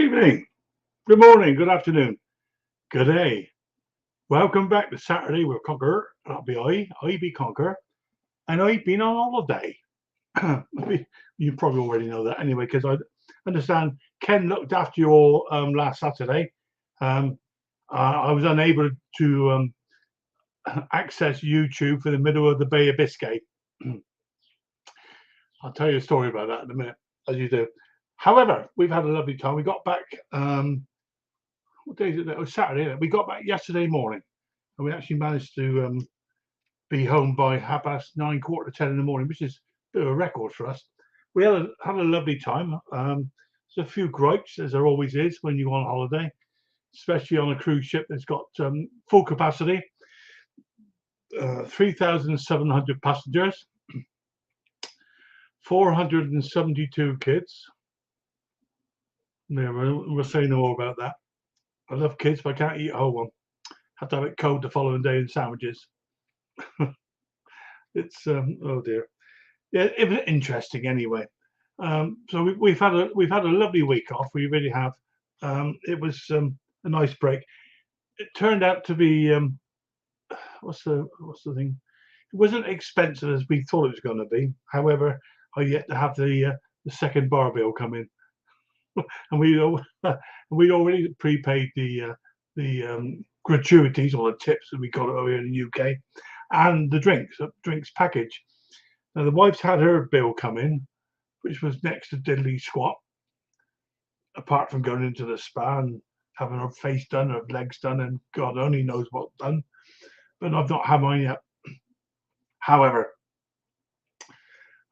evening, good morning, good afternoon, good day. Welcome back to Saturday with Conker. That'll be I be Conker, and I've been on holiday. You probably already know that anyway, because I understand Ken looked after you all last Saturday. Um, I was unable to access YouTube for the middle of the Bay of Biscay. I'll tell you a story about that in a minute, as you do. However, we've had a lovely time. We got back. What day is it? It was Saturday. Isn't it? We got back yesterday morning, and we actually managed to be home by 9:30, 9:45 in the morning, which is a bit of a record for us. We had a lovely time. There's a few gripes, as there always is when you go on holiday, especially on a cruise ship that's got full capacity, 3,700 passengers, 472 kids. Yeah, we'll say no more about that. I love kids, but I can't eat a whole one. Have to have it cold the following day in sandwiches. It's oh dear. Yeah, it was interesting anyway. So we've had a lovely week off. We really have. It was a nice break. It turned out to be what's the thing? It wasn't expensive as we thought it was going to be. However, I yet to have the second bar bill come in, and we already prepaid the gratuities or the tips that we got over here in the UK, and the drinks package. Now the wife's had her bill come in, which was next to diddly squat, apart from going into the spa and having her face done, her legs done, and God only knows what done. But I've not had mine yet. However,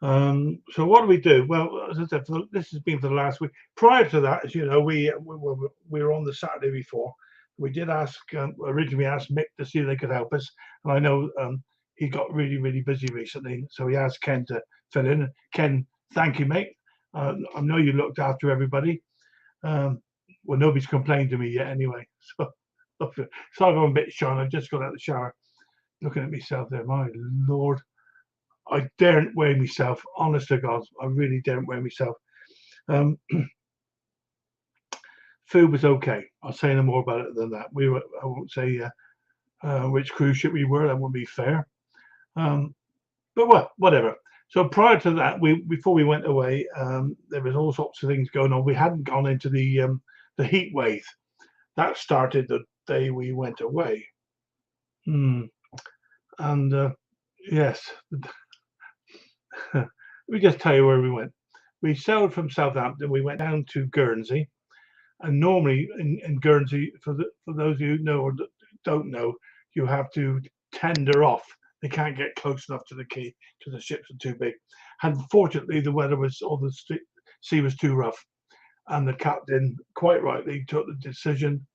so what do we do? Well, as I said, this has been for the last week. Prior to that, as you know, we were on the Saturday before. We did ask, originally we asked Mick to see if they could help us. And I know he got really busy recently. So he asked Ken to fill in. Ken, thank you, mate. I know you looked after everybody. Well, nobody's complained to me yet anyway. So I'm a bit shy. I just got out of the shower, looking at myself there. My Lord. I daren't weigh myself, honest to God. I really daren't weigh myself. Food was okay. I'll say no more about it than that. I won't say which cruise ship we were. That wouldn't be fair. But well, whatever. So prior to that, before we went away, there was all sorts of things going on. We hadn't gone into the heat wave. That started the day we went away. And yes. Let me just tell you where we went. We sailed from Southampton. We went down to Guernsey, and normally in Guernsey, for those of you who know or don't know, you have to tender off. They can't get close enough to the quay because the ships are too big. Unfortunately, the weather the sea was too rough, and the captain, quite rightly, took the decision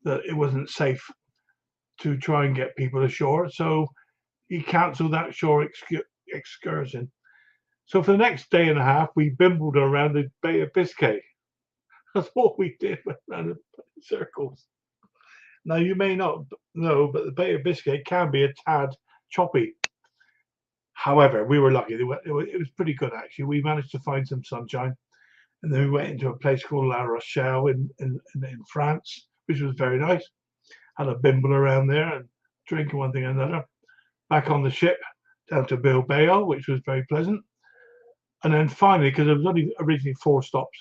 that it wasn't safe to try and get people ashore. So he cancelled that shore excursion. So for the next day and a half, we bimbled around the Bay of Biscay. That's what we did, went around in circles. Now, you may not know, but the Bay of Biscay can be a tad choppy. However, we were lucky. It was pretty good, actually. We managed to find some sunshine. And then we went into a place called La Rochelle in France, which was very nice. Had a bimble around there and drinking one thing and another. Back on the ship, down to Bilbao, which was very pleasant. And then finally, because there was only originally 4 stops,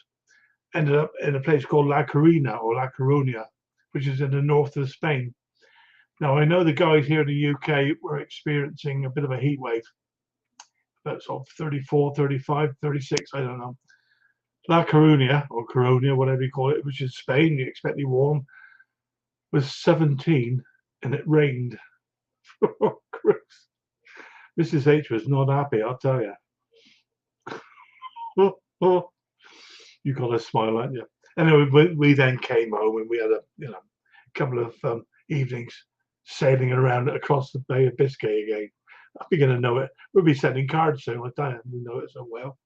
ended up in a place called La Coruña, which is in the north of Spain. Now, I know the guys here in the UK were experiencing a bit of a heat wave, about sort of 34, 35, 36, I don't know. La Coruña, or Coruña, whatever you call it, which is Spain, you expect it warm, was 17, and it rained. Mrs. H was not happy, I'll tell you. You got to smile, aren't you? Anyway, we then came home and we had a couple of evenings sailing around across the Bay of Biscay again. I begin to know it. We'll be sending cards soon. I don't we know it so well.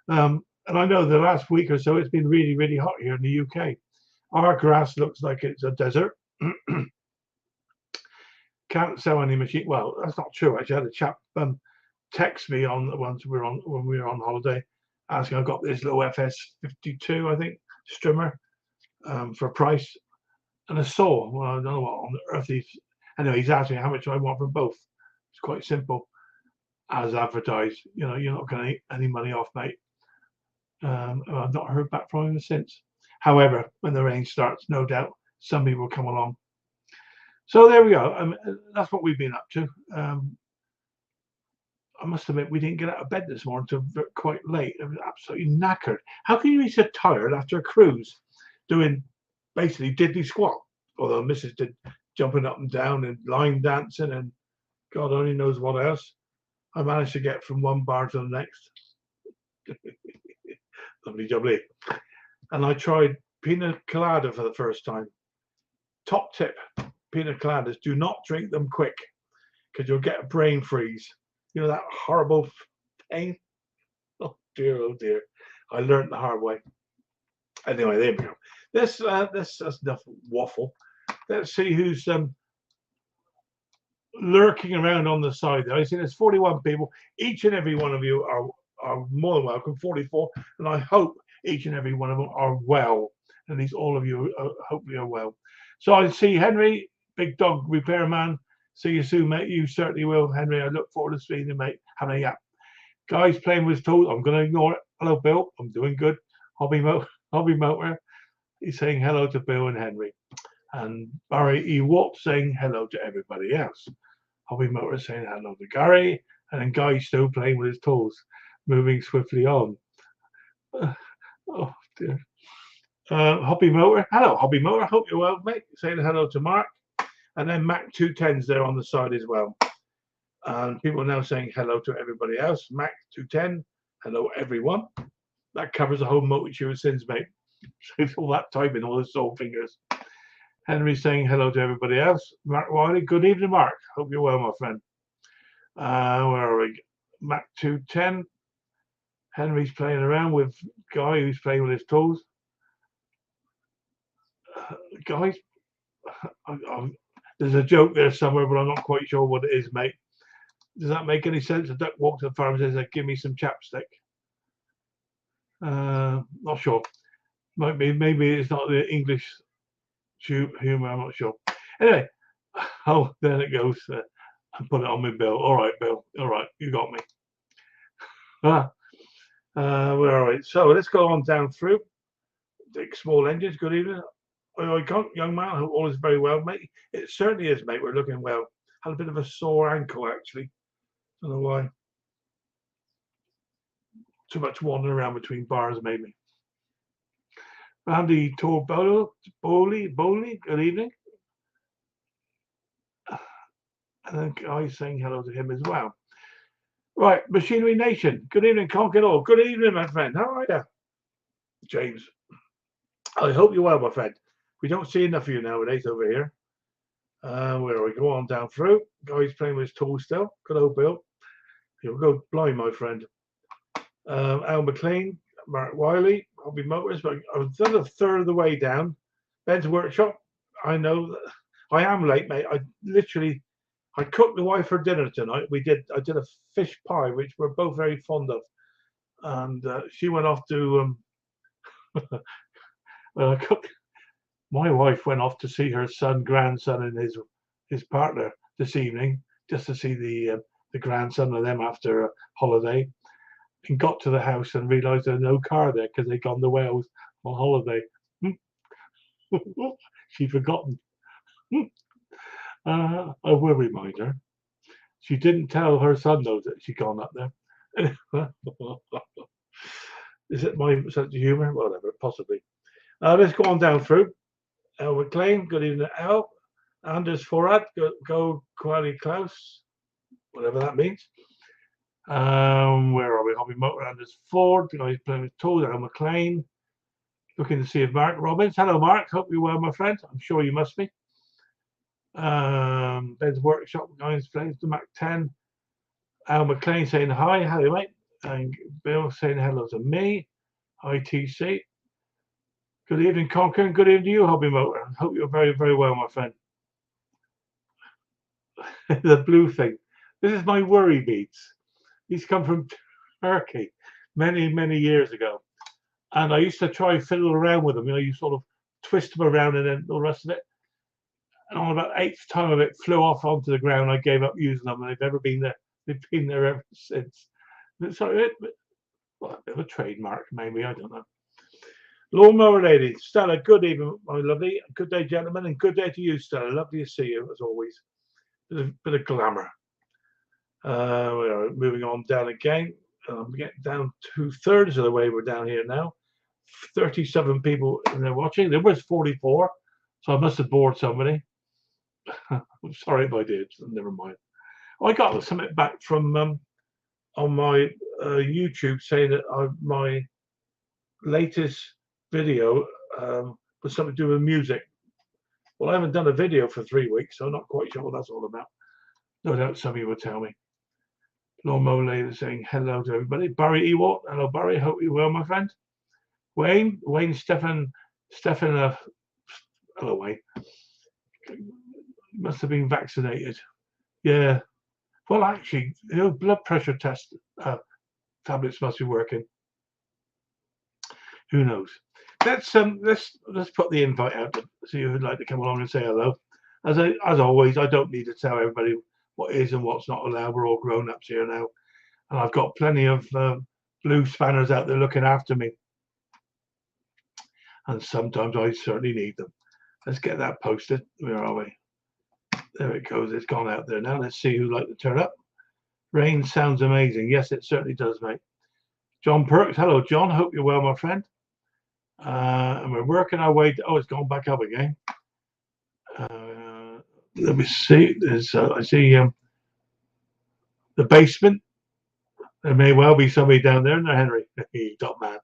And I know the last week or so it's been really hot here in the UK. Our grass looks like it's a desert. Can't sell any machine. Well, that's not true. Actually, I had a chap text me when we were on holiday, asking. I got this little FS 52, I think, strimmer, for a price and a saw. Well, I don't know what on earth he's. Anyway, he's asking how much I want for both. It's quite simple, as advertised. You know, you're not going to get any money off, mate. I've not heard back from him since. However, when the rain starts, no doubt somebody will come along. So there we go. That's what we've been up to. I must admit, we didn't get out of bed this morning until quite late. I was absolutely knackered. How can you be so tired after a cruise doing basically diddly squat? Although Mrs. did jumping up and down and line dancing and God only knows what else. I managed to get from one bar to the next. Lovely jubbly. And I tried pina colada for the first time. Top tip, pina coladas, do not drink them quick because you'll get a brain freeze. You know that horrible pain? Oh dear. I learned the hard way. Anyway, there we go. That's enough waffle. Let's see who's lurking around on the side there. I see there's 41 people. Each and every one of you are more than welcome, 44, and I hope each and every one of them are well. At least all of you hopefully are well. So I see Henry, big dog repairman. See you soon, mate. You certainly will, Henry. I look forward to seeing you, mate. Having a yap. Guys playing with tools. I'm going to ignore it. Hello, Bill. I'm doing good. Hobby motor. He's saying hello to Bill and Henry. And Barry E. Watt saying hello to everybody else. Hobby motor saying hello to Gary. And then Guy still playing with his tools, moving swiftly on. Oh, dear. Hobby motor. Hello, Hobby motor. Hope you're well, mate. Saying hello to Mark. And then Mac 210's there on the side as well. And people are now saying hello to everybody else. Mac 210, hello everyone. That covers the whole multitude of sins, mate. So all that typing, all the soul fingers. Henry saying hello to everybody else. Mark Wiley, good evening, Mark. Hope you're well, my friend. Where are we? Mac 210. Henry's playing around with Guy, who's playing with his tools. Guys, there's a joke there somewhere, but I'm not quite sure what it is, mate. Does that make any sense? A duck walks to the farm and says, give me some chapstick. Not sure. Might be, maybe it's not the English humour, I'm not sure. Anyway, oh, there it goes. I put it on my bill. All right, Bill. All right, you got me. Where are we? So let's go on down through. Dick Small Engines, good evening. I can't, young man, I hope all is very well, mate. It certainly is, mate. We're looking well. Had a bit of a sore ankle, actually. Don't know why. Too much wandering around between bars, maybe. Randy Torbolo, Bowley, good evening. And then Guy saying hello to him as well. Right, Machinery Nation. Good evening, Conker. Good evening, my friend. How are you? James. I hope you're well, my friend. We don't see enough of you nowadays over here. Where we go on down through. Guy's playing with his tools still. Good old Bill. You'll go blind, my friend. Al McLean, Mark Wiley, Hobby Motors. But I've done a third of the way down. Ben's workshop. I know that I am late, mate. I cooked the wife for dinner tonight. I did a fish pie, which we're both very fond of. And she went off to well, my wife went off to see her grandson, and his partner this evening, just to see the grandson of them after a holiday, and got to the house and realised there's no car there because they'd gone to Wales on holiday. She'd forgotten. I will remind her. She didn't tell her son though that she'd gone up there. Is it my sense of humour? Whatever, possibly. Let's go on down through. El McLean, good evening, El. Anders Forad, go Quali Klaus, whatever that means. Where are we? Hobby Motor, Anders Ford, the guy playing with tools, El McLean. Looking to see if Mark Robbins. Hello, Mark. Hope you're well, my friend. I'm sure you must be. Ben's Workshop, guys playing the Mac 10. Al McLean saying hi, hello, mate. And Bill saying hello to me. ITC. Good evening, Conker, and good evening to you, Hobby Motor. I hope you're very, very well, my friend. The blue thing. This is my worry beads. These come from Turkey many, many years ago. And I used to try and fiddle around with them. You know, you sort of twist them around, and then all the rest of it. And on about 8th time of it flew off onto the ground. I gave up using them, and they've ever been there. They've been there ever since. Sorry, well, a bit of a trademark, maybe, I don't know. Lawnmower Lady, Stella, good evening, my lovely. Good day, gentlemen, and good day to you, Stella. Lovely to see you, as always. Bit of glamour. We're moving on down again. We're getting down 2/3 of the way. We're down here now. 37 people in there watching. There was 44, so I must have bored somebody. I'm sorry if I did. Never mind. I got something back from on my YouTube saying that my latest video was something to do with music. Well, I haven't done a video for 3 weeks, so I'm not quite sure what that's all about. No doubt some of you will tell me. Lawnmower Lady saying hello to everybody. Barry Ewart, hello Barry, hope you're well, my friend. Wayne Stefan, hello Wayne. Must have been vaccinated. Yeah. Well, actually, blood pressure test tablets must be working. Who knows? Let's put the invite out to see who'd like to come along and say hello. As always, I don't need to tell everybody what is and what's not allowed. We're all grown ups here now, and I've got plenty of blue spanners out there looking after me, and sometimes I certainly need them. Let's get that posted. Where are we? There it goes. It's gone out there now. Let's see who'd like to turn up. Rain sounds amazing. Yes, it certainly does, mate. John Perks. Hello, John. Hope you're well, my friend. And we're working our way. Oh, it's gone back up again. Let me see. There's I see the basement. There may well be somebody down there. No, Henry, top man.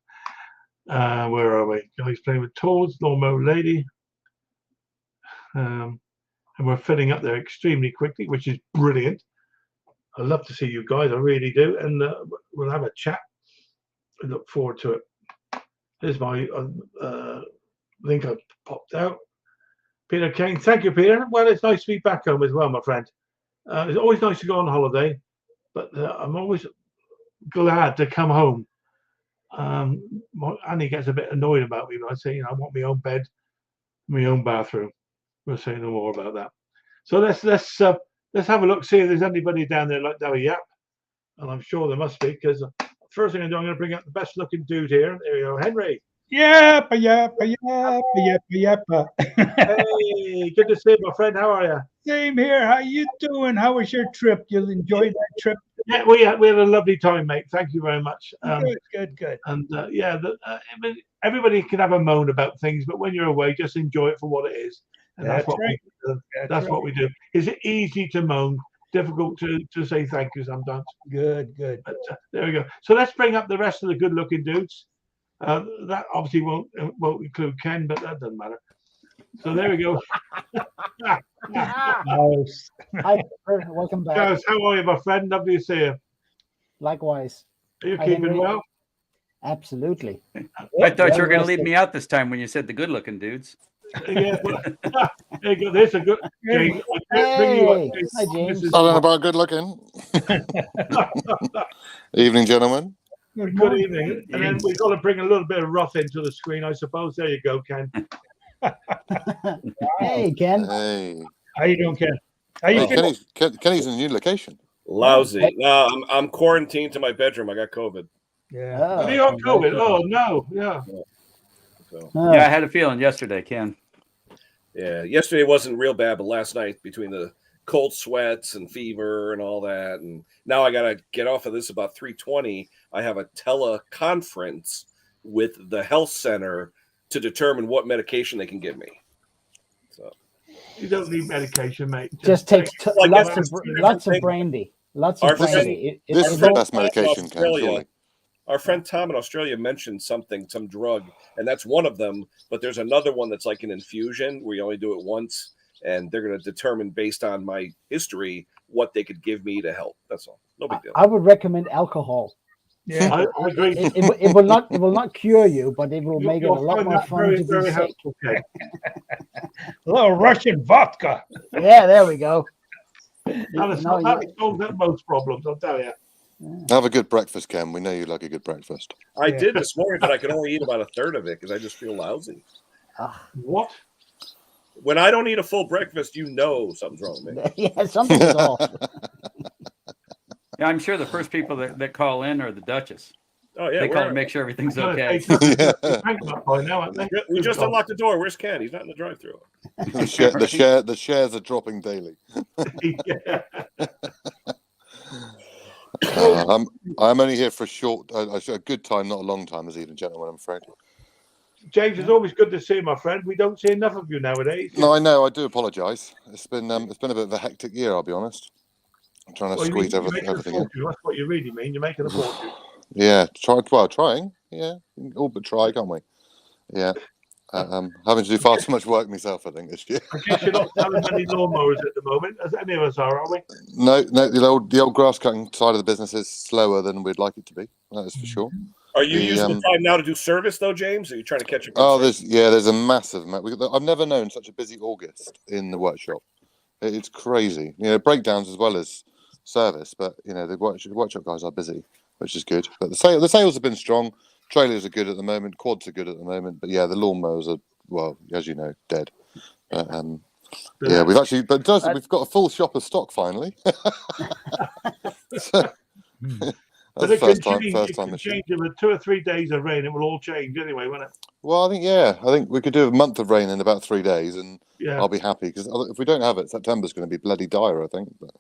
Where are we? Guys playing with toys. Lawnmower Lady. And we're filling up there extremely quickly, which is brilliant. I love to see you guys. I really do. And we'll have a chat. I look forward to it. Here's my link I popped out. Peter Kane, thank you, Peter. Well, it's nice to be back home as well, my friend. It's always nice to go on holiday, but I'm always glad to come home. Annie gets a bit annoyed about me when I say, I want my own bed, my own bathroom. We'll say no more about that. So let's have a look, see if there's anybody down there like that. Yep, and I'm sure there must be, because first thing I'm going to bring out the best looking dude here. There we go, Henry. Yappa. Hey, good to see you, my friend. How are you? Same here. How you doing? How was your trip? You enjoyed that trip? Yeah, we had a lovely time, mate. Thank you very much. Good. And everybody can have a moan about things, but when you're away, just enjoy it for what it is. And that's what right. We do. That's what we do. Is it easy to moan? Difficult to say thank you sometimes. Good. But, there we go. So let's bring up the rest of the good-looking dudes. That obviously won't include Ken, but that doesn't matter. So there we go. Nice. Hi, welcome back. Guys, how are you, my friend? Lovely to see you. Likewise. Are you keeping well? Absolutely. I thought you were going to leave me out this time when you said the good-looking dudes. Yeah, well, there you go. There's a good. James, hey, hi, James. Talking about good looking. Evening, gentlemen. Good evening. And then we've got to bring a little bit of wrath into the screen, I suppose. There you go, Ken. Hey, Ken. Hey. How you doing, Ken? How you doing? Kenny's in a new location. Lousy. No, I'm quarantined to my bedroom. I got COVID. Yeah. Have you got COVID? Oh no. Yeah. So. Yeah, I had a feeling yesterday, Ken. Yeah, yesterday wasn't real bad, but last night between the cold sweats and fever and all that, and now I gotta get off of this about 3:20. I have a teleconference with the health center to determine what medication they can give me. So you don't need medication, mate. Just take lots of brandy. Lots of brandy. This is the best medication, Ken, surely. Our friend Tom in Australia mentioned some drug, and that's one of them. But there's another one that's like an infusion where you only do it once, and they're going to determine based on my history what they could give me to help. That's all. No big deal. I would recommend alcohol. Yeah, I agree. It will not cure you, but it will make it a lot more fun to be sick. Okay. A little Russian vodka. Yeah, there we go. That solves most problems, I'll tell you. Have a good breakfast, Ken. We know you like a good breakfast. I did this morning, but I could only eat about a third of it because I just feel lousy. What? When I don't eat a full breakfast, you know something's wrong with me. Yeah, something is off. Yeah, I'm sure the first people that call in are the Duchess. Oh yeah, They call where to make sure everything's I'm okay. gonna say, Yeah. hang up by now, aren't they? we just unlocked the door. Where's Ken? He's not in the drive-through. The shares are dropping daily. Yeah. I'm only here for a good time, not a long time, as even gentlemen, I'm afraid. James, it's always good to see you, my friend. We don't see enough of you nowadays. No, I know. I do apologise. It's been a bit of a hectic year. I'll be honest. I'm trying to Well, squeeze you're making a everything in. fortune. That's what you really mean. You're making a fortune. Yeah, trying. Yeah, all but try, can't we? Yeah. Having to do far too much work myself, I think, this year. I guess you're not selling many lawnmowers at the moment, as any of us are we? No, the old grass cutting side of the business is slower than we'd like it to be. That is for sure. Are you using the time now to do service though, James? Or are you trying to catch up? Oh, there's a massive. I've never known such a busy August in the workshop. It's crazy. Breakdowns as well as service, but the workshop guys are busy, which is good. But the sales have been strong. Trailers are good at the moment. Quads are good at the moment. But yeah, the lawnmowers are, well, as you know, dead. But, yeah, we've got a full shop of stock finally. But That's it the can first time this year. change it with 2 or 3 days of rain. It will all change anyway, won't it? Well, I think we could do a month of rain in about 3 days, and Yeah. I'll be happy, because if we don't have it, September's going to be bloody dire, I think. But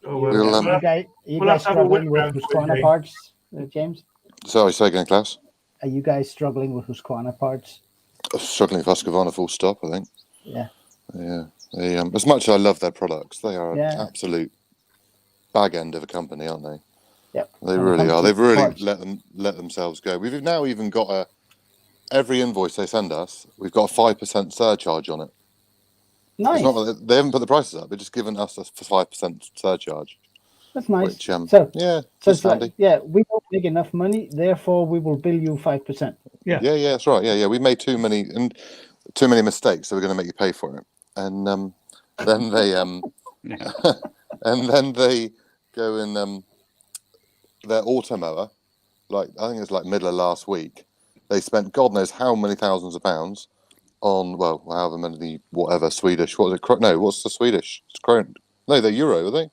Oh, We'll, You guys we'll have to have a struggling whip with round Husqvarna today. parts, James? sorry, say again, Klaus. Are you guys struggling with Husqvarna parts? Struggling for Husqvarna, full stop, I think. Yeah. Yeah. As much as I love their products, they are Yeah. an absolute bag end of a company, aren't they? Yep. They When it really comes are. to They've really parts. let themselves go. We've now even got every invoice they send us, we've got a 5% surcharge on it. Nice. It's not that they haven't put the prices up; they've just given us a 5% surcharge. That's nice. Which, so yeah, So just it's handy. like, we don't make enough money, therefore we will bill you 5%. Yeah. Yeah, that's right. Yeah, we made too many mistakes, so we're going to make you pay for it. And then they Yeah. and then they go and their auto mower, like I think it's like middle of last week, they spent God knows how many thousands of pounds on, well, however many, whatever Swedish. What is it? No, what's the Swedish? It's krona. No, they're euro, are they?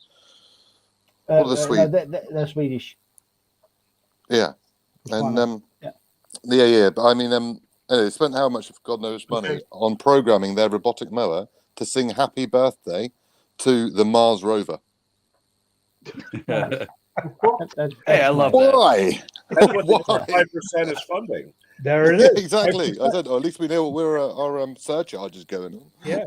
What are the No, Swede? they're Swedish. Yeah, and Husqvarna. yeah. But I mean, anyway, they spent how much of God knows money on programming their robotic mower to sing "Happy Birthday" to the Mars rover. Hey, I love that. Why? That's what Why? 5% is funding. There it Yeah, is. exactly. I said, at least we know where our surcharge is going on. Yeah.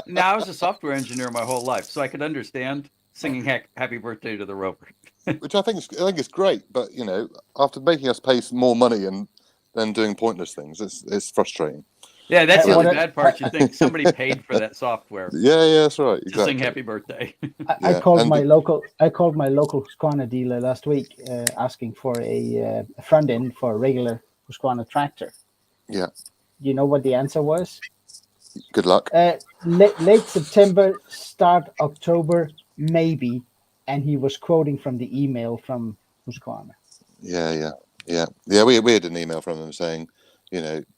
Now, I was a software engineer my whole life, so I could understand singing "Happy Birthday" to the rover. Which I think is great, but after making us pay some more money and then doing pointless things, it's frustrating. Yeah, that's the What only a- bad part. You think somebody paid for that software Yeah, that's right. to Exactly. sing "Happy Birthday." I Yeah, called and my local Husqvarna dealer last week, asking for a front end for a regular Husqvarna tractor. Yeah. You know what the answer was? Good luck. Late September, start October, maybe. And he was quoting from the email from Husqvarna. Yeah. We had an email from them saying,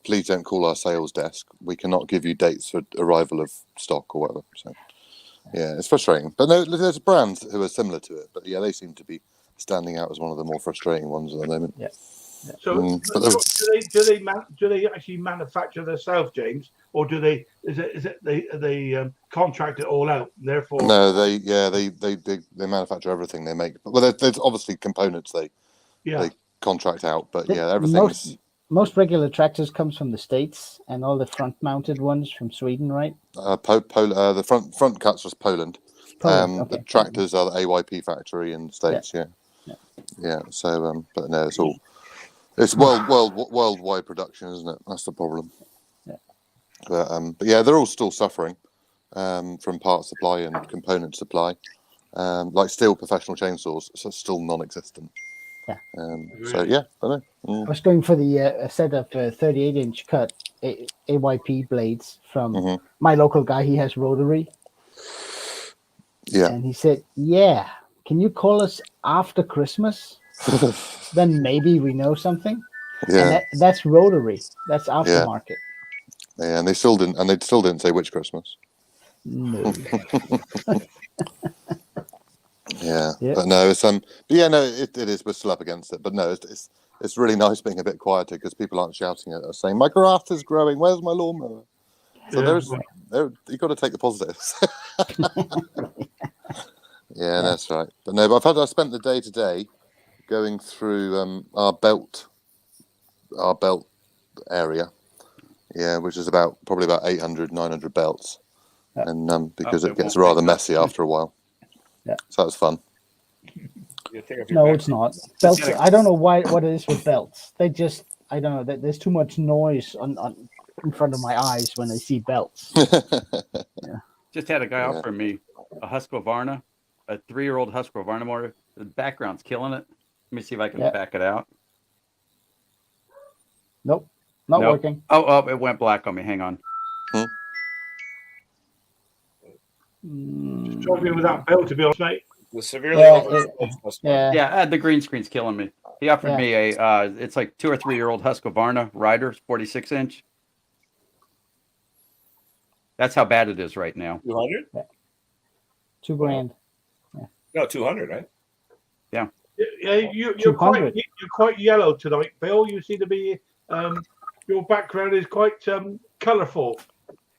please don't call our sales desk. We cannot give you dates for arrival of stock or whatever. So, yeah, it's frustrating. But no, there's brands who are similar to it. But yeah, they seem to be standing out as one of the more frustrating ones at the moment. Yeah. So, do they actually manufacture themselves, James, or do they? Is it they contract it all out? Therefore, No, they manufacture everything they make. Well, there's obviously components they contract out, but yeah, everything's most regular tractors comes from the States, and all the front-mounted ones from Sweden, right? the front cuts was Poland. Poland, okay. The tractors are the AYP factory in the States. Yeah. So, but no, it's worldwide production, isn't it? That's the problem. Yeah. But yeah, they're all still suffering from part supply and component supply. Like steel professional chainsaws, so still non-existent. Yeah. So yeah, I know. I was going for the set of 38-inch cut AYP blades from my local guy. He has rotary. Yeah. And he said, "Yeah, can you call us after Christmas? Then maybe we know something." Yeah. And that's rotary. That's aftermarket. Yeah, and they still didn't say which Christmas. No. Yeah, Yeah. but no, it's but yeah, no, it is. We're still up against it, but no, it's really nice being a bit quieter because people aren't shouting at us saying my grass is growing. Where's my lawnmower? So you got to take the positives. Yeah, that's right. But no, but I spent the day today going through our belt area. Yeah, which is probably about 800, 900 belts, and because it gets rather messy after a while. Yeah. So that's fun. No, it's not. Belts. I don't know what it is with belts. I don't know. There's too much noise in front of my eyes when I see belts. Just had a guy offer me a Husqvarna, a 3-year-old Husqvarna motor. The background's killing it. Let me see if I can back it out. Nope, not working. Oh, it went black on me. Hang on. Struggling with that belt, to be honest, mate. The severely the green screen's killing me. He offered me a it's like 2 or 3-year-old Husqvarna Rider, 46-inch. That's how bad it is right now. 200? Yeah. $2,000. Yeah. No, 200, right? Yeah, you're quite yellow tonight, Bill. You seem to be your background is quite colourful.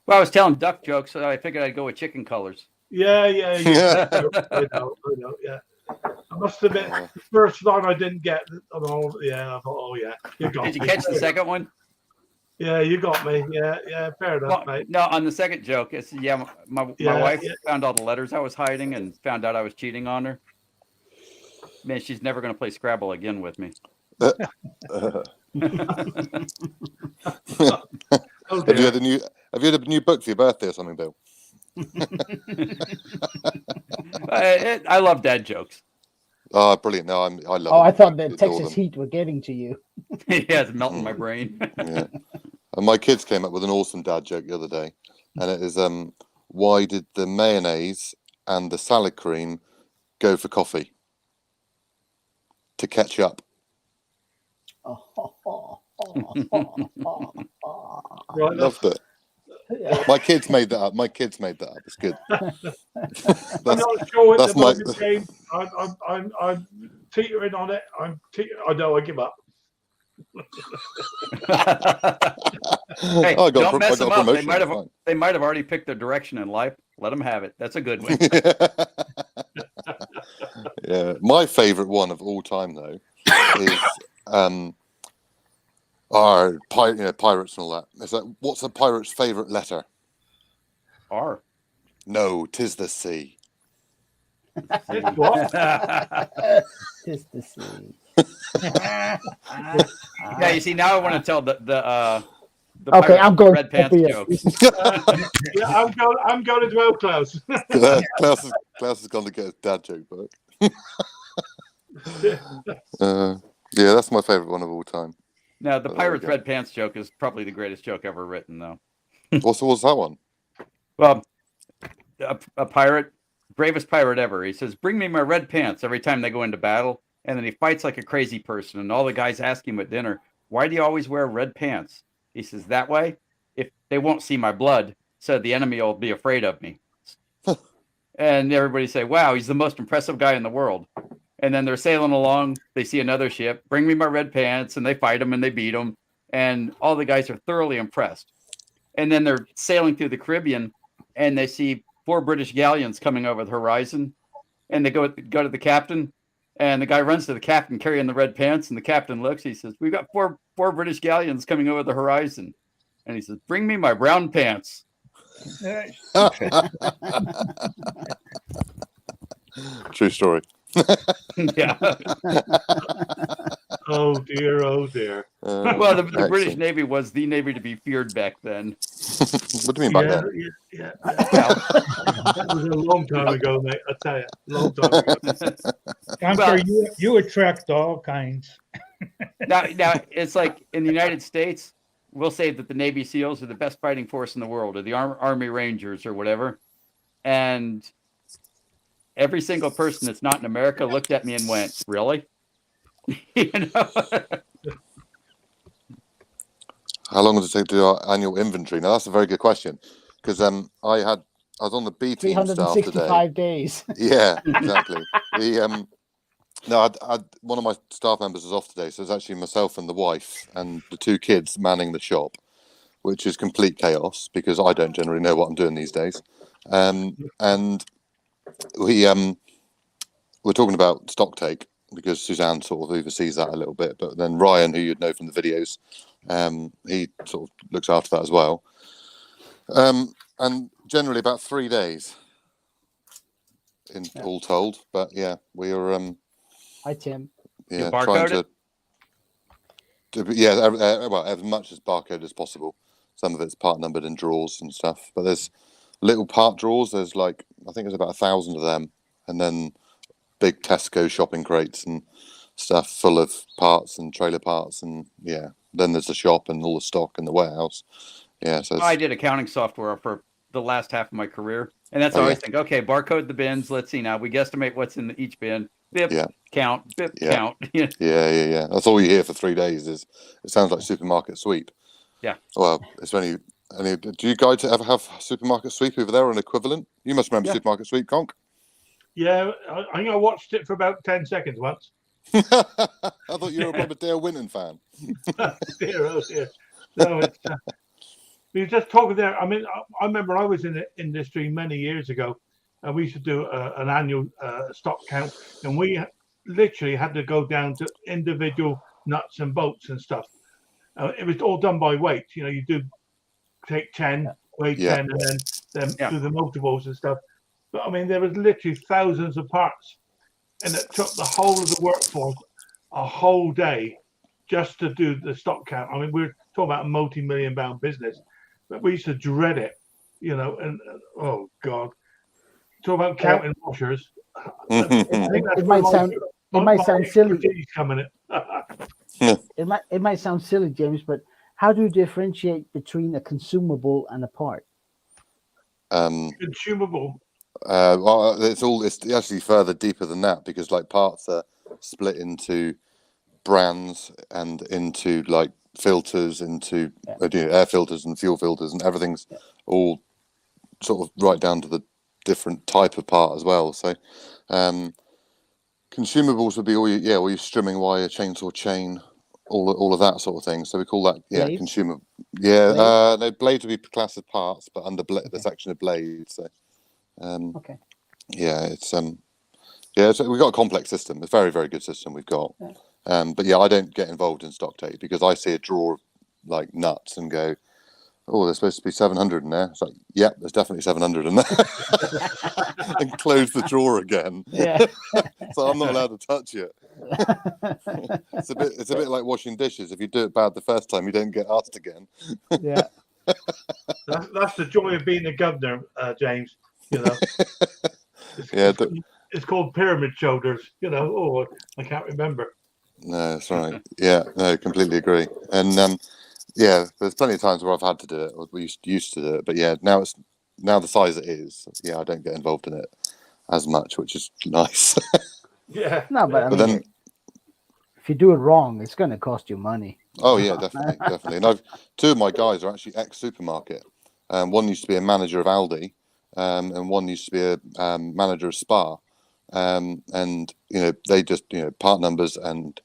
Well, I was telling duck jokes, so I figured I'd go with chicken colors. Yeah. I know. Yeah, I must admit, the first line I didn't get. I thought, you got me. Did you catch the second one? Yeah, you got me. Yeah, fair enough, mate. No, on the second joke, it's my wife found all the letters I was hiding and found out I was cheating on her. Man, she's never going to play Scrabble again with me. Have you had a new book for your birthday or something, Bill? I love dad jokes. Oh, brilliant! No, I love. Oh, I thought that Texas heat were getting to you. Yeah, it's melting my brain. Yeah, and my kids came up with an awesome dad joke the other day, and it is why did the mayonnaise and the salad cream go for coffee? To catch up. Loved it. My kids made that up. It's good. I'm not sure what the game. I'm teetering on it. I know. I give up. Hey, don't mess them up. They might have already picked their direction in life. Let them have it. That's a good one. Yeah, my favourite one of all time though is pirates and all that. It's like, what's a pirate's favourite letter? R. No, 'tis the sea. What? 'Tis the sea. Yeah, you see, now I want to tell the okay, I'm going red pants joke. Yeah, I'm going as well, Klaus. Klaus has gone to get his dad joke book. Yeah, that's my favourite one of all time. Now, the pirate's red pants joke is probably the greatest joke ever written, though. What's that one? Well, a pirate, bravest pirate ever. He says, "Bring me my red pants" every time they go into battle, and then he fights like a crazy person. And all the guys ask him at dinner, "Why do you always wear red pants?" He says, "That way, if they won't see my blood, so the enemy will be afraid of me." And everybody say, "Wow, he's the most impressive guy in the world." And then they're sailing along. They see another ship. "Bring me my red pants," and they fight him and they beat him. And all the guys are thoroughly impressed. And then they're sailing through the Caribbean, and they see 4 British galleons coming over the horizon. And they go to the captain, and the guy runs to the captain carrying the red pants. And the captain looks. He says, "We've got four British galleons coming over the horizon." And he says, "Bring me my brown pants." True story. Yeah. Oh dear. Well, the British Navy was the navy to be feared back then. What do you mean by that? Yeah. That was a long time ago, mate. I tell you, long time ago. Conker, you attract all kinds. Now, it's like in the United States, we'll say that the Navy SEALs are the best fighting force in the world, or the Army Rangers, or whatever. And every single person that's not in America looked at me and went, "Really?" You know? How long does it take to do our annual inventory? Now that's a very good question, because I was on the B team staff today. 365 days. Yeah, exactly. The no, one of my staff members is off today, so it's actually myself and the wife and the 2 kids manning the shop, which is complete chaos because I don't generally know what I'm doing these days. And we're talking about stock take because Suzanne sort of oversees that a little bit, but then Ryan, who you'd know from the videos, he sort of looks after that as well. And generally about 3 days in all told, but yeah, we are Hi, Tim. yeah, You trying barcode well, as much as barcode as possible. Some of it's part numbered in drawers and stuff, but there's little part drawers. There's like, I think there's about 1,000 of them, and then big Tesco shopping crates and stuff full of parts and trailer parts, and yeah, then there's the shop and all the stock in the warehouse. Yeah, so I did accounting software for the last half of my career, and that's how I think. Okay, barcode the bins. Let's see now. We guesstimate what's in each bin. Bip, count. Bip, count. Yeah. That's all you hear for 3 days. Is it sounds like supermarket sweep. Yeah. Well, it's only. Do you guys ever have supermarket sweep over there or an equivalent? You must remember supermarket sweep, Conk. Yeah, I think I watched it for about 10 seconds once. I thought you were a proper Dale Winton fan. Dear, oh dear. So it's, we were just talking there. I mean, I remember I was in the industry many years ago, and we used to do an annual stock count, and we literally had to go down to individual nuts and bolts and stuff. It was all done by weight. You know, you do take 10, weigh 10, and then do the multiples and stuff. But I mean, there was literally thousands of parts, and it took the whole of the workforce a whole day just to do the stock count. I mean, we're talking about a multi-million pound business, but we used to dread it, you know. And oh God, talk about counting washers. It might sound silly. Coming It might sound silly, James, but how do you differentiate between a consumable and a part? Consumable. Well, it's actually further deeper than that, because like parts are split into brands and into like filters, into air filters and fuel filters, and everything's all sort of right down to the different type of part as well. So consumables would be all your strimming wire, chainsaw chain, all of that sort of thing. So we call that consumable. No, blades would be classed as parts, but under the section of blades. So it's so we've got a complex system. It's a very, very good system we've got. But I don't get involved in stock take because I see a drawer of like nuts and go, oh, there's supposed to be 700 in there. It's like, yep, there's definitely 700 in there. And close the drawer again. So I'm not allowed to touch it. It's a bit like washing dishes. If you do it bad the first time, you don't get asked again. That's the joy of being a governor, James. You know. It's called pyramid shoulders. You know. Oh, I can't remember. No, that's right. Yeah, no, completely agree. And there's plenty of times where I've had to do it, or we used to do it, but now the size it is, I don't get involved in it as much, which is nice. No, but I mean, then, if you do it wrong, it's going to cost you money. Oh yeah, definitely. And two of my guys are actually ex-supermarket. One used to be a manager of Aldi, and one used to be a manager of Spar. And they just part numbers and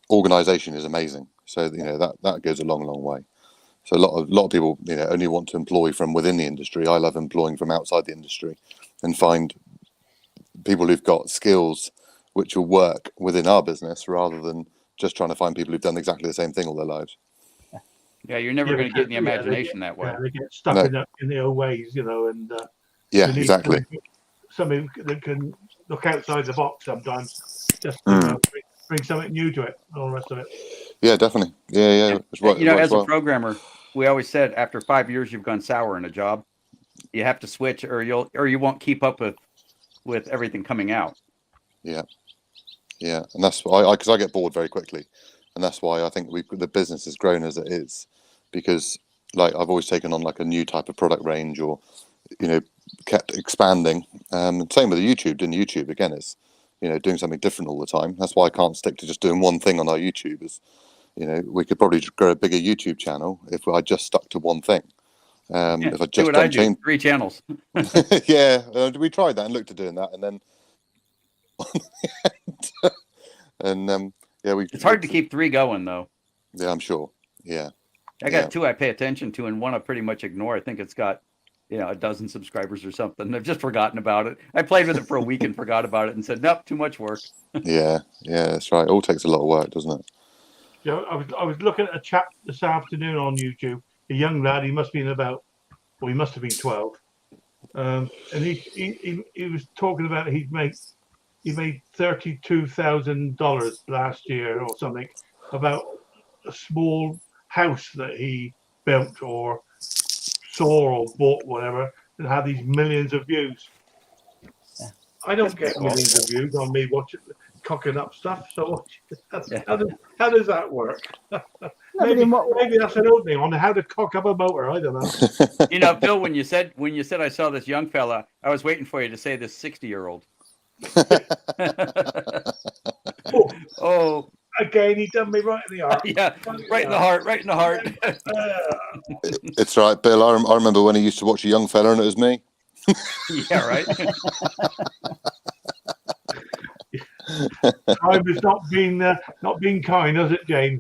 organization is amazing. So that goes a long way. So a lot of people only want to employ from within the industry. I love employing from outside the industry and find people who've got skills which will work within our business rather than just trying to find people who've done exactly the same thing all their lives. Yeah, you're never going to get any imagination that way. They get stuck in their old ways, and exactly. Somebody that can look outside the box sometimes, just bring something new to it, and all the rest of it. Yeah, definitely. Yeah. As a programmer, we always said after 5 years you've gone sour in a job, you have to switch, or you won't keep up with everything coming out. Yeah, and that's why because I get bored very quickly, and that's why I think the business has grown as it is, because like I've always taken on like a new type of product range, or kept expanding. Same with the YouTube. Doing YouTube again is doing something different all the time. That's why I can't stick to just doing one thing on our YouTube. you know, we could probably grow a bigger YouTube channel if I just stuck to one thing. If I Do just what I done do. change, 3 channels. yeah, we tried that and looked at doing that, and then yeah, It's hard to keep 3 going though. Yeah, I'm sure. Yeah, I got 2 I pay attention to, and 1 I pretty much ignore. I think it's got, you know, a dozen subscribers or something. I've just forgotten about it. I played with it for a week and forgot about it and said, nope, too much work. yeah, that's right. It all takes a lot of work, doesn't it? Yeah, I was looking at a chap this afternoon on YouTube. A young lad. He must be in about, well, he must have been 12. And he was talking about he made $32,000 last year or something, about a small house that he built or saw or bought, whatever, and had these millions of views. Yeah. I don't get millions of views on me watching cocking up stuff. So how does that work? Maybe that's an opening on how to cock up a motor. I don't know. You know, Phil, when you said I saw this young fella, I was waiting for you to say this 60-year-old. Oh, again, he done me right in the heart. Yeah, right in the heart, right in the heart. It's right, Bill. I remember when he used to watch a young fella and it was me. Yeah, right. Time has not been kind, has it, Jane?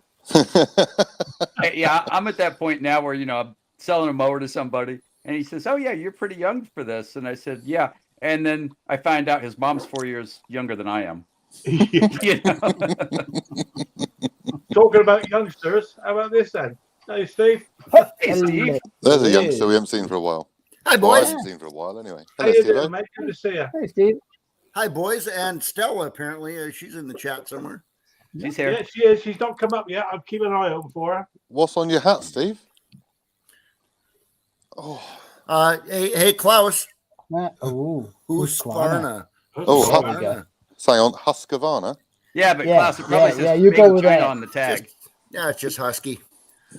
Yeah, I'm at that point now where, you know, I'm selling a mower to somebody, and he says, "Oh yeah, you're pretty young for this," and I said, "Yeah," and then I find out his mom's 4 years younger than I am. You know? Talking about youngsters, how about this then? Hey, Steve. Hey, Steve. There's a youngster we haven't seen for a while. Hi, Well, I boys. haven't seen for a while anyway. How Hello, you Steve. doing, mate? Good to see you. Hey, Steve. Hi, boys. And Stella, apparently, she's in the chat somewhere. She's here. Yeah, she is. She's not come up yet. I'm keeping an eye open for her. What's on your hat, Steve? Oh, Hey, Klaus. Oh, Husqvarna. Oh, there you go. say on Husqvarna. Yeah, but Yeah, Klaus, it probably yeah, says you made go in with China that. on the tag. Yeah, it's just Husky.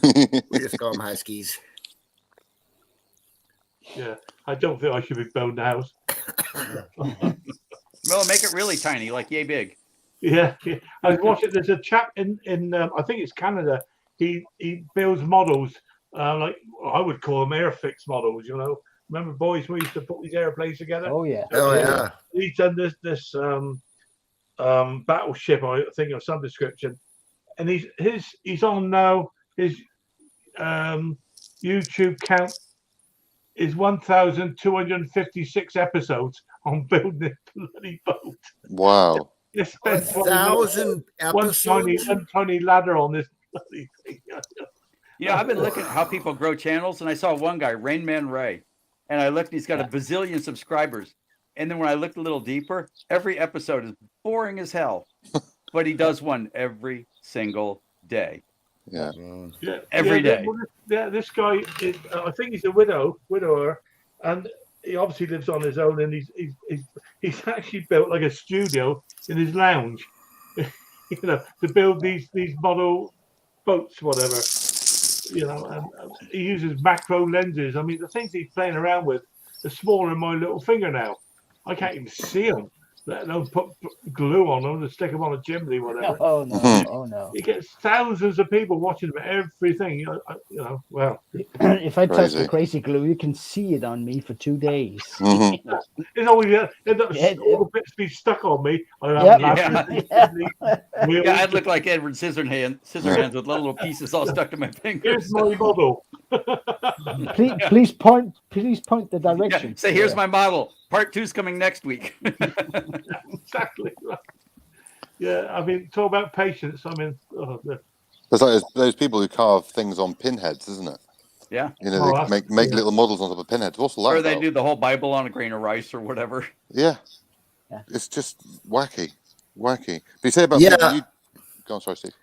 We just call them Huskies. Yeah, I don't think I should be building the house. Well, make it really tiny, like yay big. Yeah. I was watching. There's a chap in I think it's Canada. He builds models like I would call them airfix models. You know, remember boys we used to put these airplanes together. Oh yeah. Oh, yeah. He's done this battleship, I think, of some description, and he's on now. His YouTube count is 1,256 episodes on building this bloody boat. Wow. They spent 1,000 episodes. one tiny ladder on this bloody thing. You know, I've been looking at how people grow channels, and I saw one guy, Rain Man Ray, and I looked, and he's got a bazillion subscribers. And then when I looked a little deeper, every episode is boring as hell, but he does one every single day. Yeah. Every day. Yeah, this guy is. I think he's a widower, and he obviously lives on his own. And he's actually built like a studio in his lounge, you know, to build these model boats, whatever. You know, and he uses macro lenses. I mean, the things he's playing around with are smaller than my little fingernail. I can't even see them. Let alone put glue on them and stick them on a chimney, whatever. Oh no! Oh no! He gets thousands of people watching him, everything. You know, well, If I touch the Crazy. crazy glue, you can see it on me for 2 days. Mhm. it's always all the bits be stuck on me. I have Yeah, I'd look like Edward Scissorhands with little pieces all stuck to my fingers. Here's my model. Please point the Yeah, direction. say, here's my model. Part 2's coming next week. Exactly. Yeah, I mean, talk about patience. I mean, There's like those people who carve things on pinheads, isn't it? Yeah. You know, Oh, they make little models on top of pinheads. What's all that Or they about? do the whole Bible on a grain of rice or whatever. Yeah. Yeah. It's just wacky. But you say about Yeah. people, go on, sorry, Steve.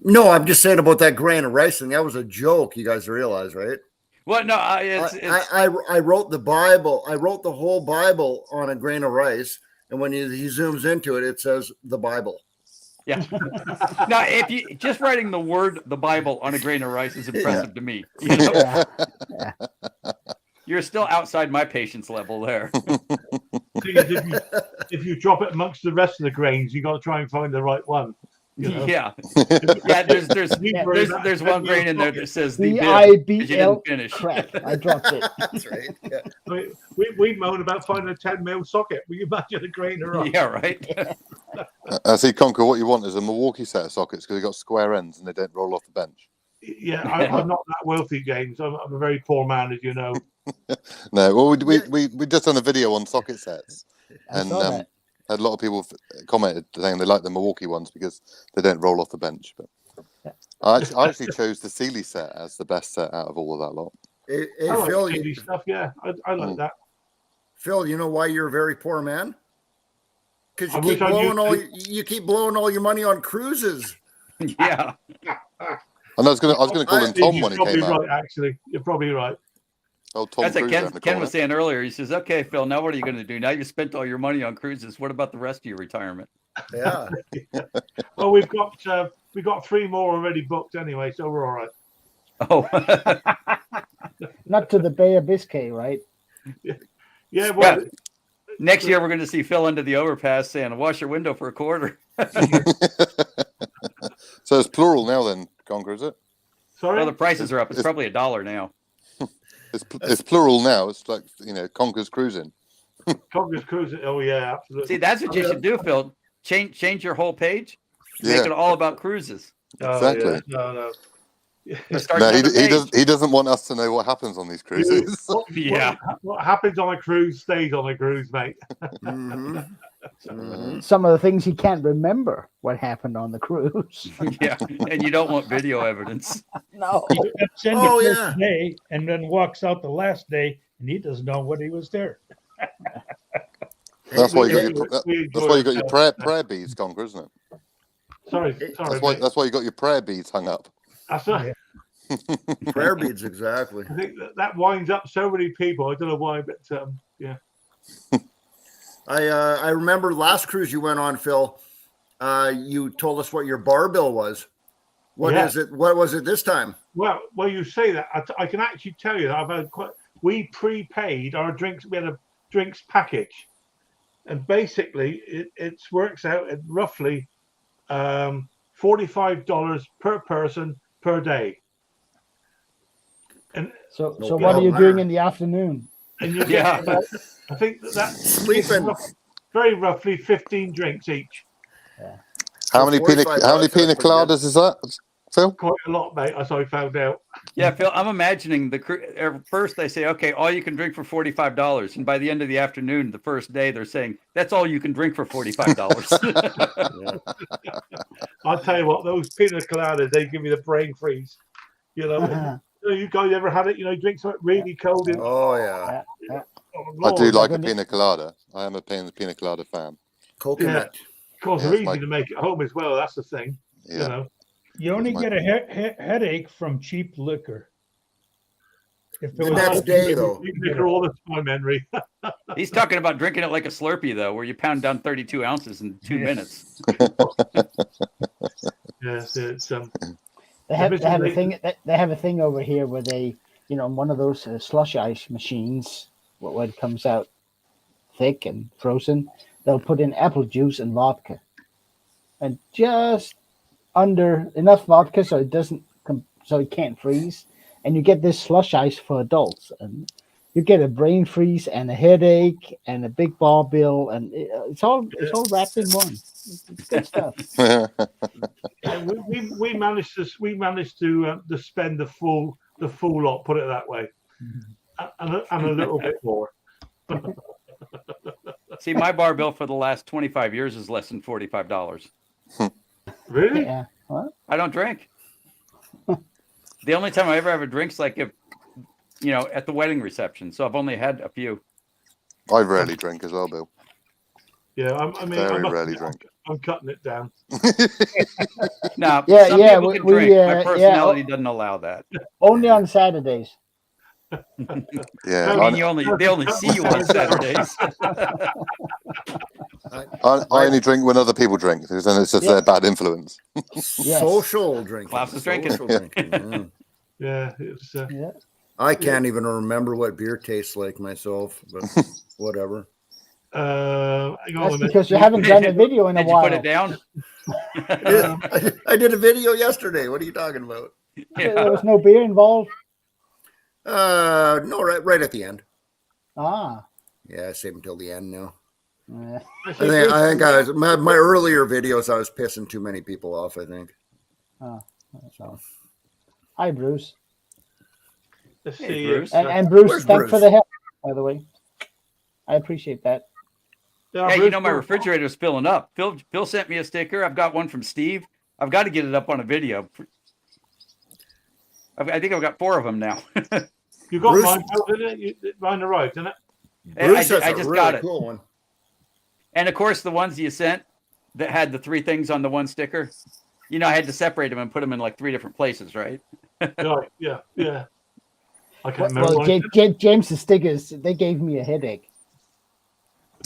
No, I'm just saying about that grain of rice thing. That was a joke. You guys realize, right? Well, no, it's I wrote the Bible. I wrote the whole Bible on a grain of rice, and when he zooms into it, it says the Bible. yeah. Now, if you just writing the word the Bible on a grain of rice is impressive to me. You know? Yeah. You're still outside my patience level there. thing is, if you drop it amongst the rest of the grains, you got to try and find the right one. You know? Yeah, yeah. There's one grain in there that says the bib, 'cause you didn't finish. Crap, I dropped it. That's right. Yeah. We moan about finding a 10 mil socket. We imagine a grain of rock. Yeah, right. I see, Conker. What you want is a Milwaukee set of sockets because they've got square ends and they don't roll off the bench. Yeah, I'm not that wealthy, James. I'm a very poor man, as you know. No, well, we just done a video on socket sets, I and saw that. had a lot of people commented saying they like the Milwaukee ones because they don't roll off the bench. But I actually chose the Sealy set as the best set out of all of that lot. Hey, I like Phil, Sealy stuff. Yeah, I like that. Phil, you know why you're a very poor man? Because I you wish keep I knew- blowing you keep blowing all your money on cruises. Yeah. And I was gonna call him Tom when he You're came probably out. right, actually. You're probably right. Oh, Tom That's what Cruise Ken, around the Ken corner. was saying earlier. He says, "Okay, Phil, now what are you going to do? Now you spent all your money on cruises. What about the rest of your retirement?" Yeah. Well, we've got 3 more already booked anyway, so we're all right. Oh, Not to the Bay of Biscay, right? Yeah, well, next year we're going to see Phil under the overpass saying, "Wash your window for a quarter." So it's plural now, then, Conker, is it? sorry. Well, the prices are up. It's probably $1 now. It's plural now. It's like Conker's cruising. Conker's cruising. Oh yeah, absolutely. See, that's what you should do, Phil. Change your whole page. Make Yeah. it all about cruises. Oh, Exactly. yeah. No. Or start No, another page. he doesn't want us to know what happens on these cruises. Yeah. What happens on a cruise stays on a cruise, mate. Mm-hmm. Mm-hmm. Some of the things he can't remember what happened on the cruise. Yeah, and you don't want video evidence. No. He steps in Oh, the yeah. first day and then walks out the last day, and he doesn't know what he was there. That's why you got your We that's why you got enjoy your it. prayer beads, Conker, isn't it? Sorry, mate. That's why you got your prayer beads hung up. That's right. Prayer beads, exactly. I think that winds up so many people. I don't know why, but yeah. I remember last cruise you went on, Phil. You told us what your bar bill was. What Yeah. is it? What was it this time? Well, you say that. I can actually tell you that I've had we prepaid our drinks. We had a drinks package, and basically it works out at roughly $45 per person per day. And So No, what are you no, doing no. in the afternoon? you get Yeah. about, I think that's Sleeping. very roughly 15 drinks each. How many pina 45 coladas bucks, that's pretty is that, Phil? Quite a lot, mate, as I found out. Yeah, Phil, I'm imagining first they say, okay, all you can drink for $45. And by the end of the afternoon, the first day, they're saying, that's all you can drink for $45. I'll tell you what, those pina coladas, they give me the brain freeze. You know, you guys ever had it? You know, drink something really cold. And, Oh yeah, I do Lord, like a when it- pina colada. I am a pina colada fan. coconut. Of course, Yeah, they're it's easy to make at home as well. That's the thing. You Yeah. know, You only My- get a headache from cheap liquor. If The there was next day, though. you make all the time, Henry. He's talking about drinking it like a Slurpee, though, where you pound down 32 ounces in 2 minutes. Yes, it's They have a basically- thing. They have a thing over here where they, on one of those slush ice machines, where it comes out thick and frozen, they'll put in apple juice and vodka, and just under enough vodka so it doesn't so it can't freeze, and you get this slush ice for adults, and you get a brain freeze and a headache and a big bar bill, and it's all wrapped in one. It's good stuff. yeah, we managed to spend the full lot. Put it that way, and a little bit more. See, my bar bill for the last 25 years is less than $45. Really? Yeah. What? I don't drink. The only time I ever have a drink's like if, at the wedding reception. So I've only had a few. I rarely drink as well, Bill. Yeah, Very rarely drink. I'm cutting it down. Now, Yeah, some yeah, people can we, drink. My yeah, personality doesn't allow that. Only on Saturdays. Yeah, I mean, they only see you on Saturdays. I only drink when other people drink, because then it's just their bad influence. Yes. Social drinking. Klaus is drinking. Social drinking, yeah. Yeah, it's Yeah. I can't even remember what beer tastes like myself, but whatever. hang on a That's minute. because you haven't done a video in a Did you while. put it down? I did a video yesterday. What are you talking about? There was no beer involved. No, right at the end. Ah. Yeah, I saved until the end now. Uh, I think I was my earlier videos. I was pissing too many people off. I think. so. Hi, Bruce. Let's Hey, see. Bruce. And Bruce, Where's thanks for Bruce? the help, by the way. I appreciate that. Yeah, Hey, you Bruce, know my refrigerator's filling up. Phil sent me a sticker. I've got one from Steve. I've got to get it up on a video. I think I've got 4 of them now. You got Bruce- mine, didn't it? Mine arrived, didn't it? Bruce I has a just really got it. cool one. And of course, the ones you sent that had the 3 things on the one sticker, you know, I had to separate them and put them in like 3 different places, right? Right, yeah. I can't remember. Well, what I James's stickers, they gave me a headache.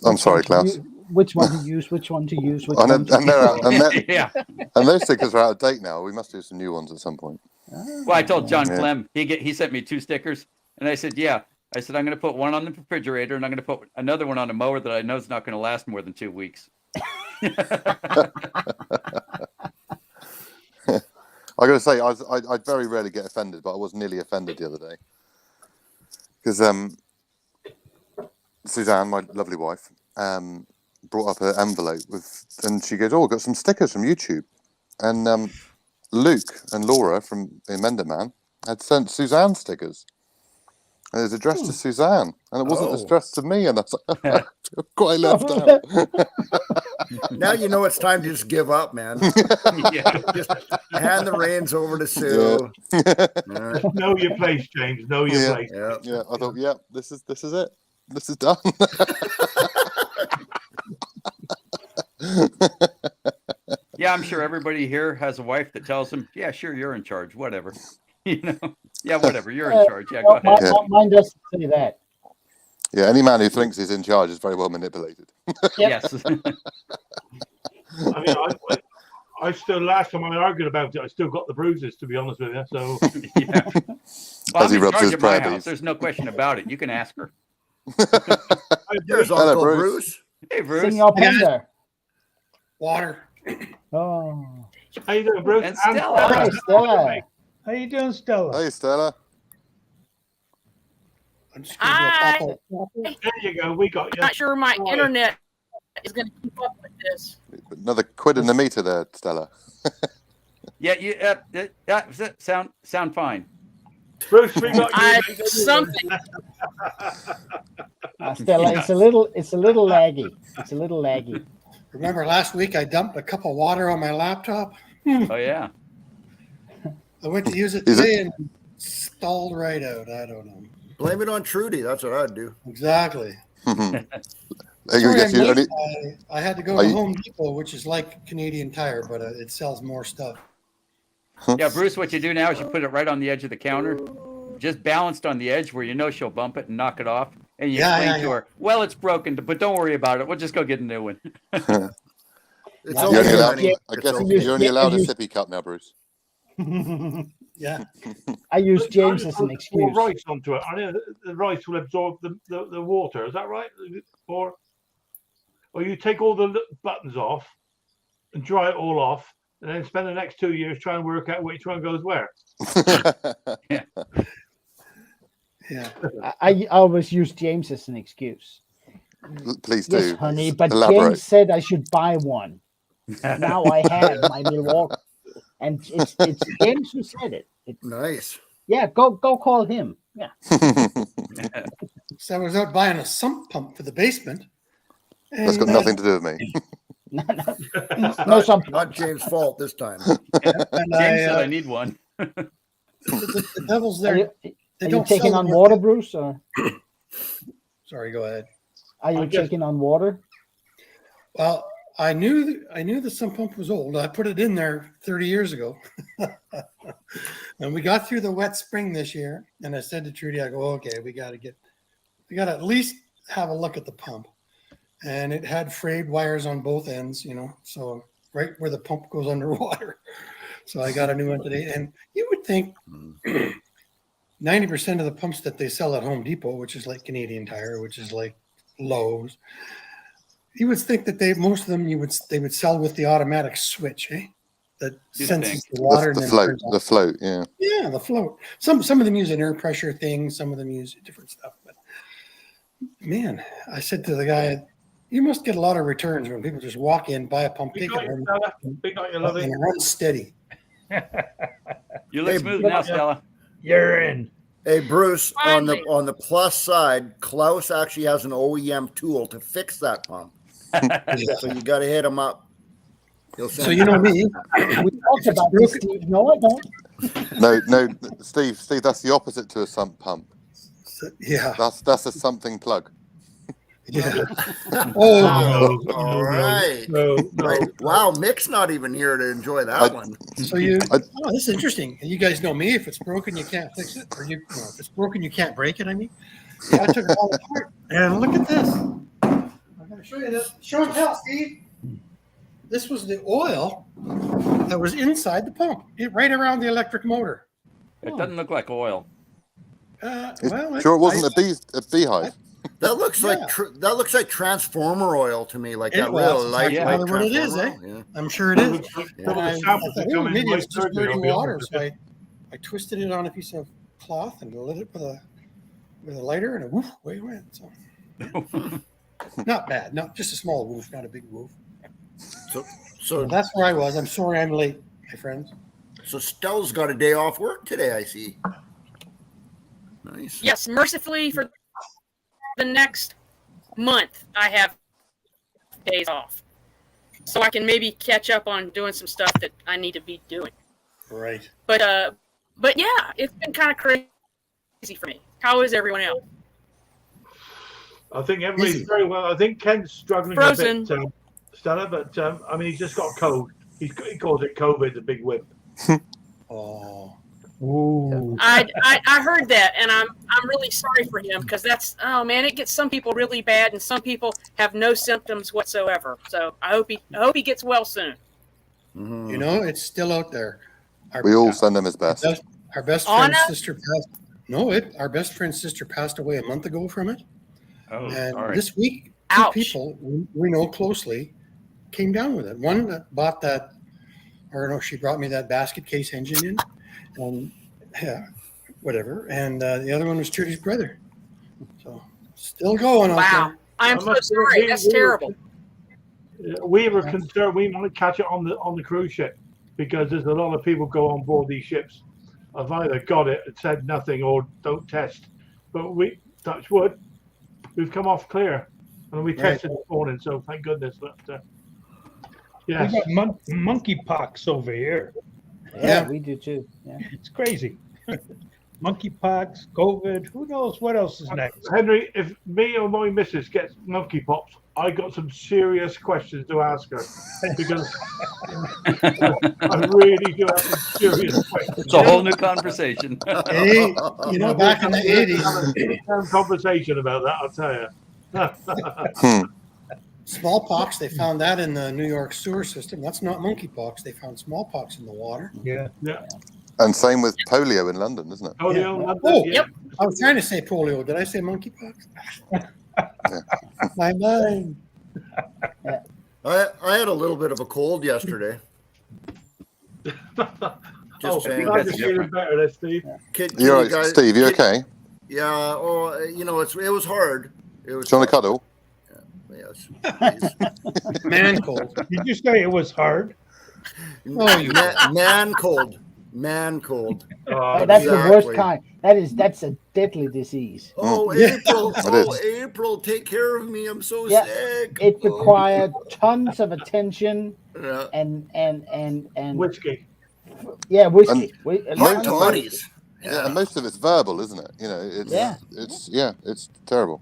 I'm sorry, Klaus. Which one to use, which one to use, which And, one to and, they're out, and, Yeah. and those stickers are out of date now. We must do some new ones at some point. Well, I told John Yeah. Clem, he sent me 2 stickers, and I said, yeah. I said, I'm going to put one on the refrigerator, and I'm going to put another one on a mower that I know is not going to last more than 2 weeks. I got to say, I very rarely get offended, but I was nearly offended the other day because Suzanne, my lovely wife, brought up an envelope and she goes, "Oh, I've got some stickers from YouTube," and Luke and Laura from Emender Man had sent Suzanne stickers. And it was addressed to Suzanne, and it wasn't Oh. addressed to me, and I was like, quite left out. Now you know it's time to just give up, man. Yeah. Just hand the reins over to Sue. Yeah. Know your place, James. Know your Yeah. place. Yeah. Yeah, I thought, yeah, this is it. This is done. Yeah, I'm sure everybody here has a wife that tells them, yeah, sure, you're in charge, whatever. You know, yeah, whatever, you're in charge. Yeah, go ahead. Yeah. Mine doesn't say that. Yeah, any man who thinks he's in charge is very well manipulated. Yes. I mean, I still, last time I argued about it, I still got the bruises, to be honest with you. So, Yeah. Well, As he I'm in rubs charge his at my prayer house. beads. There's no question about it. You can ask her. There's Hello, Uncle Bruce. Bruce. Hey, Bruce. Senor Pender. Water. Oh. how you doing, Bruce? And Stella. Hi, Stella. How you doing, Stella? Hey, Stella. I'm just gonna do a Hi. pop-up. There you go. We got you. Not sure my Right. internet is going to keep up with this. Another quid in the meter there, Stella. Yeah, you sound fine. Bruce, we got I you. something. Stella, it's a little laggy. It's a little laggy. Remember last week I dumped a cup of water on my laptop? Oh, yeah. I went to use it Is it- today and stalled right out. I don't know. Blame it on Trudy. That's what I'd do. Exactly. I Sorry, guess you I'm only, late. I had to go Are to you- Home Depot, which is like Canadian Tire, but it sells more stuff. Yeah, Bruce, what you do now is you put it right on the edge of the counter, just balanced on the edge where you know she'll bump it and knock it off. And you Yeah, explain yeah, to yeah. her, well, it's broken, but don't worry about it. We'll just go get a new one. It's Yeah. you're okay, only allowed, honey. I It's guess okay. you're only allowed a sippy cup now, Bruce. Yeah. I use James as an Pour excuse. rice onto it. I know the rice will absorb the water. Is that right? Or you take all the buttons off and dry it all off, and then spend the next 2 years trying to work out which one goes where. Yeah. I always use James as an excuse. Please do. Yes, honey, but Elaborate. James said I should buy one. Now I have my Milwaukee, and it's James who said it. Nice. Yeah, go call him. Yeah. So I was out buying a sump pump for the basement. That's got and, nothing to do with me. No, some Not James' fault this time. and James said I need one. the devil's Are there. you, They are you don't taking sell on them. water, Bruce, or Sorry, go ahead. are you I guess- taking on water? Well, I knew the sump pump was old. I put it in there 30 years ago. And we got through the wet spring this year. And I said to Trudy, I go, okay, we got to at least have a look at the pump. And it had frayed wires on both ends, so right where the pump goes underwater. So I got a new one today. And you would think 90% of the pumps that they sell at Home Depot, which is like Canadian Tire, which is like Lowe's, You would think that most of them they would sell with the automatic switch, eh? That You'd senses think. the water The and then float, turns off. the float, yeah. Yeah, the float. Some of them use an air pressure thing. Some of them use different stuff. But man, I said to the guy, "You must get a lot of returns when people just walk in, buy a pump, Big take night, it home, Stella. Big night, you love and it. it runs steady." You look Hey, smooth now, Stella. You're in. Hey Bruce, on Finally. the plus side, Klaus actually has an OEM tool to fix that pump. So you got to hit him up. He'll send So you know me. We talked about this, Steve. No, I don't. No, Steve, that's the opposite to a sump pump. Yeah. That's a something plug. Yeah. No, all right. No. Right. Wow, Mick's not even here to enjoy that one. So this is interesting. And you guys know me. If it's broken, you can't fix it. Or if it's broken, you can't break it. I mean, yeah, I took it all apart. And look at this. I'm going to show you this. Show and tell, Steve. This was the oil that was inside the pump, right around the electric motor. It doesn't look like oil. Sure, it wasn't a beehive. That looks like transformer oil to me, like It that was. real It's light. actually what it is, eh? Yeah. I'm sure it is. Some And of I the thought, samples that come in maybe my it's just surgery, dirty I'll be water. honest So with I twisted it on a piece of cloth and lit it with a lighter, and woof, away it went. So not bad. No, just a small woof, not a big woof. So So that's where I was. I'm sorry I'm late, my friends. So Stell's got a day off work today, I see. Nice. Yes, mercifully for the next month, I have days off. So I can maybe catch up on doing some stuff that I need to be doing. Right. But yeah, it's been kind of crazy for me. How is everyone else? I think everybody's very well. I think Ken's struggling Frozen. a bit, Stella, but I mean, he's just got a cold. He calls it COVID, the big whip. Oh. Ooh. I heard that, and I'm really sorry for him because it gets some people really bad, and some people have no symptoms whatsoever. So I hope he gets well soon. Mhm. You know, it's still out there. We all send him his best. Our best Anna? friend's sister passed. No, our best friend's sister passed away a month ago from it. Oh, And sorry. this week, two Ouch. people we know closely came down with it. One that bought that, or no, she brought me that basket case engine in, and yeah, whatever. And the other one was Trudy's brother. So still going out Wow, I'm I so must admit, sorry. That's terrible. We were concerned we might catch it on the cruise ship because there's a lot of people go on board these ships. I've either got it and said nothing or don't test. But we, touch wood, we've come off clear, and we tested this morning. So thank goodness. But yes, We got monkeypox over here. Yeah. We do too. Yeah. It's crazy. Monkeypox, COVID. Who knows what else is next? Henry, if me or my missus gets monkeypox, I got some serious questions to ask her because I really do have some serious questions. It's a whole new conversation. Hey, back in the 80s, Conversation about that, I'll tell you. smallpox, they found that in the New York sewer system. That's not monkeypox. They found smallpox in the water. Yeah. Yeah. And same with polio in London, isn't it? Oh, Yeah. the old London, Oh, yeah. yep. I was trying to say polio. Did I say monkeypox? My mind. I had a little bit of a cold yesterday. Oh, saying. glad That's you're feeling different. better there, Steve. You're right, Steve. You okay? Yeah. Oh, it was hard. It was. Do you want to cuddle? Yes. Please. Man cold. Did you say it was hard? Oh, you man cold. Man cold. Oh, That's the worst Exactly. kind. That's a deadly disease. Oh, Yeah. April. It Oh, is. April, take care of me. I'm so Yeah. sick. It Oh. required tons of attention Yeah. and whiskey. yeah, whiskey. Hot Tons of toddies. Yeah, and most of it's verbal, isn't it? It's terrible.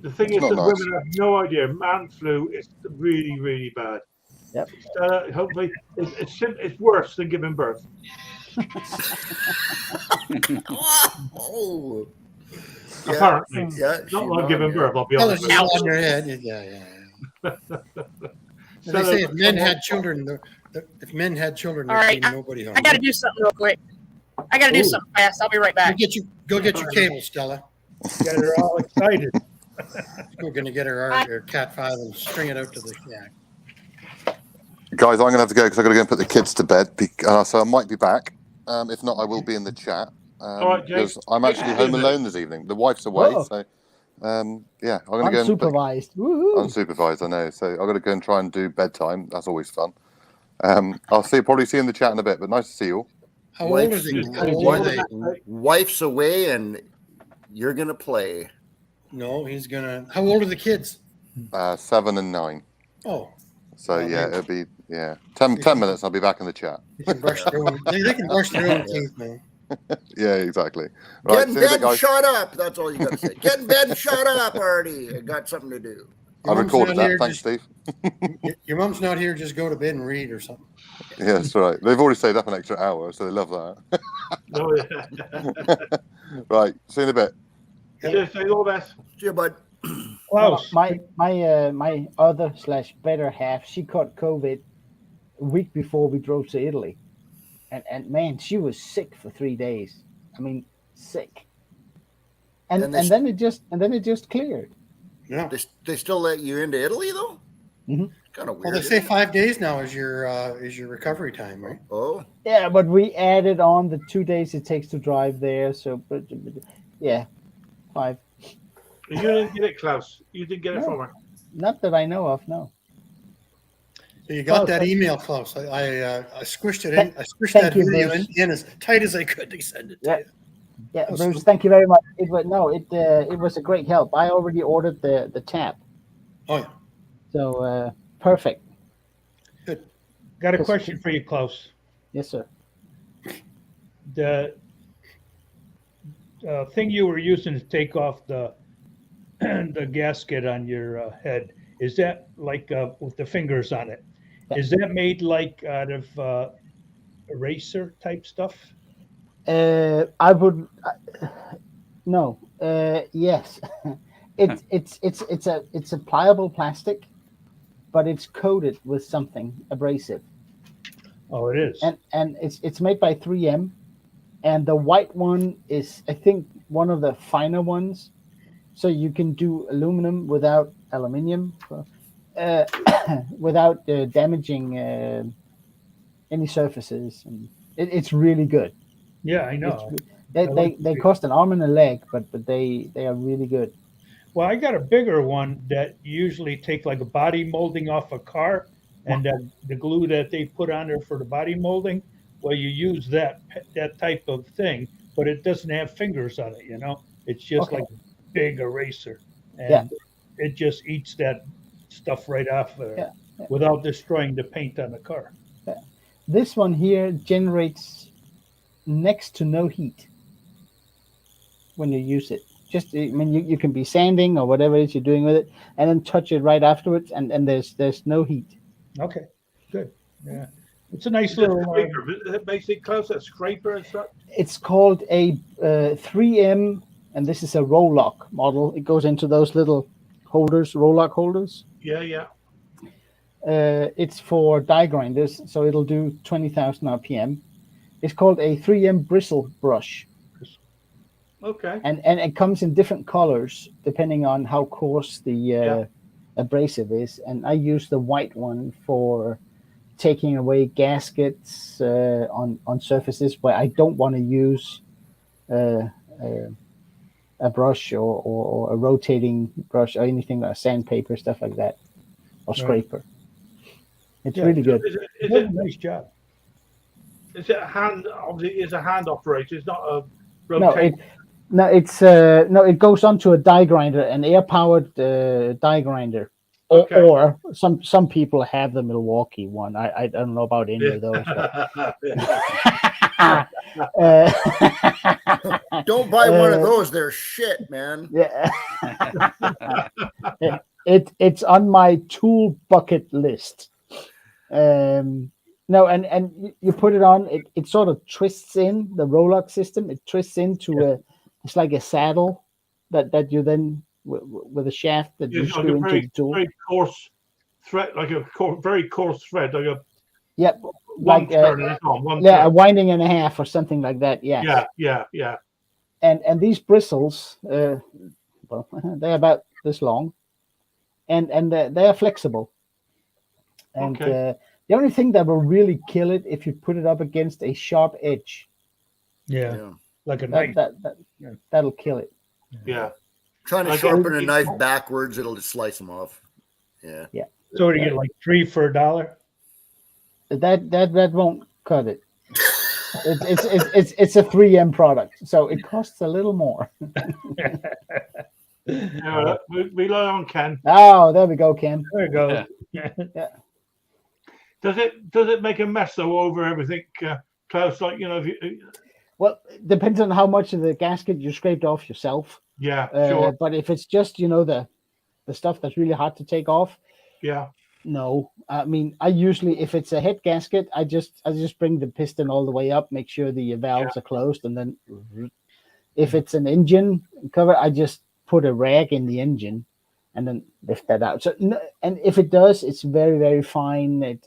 The thing It's is not that nice. women have no idea. Man flu is really, really bad. Yep. Hopefully, it's worse than giving birth. Oh. Yeah. Apparently, Yeah. not she like won, giving yeah. birth. I'll be Tell honest. us With you. on your head. Yeah. They say if men had children, if men had children, All there'd right, be nobody home. I got to do something real quick. I got to do Ooh. something fast. I'll be right back. Go get your cable, Stella. Got her all excited. We're going to get our Cat 5 and string it out to the shack. Guys, I'm going to have to go because I've got to go and put the kids to bed. So I might be back. If not, I will be in the chat. All right, Jake. Because I'm Jake, actually see you home in a bit. alone this evening. The wife's away, Whoa. so yeah, I'm going to go and put, Unsupervised. Woohoo. unsupervised. I know, so I've got to go and try and do bedtime. That's always fun. I'll probably see you in the chat in a bit. But nice to see you all. How old is he? How old are they? Wife's away, and you're gonna play. No, he's gonna. How old are the kids? 7 and 9. Oh, So Well, yeah, they- it'll be 10 minutes. I'll be back in the chat. they can brush their own. They can brush their own teeth, man. Yeah, exactly. Get Right, in see you in a bed bit, and guys. shut up. That's all you got to say. Get in bed and shut up, Artie. I got something to do. I Your mom's recorded not that. here, Thanks, just- Steve. Your mom's not here. Just go to bed and read or something. Yeah, that's right. They've already stayed up an extra hour, so they love that. Oh, yeah. Right, see you in a bit. Cheers, Jake. All the best. See you, bud. Klaus, My other / better half, she caught COVID a week before we drove to Italy, and man, she was sick for 3 days. I mean, sick. And And they- then it just cleared. Yeah. They still let you into Italy though? Mhm. Kind of weird. Well, they say 5 days now is your recovery time, right? Oh, Yeah, but we added on the 2 days it takes to drive there. So, but yeah, 5. You didn't get it, Klaus. You didn't get it No. from her. Not that I know of. No. So you got Klaus, that thank- email, Klaus. I squished it in. I squished thank that you, video Bruce. in as tight as I could to send it to Yeah. you. Yeah, Oh, Bruce, so- thank you very much. It was a great help. I already ordered the tap, Oh yeah. so perfect. got a question for you, Klaus. Yes, sir. The thing you were using to take off the the gasket on your head, is that like with the fingers on it? Is that made like out of eraser type stuff? I would no. Yes, it's a pliable plastic, but it's coated with something abrasive, Oh, it is. and it's made by 3M, and the white one is, I think, one of the finer ones, so you can do aluminum without aluminium, without damaging any surfaces, and it's really good. Yeah, I know. They cost an arm and a leg, but they are really good. Well, I got a bigger one that usually take like a body molding off a car, and the glue that they put on there for the body molding. Well, you use that type of thing, but it doesn't have fingers on it. You know, it's just Okay. like a big eraser, and Yeah. it just eats that stuff right off there Yeah. without destroying the paint on the car. This one here generates next to no heat when you use it. Just, I mean, you can be sanding or whatever it is you're doing with it, and then touch it right afterwards, and there's no heat. Okay, good. Yeah, it's a nice Is it a little. scraper? Is it basically, Klaus, a scraper and stuff? It's called a 3M, and this is a roll-lock model. It goes into those little holders, roll-lock holders. Yeah, yeah. It's for die grinders, so it'll do 20,000 RPM. It's called a 3M bristle brush, Okay. and it comes in different colors depending on how coarse the abrasive is. And I use the white one for taking away gaskets on surfaces where I don't want to use a brush or a rotating brush or anything like sandpaper, stuff like that, or scraper. It's Yeah. really good. Is It it, does a nice job. is it a hand? Obviously, it's a hand operator. It's not a No, rotate. it goes onto a die grinder, an air powered die grinder. Okay. Or some people have the Milwaukee one. I don't know about any of those. But, don't buy one of those. They're shit, man. yeah, it's on my tool bucket list. No, and you put it on. It sort of twists in the roll-lock system. It twists into it's like a saddle that you then with a shaft that you It's like screw a into very, the tool. very coarse thread, like a very coarse thread, like a Yep, one like turn and it's on one a turn. winding and a half or something like that. Yeah. Yeah. And these bristles, well, they're about this long, and they're flexible. And Okay. the only thing that will really kill it if you put it up against a sharp edge, Yeah, like a that, knife. that that'll kill it. Yeah. Trying to Like sharpen a every- knife backwards, it'll just slice them off. Yeah. So what do you get, like 3 for $1? That won't cut it. It's a 3M product, so it costs a little more. We rely on Ken. Oh, there we go, Ken. There you go. Does it make a mess though over everything, Klaus? Like if you, Well, it depends on how much of the gasket you scraped off yourself. yeah, sure, But if it's just the stuff that's really hard to take off, yeah, no. I mean, I usually, if it's a head gasket, I just bring the piston all the way up, make sure the valves are closed, and then if it's an engine cover, I just put a rag in the engine and then lift that out. So, and if it does, it's very, very fine.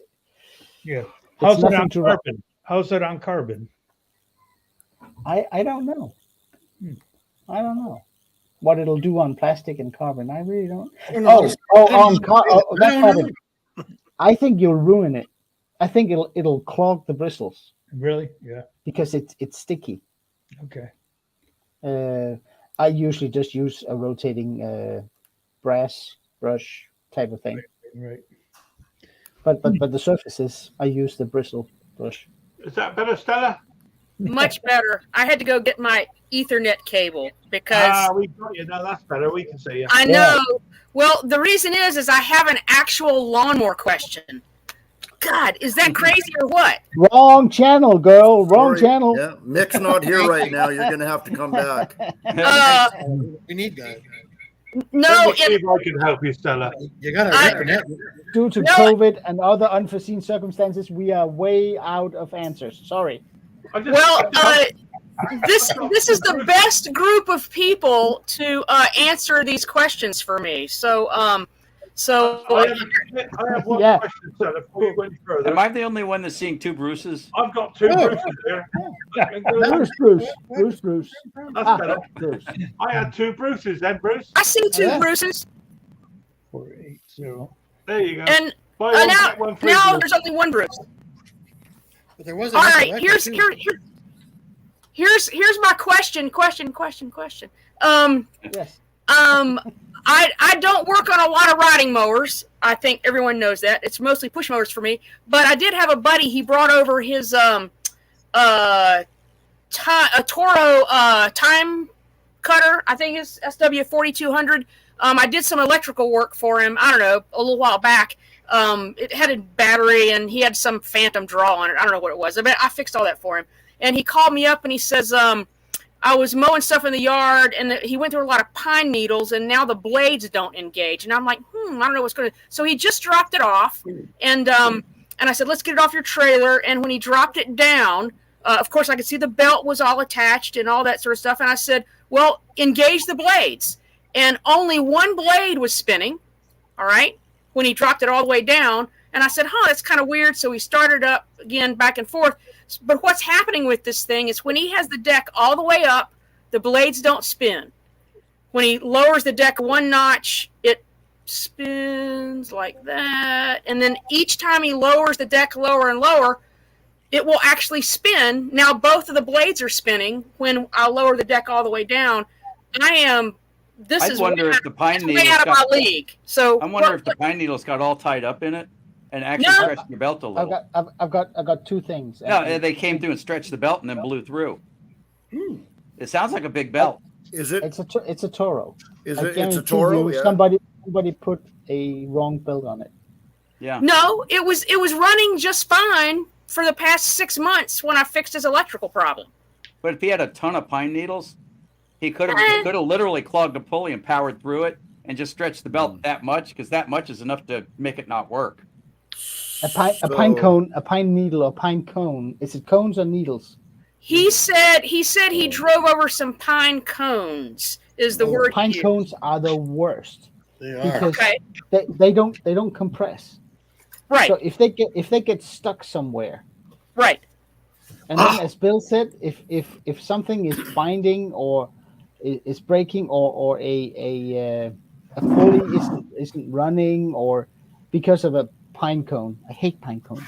Yeah. How's it nothing on to- carbon? How's it on carbon? I don't know. I don't know what it'll do on plastic and carbon. I really don't. That carbon. I think you'll ruin it. I think it'll clog the bristles Really? Yeah. because it's sticky. Okay. I usually just use a rotating brass brush type of thing. Right. But the surfaces, I use the bristle brush. is that better, Stella? Much better. I had to go get my Ethernet cable because We got you. No, that's better. We can see you. I know. Well, the reason is I have an actual lawnmower question. God, is that crazy or what? Wrong channel, girl. Wrong Sorry. channel. Yeah, Mick's not here right now. You're gonna have to come back. We need that. No, Let me see if I can help you, Stella. You got to I- internet. Due to No. COVID and other unforeseen circumstances, we are way out of answers. Sorry. I just, well, this is the best group of people to answer these questions for me. So, I have one Yeah. question, Stella, before you go any further. Am I the only one that's seeing 2 Bruces? I've got 2 Oh. Bruces here. Bruce. That's better. Bruce. I had 2 Bruces then, Bruce. I see 2 Yeah. Bruces, 480. There you go. and Buy one, now get one free, now Bruce. there's only 1 Bruce. But there was All right, extra here's too. here's my question. Yes. I don't work on a lot of riding mowers. I think everyone knows that. It's mostly push mowers for me. But I did have a buddy. He brought over his Toro time cutter. I think it's SW 4200. I did some electrical work for him. I don't know, a little while back. It had a battery and he had some phantom draw on it. I don't know what it was. But I fixed all that for him. And he called me up and he says, I was mowing stuff in the yard, and he went through a lot of pine needles, and now the blades don't engage. And I'm like, I don't know what's going to. So he just dropped it off, and I said, let's get it off your trailer. And when he dropped it down, of course, I could see the belt was all attached and all that sort of stuff. And I said, well, engage the blades. And only 1 blade was spinning, all right, when he dropped it all the way down. And I said, that's kind of weird. So he started up again, back and forth. But what's happening with this thing is when he has the deck all the way up, the blades don't spin. When he lowers the deck 1 notch, it spins like that. And then each time he lowers the deck lower and lower, it will actually spin. Now both of the blades are spinning when I lower the deck all the way down. This is wonder if the pine way needles out of my got, league. So I wonder if the pine needles got all tied up in it and actually No. stretched your belt a little. I've got 2 things. No, they came through and stretched the belt and then blew through. It sounds like a big belt. Is it? It's a Toro. Is I it? It's a guarantee Toro. you Yeah. Somebody put a wrong build on it. Yeah. no, it was running just fine for the past 6 months when I fixed his electrical problem. But if he had a ton of pine needles, he could have literally clogged a pulley and powered through it and just stretched the belt that much, because that much is enough to make it not work. A pine cone, a pine needle, or pine cone. Is it cones or needles? He said he drove over some pine cones. Is the word he Pine used. cones are the worst They are. because Okay, they don't compress. right, So if they get stuck somewhere, right. and then as Bill said, if something is binding or is breaking or a a pulley isn't running, or because of a pine cone. I hate pine cones.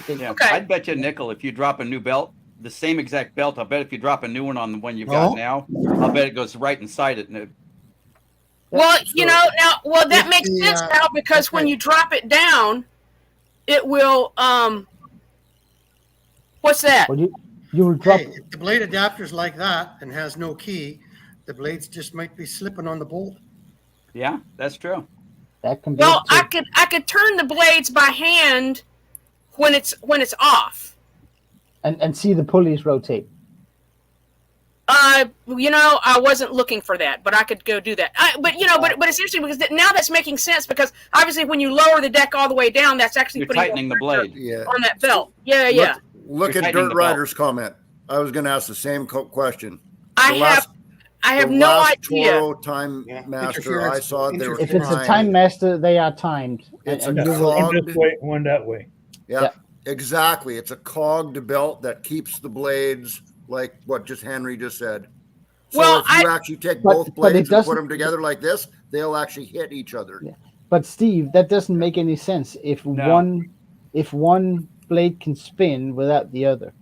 Yeah, Okay. I'd bet you a nickel if you drop a new belt, the same exact belt. I'll bet if you drop a new one on the one you've got No. now, I'll bet it goes right inside it. And it, Well, you know, that If makes the, sense now because when okay. you drop it down, it will what's that? Or you will drop. Hey, if the blade adapter's like that and has no key, the blades just might be slipping on the bolt. yeah, that's true. That can be. Well, it too. I could turn the blades by hand when it's off. and see the pulleys rotate. You know, I wasn't looking for that, but I could go do that. But it's interesting because now that's making sense because obviously when you lower the deck all the way down, that's actually You're putting tightening the blade. Yeah. on that belt. Yeah. Look You're at tightening Dirt the belt. Rider's comment. I was going to ask the same question. I have The no last idea. Toro Time Yeah, Master, I saw they were If it's a timed. time master, they are timed. It's and a you will, One cog. this way, one that way. Yeah, Yeah. exactly. It's a cogged belt that keeps the blades like what just Henry just said. So Well, if you actually take But- both but it blades and put doesn't- them together like this, they'll actually hit each other. Yeah. But Steve, that doesn't make any sense if one blade can spin without the other,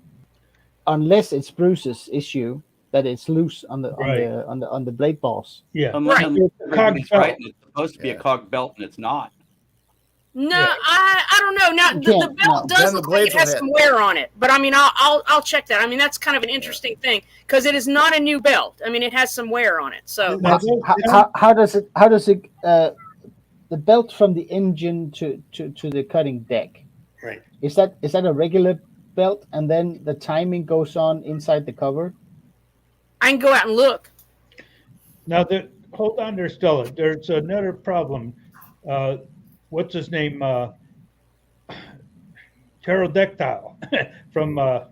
unless it's Bruce's issue that it's loose on the Right. on the blade balls. Yeah. Right. Unless everybody's Cog belt. right, and it's supposed to be a Yeah. cog belt, and it's not. No, Yeah. I don't know. Now You the can't, belt no. does Then the look like blades it has will hit. some wear on it, but I mean, I'll check that. I mean, that's kind of an interesting thing because it is not a new belt. I mean, it has some wear on it. So Now, How does it the belt from the engine to the cutting deck, Right. is that a regular belt, and then the timing goes on inside the cover? I can go out and look. Now, hold on there, Stella. There's another problem. What's his name? Pterodactyl from, the.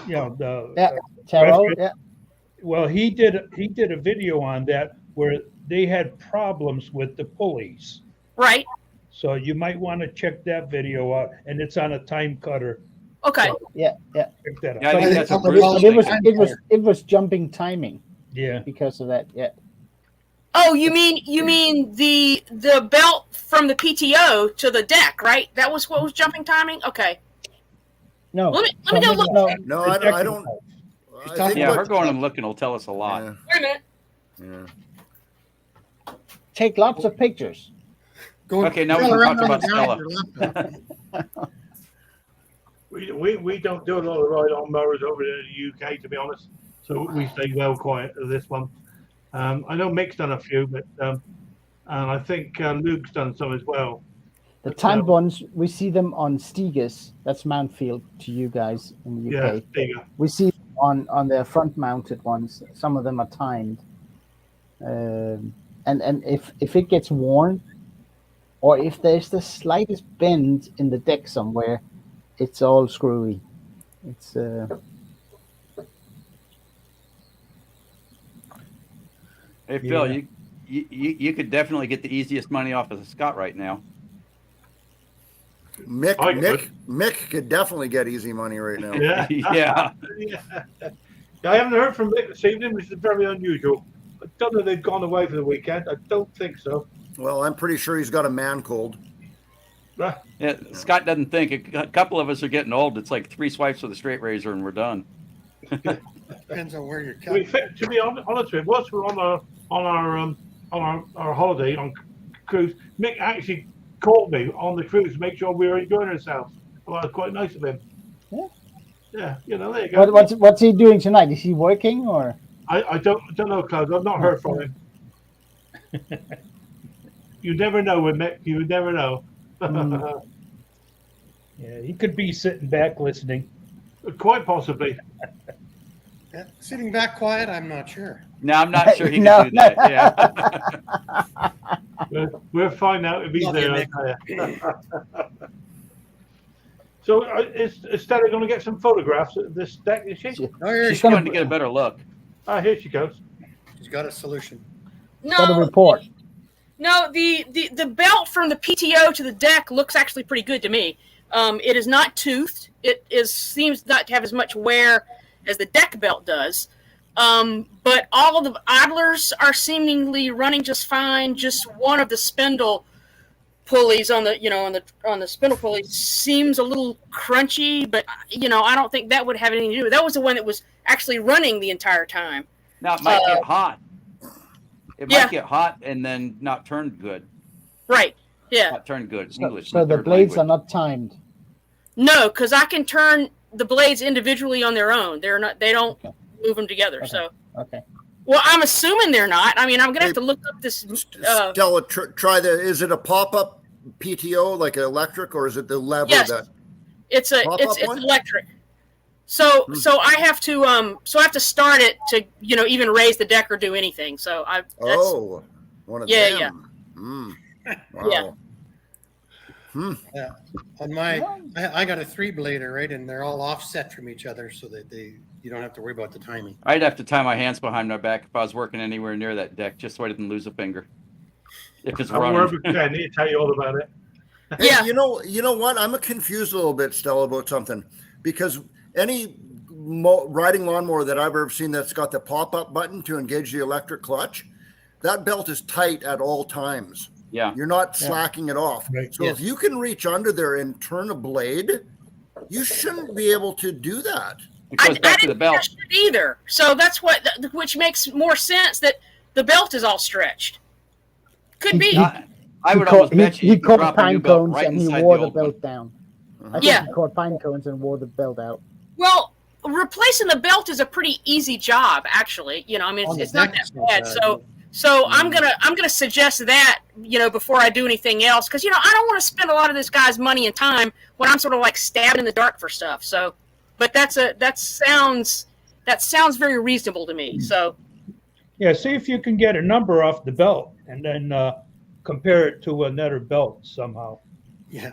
Yeah, Taro, Restaurant- yeah. Well, he did a video on that where they had problems with the pulleys. Right. So you might want to check that video out, and it's on a time cutter. Okay. Yeah. Check that Yeah, I out. think that's a But Bruce well, But thing. it was jumping timing Yeah. because of that. Yeah. Oh, you mean the belt from the PTO to the deck, right? That was what was jumping timing. Okay. No. Let me go look. No, No, I don't. I talking think Yeah, what- her going and looking will tell us a lot. Yeah, Wait a minute. yeah. take lots of pictures. Go Okay, now we trail can around talk on about the ground Stella. with your laptop. We don't do a lot of ride on mowers over in the UK, to be honest. So we stay well quiet to this one. I know Mick's done a few, but and I think Luke's done some as well. The But, time bonds, we see them on Stigas. That's Mountfield to you guys in the Yeah, UK. there you go. We see on their front mounted ones. Some of them are timed. And if it gets worn, or if there's the slightest bend in the deck somewhere, it's all screwy. It's Hey, Phil, Yeah. you could definitely get the easiest money off of the Scott right now. Mick could definitely get easy money right now. Yeah. Yeah. Yeah. I haven't heard from Mick this evening, which is very unusual. I don't know if they've gone away for the weekend. I don't think so. Well, I'm pretty sure he's got a man cold. Right. Yeah, Scott doesn't think. A couple of us are getting old. It's like 3 swipes with a straight razor and we're done. Depends on where you're We, cutting. to be honest with you, whilst we're on our holiday on cruise, Mick actually called me on the cruise to make sure we were enjoying ourselves. Well, that was quite nice of him. Yeah. Yeah, there you go. what's he doing tonight? Is he working or? I don't know, Klaus. I've not heard from him. You never know with Mick. You would never know. Yeah, he could be sitting back listening. Quite possibly. Yeah, sitting back quiet, I'm not sure. No, I'm not sure he can No. do that. Yeah. We'll find out if he's Love you, there. I'll tell you. So is Stella going to get some photographs of this deck? Is she? Oh, here She's she going to get a better look. Ah, here she goes. She's got a solution. Got a No, report. no, the belt from the PTO to the deck looks actually pretty good to me. It is not toothed. Seems not to have as much wear as the deck belt does. But all of the idlers are seemingly running just fine. Just one of the spindle pulleys on the spindle pulley seems a little crunchy, but I don't think that would have anything to do with it. That was the one that was actually running the entire time. Now it might get hot. It Yeah. might get hot and then not turn good. Right. Yeah. Not turn good. So, English. so my the third blades are language. not timed. No, because I can turn the blades individually on their own. They're not. They don't move them together. Okay. So. Okay. Well, I'm assuming they're not. I mean, I'm gonna have to look up this. Stella, try the. Is it a pop-up PTO like an electric, or is it the lever Yes. that? It's Pop-up it's one? electric. So I have to start it to even raise the deck or do anything. So One of Yeah, them. Wow. Yeah. Yeah. On my, I got a 3-blader, right, and they're all offset from each other, so that you don't have to worry about the timing. I'd have to tie my hands behind my back if I was working anywhere near that deck, just so I didn't lose a finger. If it's I'll running. work with Kenny to tell you all about it. Hey, Yeah. you know what? I'm confused a little bit, Stella, about something, because any riding lawnmower that I've ever seen that's got the pop-up button to engage the electric clutch, that belt is tight at all times. Yeah. You're not slacking it off. Right. So if you can reach under there and turn a blade, you shouldn't be able to do that. It goes back to the didn't belt. catch it either. So that's which makes more sense that the belt is all stretched. Could be. I would almost bet you he could caught drop a new pine belt cones right and he inside wore the the old one. belt down. I think Yeah. he caught pine cones and wore the belt out. Well, replacing the belt is a pretty easy job, actually. I mean, On the it's not deck, that it's not bad. bad. So I'm gonna suggest that before I do anything else, because I don't want to spend a lot of this guy's money and time when I'm sort of like stabbing in the dark for stuff. So, but that sounds very reasonable to me. So Yeah, see if you can get a number off the belt and then compare it to another belt somehow. Yeah.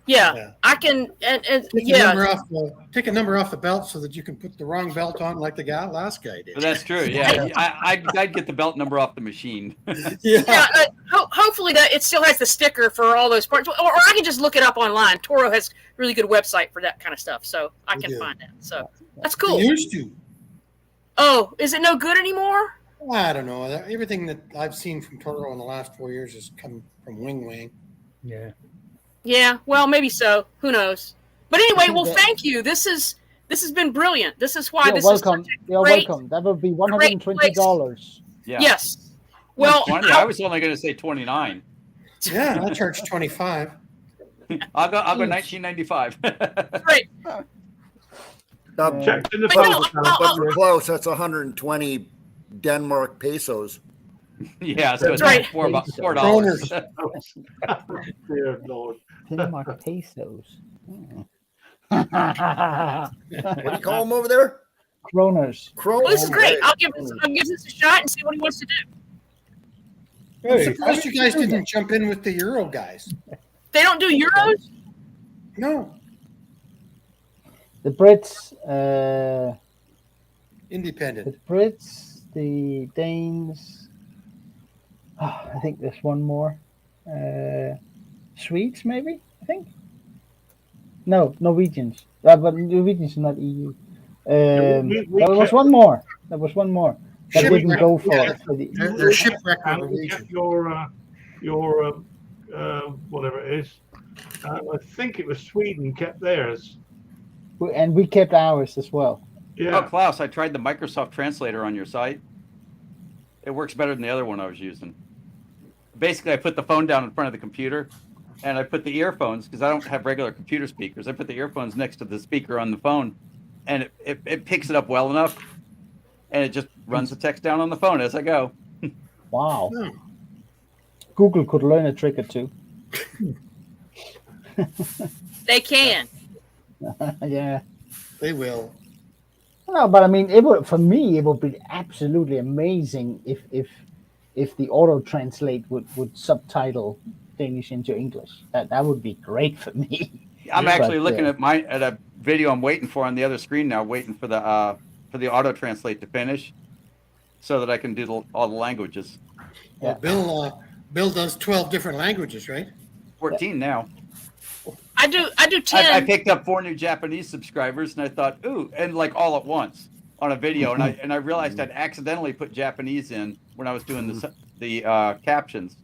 yeah, I can and Take a number off the belt so that you can put the wrong belt on, like the last guy did. But that's true. Yeah. I'd get the belt number off the machine. Yeah, hopefully that it still has the sticker for all those parts, or I can just look it up online. Toro has a really good website for that kind of stuff, so I They can do. find it. So that's They cool. used to. Oh, is it no good anymore? I don't know. Everything that I've seen from Toro in the last 4 years has come from Wing Wang. Yeah. Yeah, well, maybe so. Who knows? But anyway, well, thank you. This has been brilliant. This is why You're this welcome. is such a You're great. welcome. That would be $120. Yeah. Yes. Well, 20. I was only going to say 29. Yeah, I charged 25. I'll go 1995. great. Checked in the But no, post. But for close, that's 120 Denmark pesos. Yeah, so it's That's right. $4. Dear Lord. Denmark pesos. What do you call them over there? Kroners. Kronos. Well, this is great. Right. I'll give this a shot and see what he wants to do. I'm Hey, surprised you guys didn't jump in with the Euro guys. They don't do euros. No, The Brits, independent. the Danes. I think there's one more. Swedes, maybe. I think. No, Norwegians. But Norwegians are not EU. we There was kept- one more. That Shipwreck, didn't go for yeah. it. For the, They're shipwrecked And we Norwegian. kept your whatever it is. I think it was Sweden kept theirs. and we kept ours as well. Oh, Yeah. Klaus, I tried the Microsoft Translator on your site. It works better than the other one I was using. Basically, I put the phone down in front of the computer, and I put the earphones, because I don't have regular computer speakers. I put the earphones next to the speaker on the phone, and it picks it up well enough, and it just runs the text down on the phone as I go. Wow. Hmm. Google could learn a trick or two. They can. Yeah. They will. No, but I mean, it would, for me, it would be absolutely amazing if the auto translate would subtitle Danish into English. That would be great for me. I'm actually But, looking at a video I'm waiting for on the other screen now, waiting for the auto translate to finish, so that I can do all the languages. Well, Yeah. Bill does 12 different languages, right? 14 now. I do 10. I picked up 4 new Japanese subscribers, and I thought, ooh, and like all at once. on a video, and I realized I'd accidentally put Japanese in when I was doing the captions.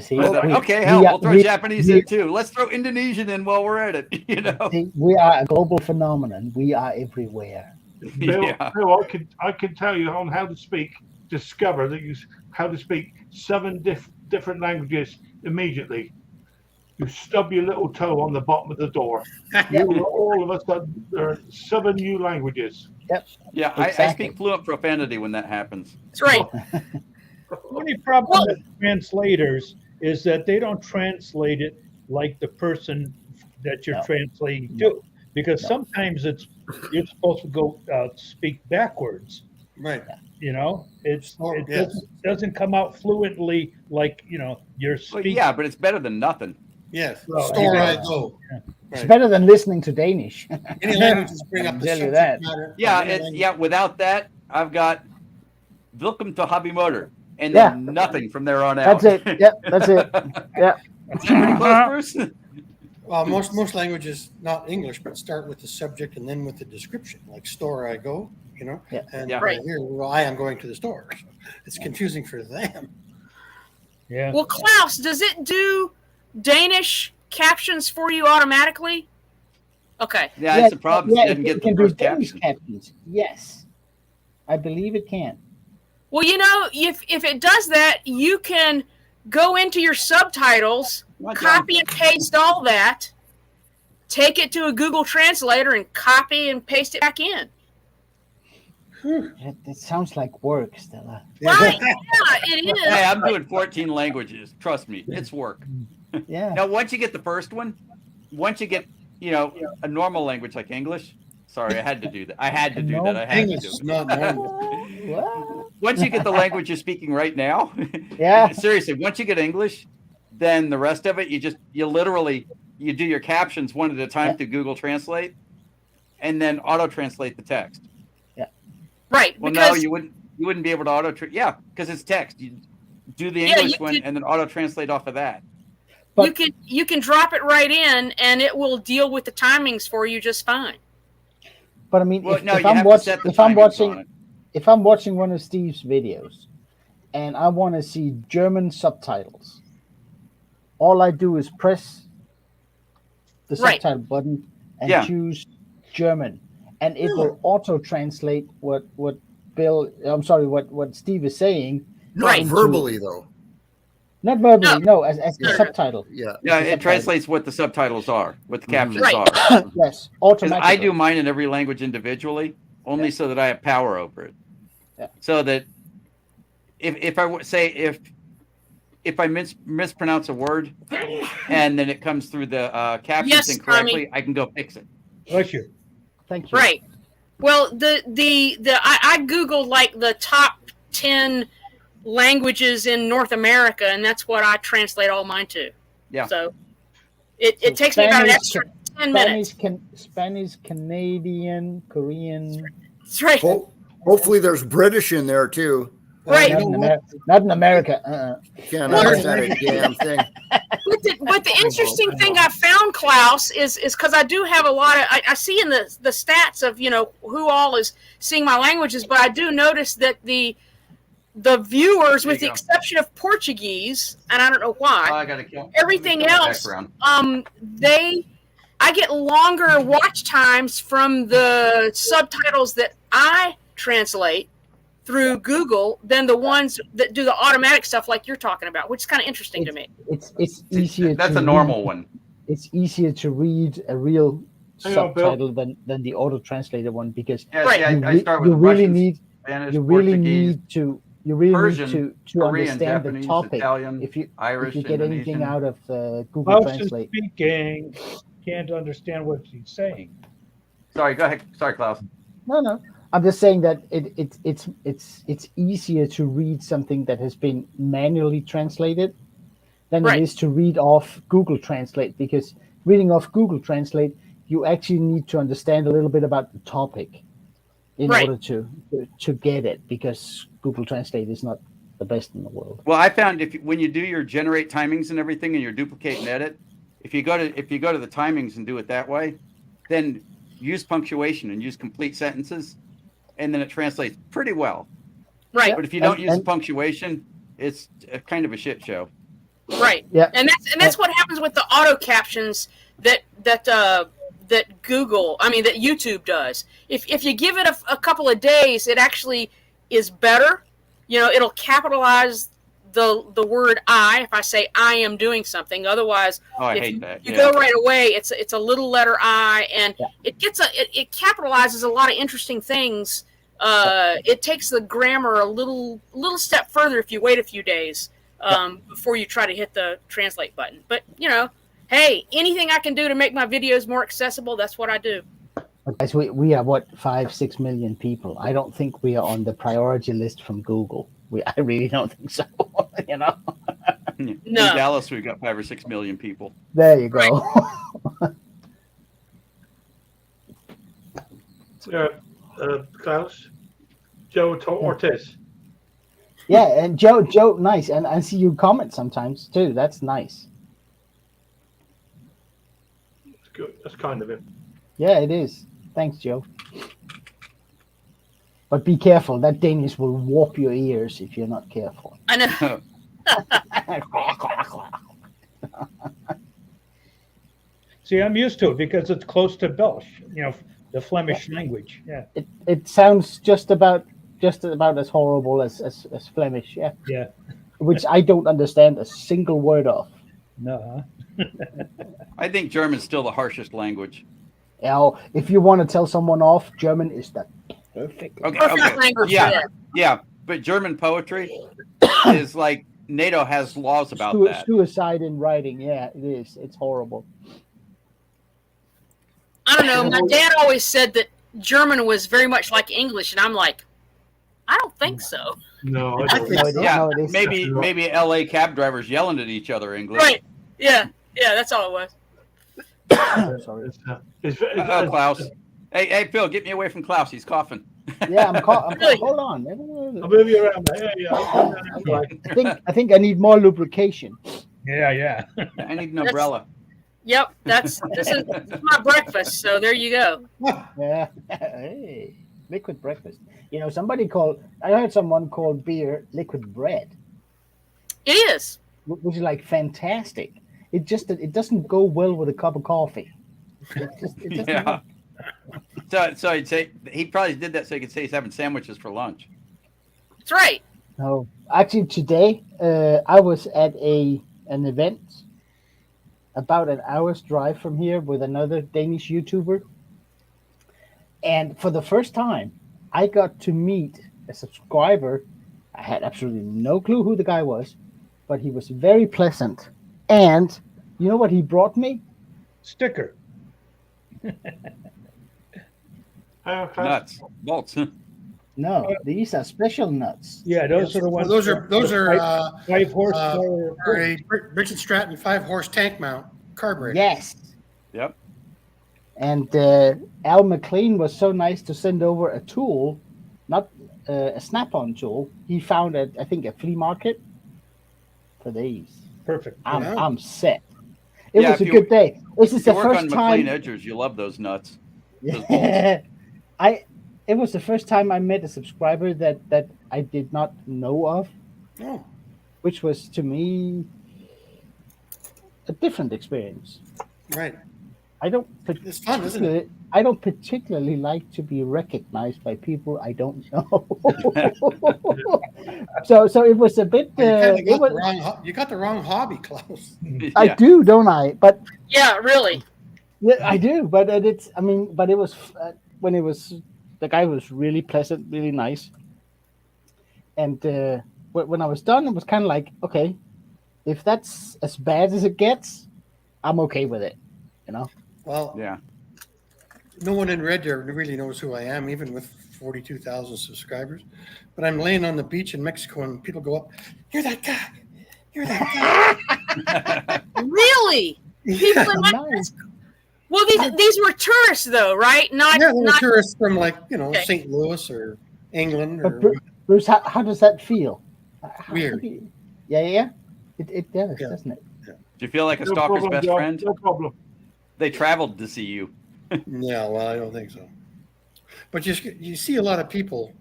See, I thought, we- okay, we hell, are- we'll throw we- Japanese we- in too. Let's throw Indonesian in while we're at it. You know? see, we are a global phenomenon. We are everywhere. Bill, Yeah. Bill, I can tell you on how to speak. Discover that how to speak 7 different languages immediately. You stub your little toe on the bottom of the door. You will all of a sudden there are 7 new languages. Yeah, Exactly. I speak fluent profanity when that happens. That's right. The only problem with translators is that they don't translate it like the person that you're No. translating to, because No. sometimes you're supposed to go speak backwards. Right. You know, it Yes. doesn't come out fluently like you're Well, speaking. yeah, but it's better than nothing. Yes. Well, Store I yeah. go. It's Right. better than listening to Danish. Any languages bring up the Tell you subject that. matter. Yeah, Any language- yeah. Without that, I've got Welcome to Hobby Motor, and Yeah. then nothing from there on out. That's it. Yep, that's it. Yeah. Is that pretty close, Bruce? Well, most languages, not English, but start with the subject and then with the description, like store I go, Yeah. and Yeah. right here, well, I am going to the store. So it's confusing for them. Yeah. Well, Klaus, does it do Danish captions for you automatically? Okay. Yeah, that's the problem. It didn't it get can the do first Danish caption. captions. Yes, I believe it can. Well, if it does that, you can go into your subtitles, copy and paste all that, take it to a Google Translator, and copy and paste it back in. It sounds like work, Stella. Right? Yeah, it is. Hey, I'm doing 14 languages. Trust me, it's work. Yeah. Now, once you get the first one, once you get, a normal language like English. Sorry, I had to do that. I had to do that. I had to English do is it. not normal. What? Once you get the language you're speaking right now, Yeah. seriously, once you get English, then the rest of it, you literally do your captions one at a time Yeah. through Google Translate, and then auto translate the text. Right. Well, Because no, you wouldn't be able to because it's text. You do the Yeah, English you one could- and then auto translate off of that. But- you can drop it right in, and it will deal with the timings for you just fine. But I mean, Well, if, no, if you I'm have to watching, set the if I'm timings on watching, it. if I'm watching one of Steve's videos, and I want to see German subtitles, all I do is press the Right. subtitle button and Yeah. choose German, and it will auto translate what Steve is saying. Not Right. verbally though. Not verbally, no, as the Yeah. subtitle. Yeah. Yeah, the it subtitle. translates what the subtitles are, what the captions Right. are. Yes, 'Cause automatically. I do mine in every language individually, only so that I have power over it. Yeah. So that if I say if I mispronounce a word and then it comes through the captions Yes, incorrectly, I can go fix it. Bless you. Thank you. Right. Well, I googled like the top 10 languages in North America, and that's what I translate all mine to. Yeah. So it takes me about an Spanish, extra 10 minutes. Spanish, Canadian, Korean. That's right. Hopefully there's British in there too. Right. Not in, not in America. Can't Well, understand a damn thing. But the interesting thing I found, Klaus, is because I do have a lot of I see in the stats of who all is seeing my languages, but I do notice that the viewers, with the go. exception of Portuguese, and I don't know why, I gotta kill everything let me kill the else, background. I get longer watch times from the subtitles that I translate through Google than the ones that do the automatic stuff like you're talking about, which is kind of interesting to me. It's easier. That's to a normal read, one. It's easier to read a real Hang on, Bill. subtitle than the auto translated one because Yeah, Right. see, you, I start with you really Russian, need Spanish, you really Portuguese, need to Persian, to Korean, understand Japanese, the topic. Italian, If you Irish, get anything Indonesian. out of Google Klaus is Translate, speaking, can't understand what he's saying. Sorry, go ahead. Sorry, Klaus. no. I'm just saying that it's easier to read something that has been manually translated than Right. it is to read off Google Translate, because reading off Google Translate, you actually need to understand a little bit about the topic in Right. order to get it, because Google Translate is not the best in the world. Well, I found when you do your generate timings and everything, and your duplicate and edit, if you go to the timings and do it that way, then use punctuation and use complete sentences, and then it translates pretty well. Right. But if you don't use And- punctuation, it's kind of a shit show. Right. Yeah. And that's what happens with the auto captions that Google, that YouTube does. If you give it a couple of days, it actually is better. It'll capitalize the word I if I say I am doing something. Otherwise, Oh, I if hate that. you Yeah. go right away, it's a little letter I, and Yeah. it capitalizes a lot of interesting things. It takes the grammar a little step further if you wait a few days before you try to hit the translate button. But hey, anything I can do to make my videos more accessible, that's what I do. Guys, we are what 5-6 million people. I don't think we are on the priority list from Google. I really don't think so. In No. Dallas, we've got 5 or 6 million people. There you go. Klaus, Joe Ortiz. Yeah, and Joe, nice, and I see you comment sometimes too. That's nice. That's good. That's kind of him. Yeah, it is. Thanks, Joe. But be careful. That Danish will warp your ears if you're not careful. I know. See, I'm used to it because it's close to Belsh, the Flemish language. Yeah. It sounds just about as horrible as Flemish. Yeah. Yeah. Which I don't understand a single word of. No. I think German's still the harshest language. If you want to tell someone off, German is the perfect. Okay. Perfect language for Yeah. that. Yeah. But German poetry is like NATO has laws about that. Suicide in writing. Yeah, it is. It's horrible. I don't know. My dad always said that German was very much like English, and I'm like, I don't think so. No, I I don't. think so. Yeah, No, it is. maybe LA cab drivers yelling at each other English. Right. Yeah. Yeah, that's all it was. Sorry. Oh, Klaus. Hey, Phil, get me away from Klaus. He's coughing. Yeah, I'm Really? hold on. I'll move you around. Yeah. I think I need more lubrication. Yeah. I need an umbrella. Yep. This is my breakfast. So there you go. Yeah. Hey, liquid breakfast. I heard someone called beer liquid bread, It is. which is like fantastic. It doesn't go well with a cup of coffee. It doesn't Yeah. work. So I'd say he probably did that so he could say he's having sandwiches for lunch. That's right. No, actually, today I was at an event about an hour's drive from here with another Danish YouTuber, and for the first time, I got to meet a subscriber. I had absolutely no clue who the guy was, but he was very pleasant. And you know what he brought me? Sticker. Nuts, bolts. No, these are special nuts. Yeah, those are the ones. Those are 5 horsepower. for a Richard Stratton 5-horse tank mount carburetor. Yes. Yep. And Al McLean was so nice to send over a tool, not a snap-on tool. He found at, I think, a flea market for these. Perfect. I'm set. It Yeah, was a if you- good day. This is If you the work first on McLean time. Edgers, you love those nuts. It was the first time I met a subscriber that I did not know of, Oh, which was to me a different experience. right. I don't It's fun, isn't it? I don't particularly like to be recognized by people I don't know. so it was a bit. You got the wrong hobby, Klaus. I Yeah. do, don't I? But Yeah, really. yeah, I do. But it's. I mean, but it was when it was. The guy was really pleasant, really nice. And when I was done, it was kind of like, okay, if that's as bad as it gets, I'm okay with it. Well, Yeah. no one in Red Deer really knows who I am, even with 42,000 subscribers. But I'm laying on the beach in Mexico, and people go up, "You're that guy. You're that guy." Really? People in my Nice. Well, these were tourists, though, right? Not Yeah, they're not. tourists from Okay. St. Louis or England But or Bruce, how does that feel? Weird. Yeah. It does, Yeah. doesn't it? Do you feel like a No stalker's problem, best Joe. friend? No problem. They traveled to see you. yeah. Well, I don't think so. But you see a lot of people.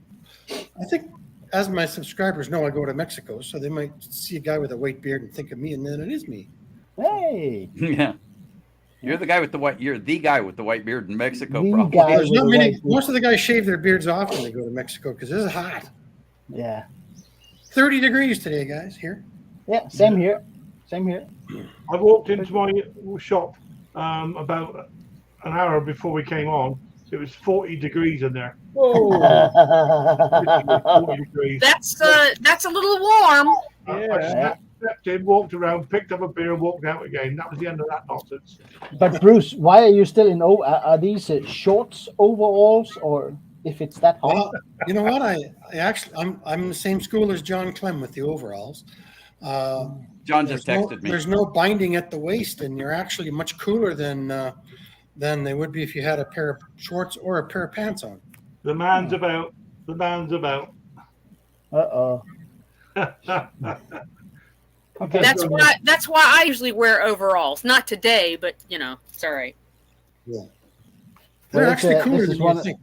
I think, as my subscribers know, I go to Mexico, so they might see a guy with a white beard and think of me, and then it is me. Hey, Yeah. You're the guy with the white. You're the guy with the white beard in Mexico. The Probably. guy. There's with not the many. white beard. Most of the guys shave their beards off when they go to Mexico because it's hot. yeah, 30 degrees today, guys. Here. yeah. Same here. Same here. I walked into my shop about an hour before we came on. It was 40 degrees in there. Whoa. 40 degrees. That's a little warm. I stepped in, walked around, picked up a beer, and walked out again. That was the end of that nonsense. But Bruce, why are you still in? Are these shorts, overalls, or if it's that hot? Well, you know what? I actually I'm the same school as John Clem with the overalls. John just texted me. There's no binding at the waist, and you're actually much cooler than they would be if you had a pair of shorts or a pair of pants on. The man's about. The man's about. Uh-oh. Okay. That's why I usually wear overalls. Not today, but it's all right. They're Well, actually this cooler is than one you of- think.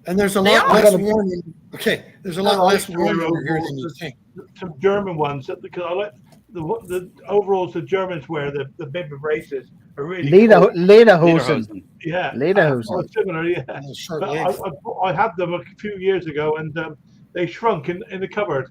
And there's a They lot are. less warm. Okay, there's a lot I like less warm the over here than you overalls. think. Some German ones because I like the overalls the Germans wear. The bib braces are really cool. Lederhosen. Lederhosen. Yeah, Lederhosen. similar. Yeah, And short but legs. I had them a few years ago and they shrunk in the cupboard.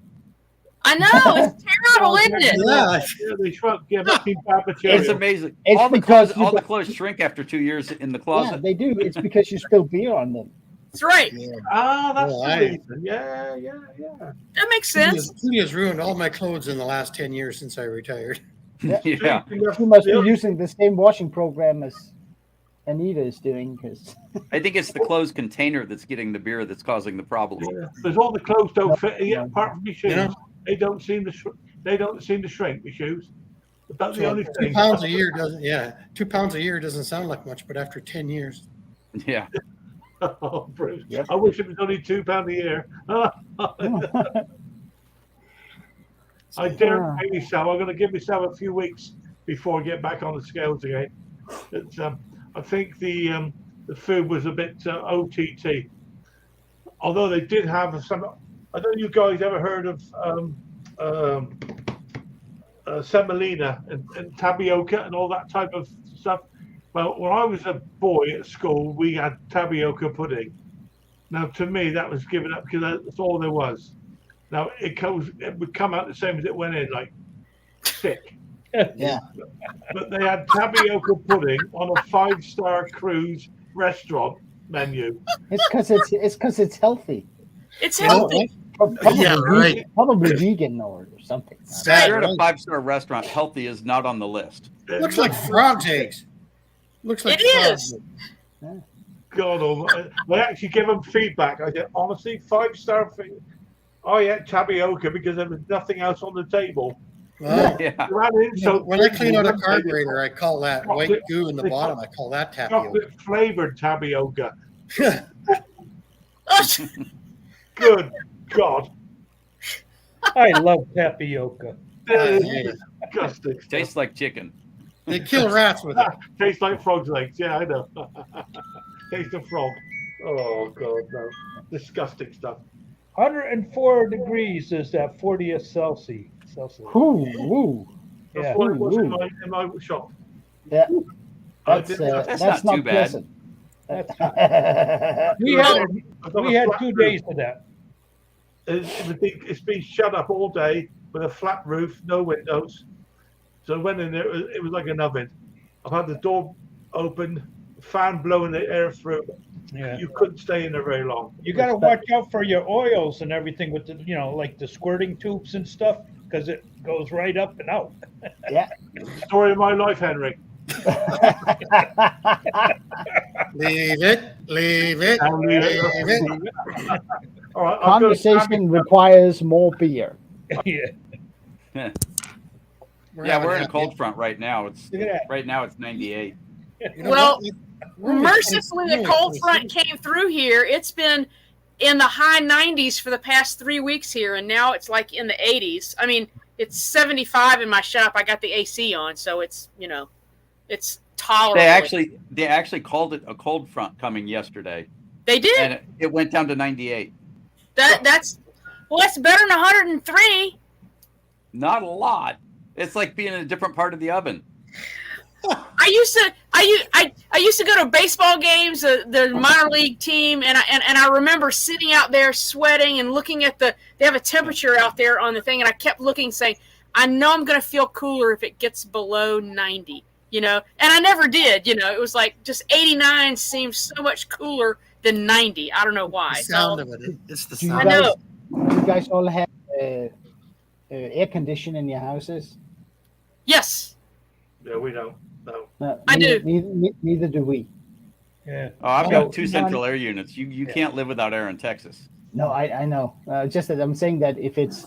I know it's terrible, isn't it? Yeah. Yeah, they shrunk. Yeah, must be bad It's material. amazing. It's all the because clothes, you all the got- clothes shrink after 2 years in the Yeah, closet. they do. It's because you spill beer on them. That's right. Yeah. Ah, that's Well, the reason. Yeah. That makes sense. Judy has ruined all my clothes in the last 10 years since I retired. Yeah. You must be using the same washing program as Anita is doing, because I think it's the closed container that's getting the beer that's causing the problem. Yeah. Because all the clothes don't fit. Yeah, No. apart from my shoes, You know? they don't seem to shrink. My shoes. But that's the So only 2 thing. pounds a year doesn't. Yeah, 2 pounds a year doesn't sound like much, but after 10 years, Yeah. Oh, Bruce. Yep. I wish it was only £2 a year. I dare pay myself. I'm going to give myself a few weeks before I get back on the scales again. It's, I think the food was a bit OTT. Although they did have some. I don't know you guys ever heard of semolina and tapioca and all that type of stuff. Well, when I was a boy at school, we had tapioca pudding. Now, to me, that was given up because that's all there was. Now, it would come out the same as it went in, like thick. yeah, But they had tapioca pudding on a 5-star cruise restaurant menu. it's because it's healthy. It's You know, healthy. Probably, Yeah, right. probably vegan or something. If Sad, you're at a right? 5-star restaurant, healthy is not on the list. Looks like frog's eggs. Looks like It frog's is. eggs. God almighty. I actually give them feedback. I said, honestly, 5-star thing. I ate tapioca because there was nothing else on the table. Wow. Yeah. There had insult- When I clean out a carburetor, I call that white goo in the bottom. I call that tapioca. Chocolate flavored tapioca. Oh, Good God. I love tapioca. That yeah. is disgusting. Tastes like chicken. They kill rats with it. Tastes like frog's legs. Yeah, I know. Taste of frog. Oh, God, no. Disgusting stuff. 104 degrees is that 40th Celsius. Ooh. That's Yeah. what it was in Ooh. my shop. Yeah, I that's didn't- that's not not too bad. pleasant. We had I've got we a had flat 2 roof. days of that. It's been shut up all day with a flat roof, no windows. So I went in there, it was like an oven. I've had the door open, fan blowing the air through. Yeah. You couldn't stay in there very long. You got to watch out for your oils and everything with the, like the squirting tubes and stuff, because it goes right up and out. Yeah. Story of my life, Henry. Leave it. Leave it. I'll leave it. Leave it. All right, I've got a Conversation requires more beer. Yeah. Yeah, having we're in a happy- cold front right now. It's Look at that. right now it's 98. You know Well, what? We're only mercifully, 20 a cold we're front came through here. It's been in the high 90s for the past 3 weeks here, and now it's like in the 80s. I mean, it's 75 in my shop. I got the AC on, so it's it's tolerable. They actually called it a cold front coming yesterday. They did. and it went down to 98. That's better than 103. Not a lot. It's like being in a different part of the oven. I used to go to baseball games, the minor league team, and I remember sitting out there sweating and looking at they have a temperature out there on the thing, and I kept looking, saying, I know I'm going to feel cooler if it gets below 90, and I never did. It was like just 89 seems so much cooler than 90. I don't know why. The sound of it. It's the Do you sound. I guys, know. do you guys all have air conditioning in your houses? Yes, Yeah, we don't. No. No, I do. Neither do we. Yeah. Oh, I've So, got 2 John- central air units. You can't live without air in Texas. No, I know. Just that I'm saying that if it's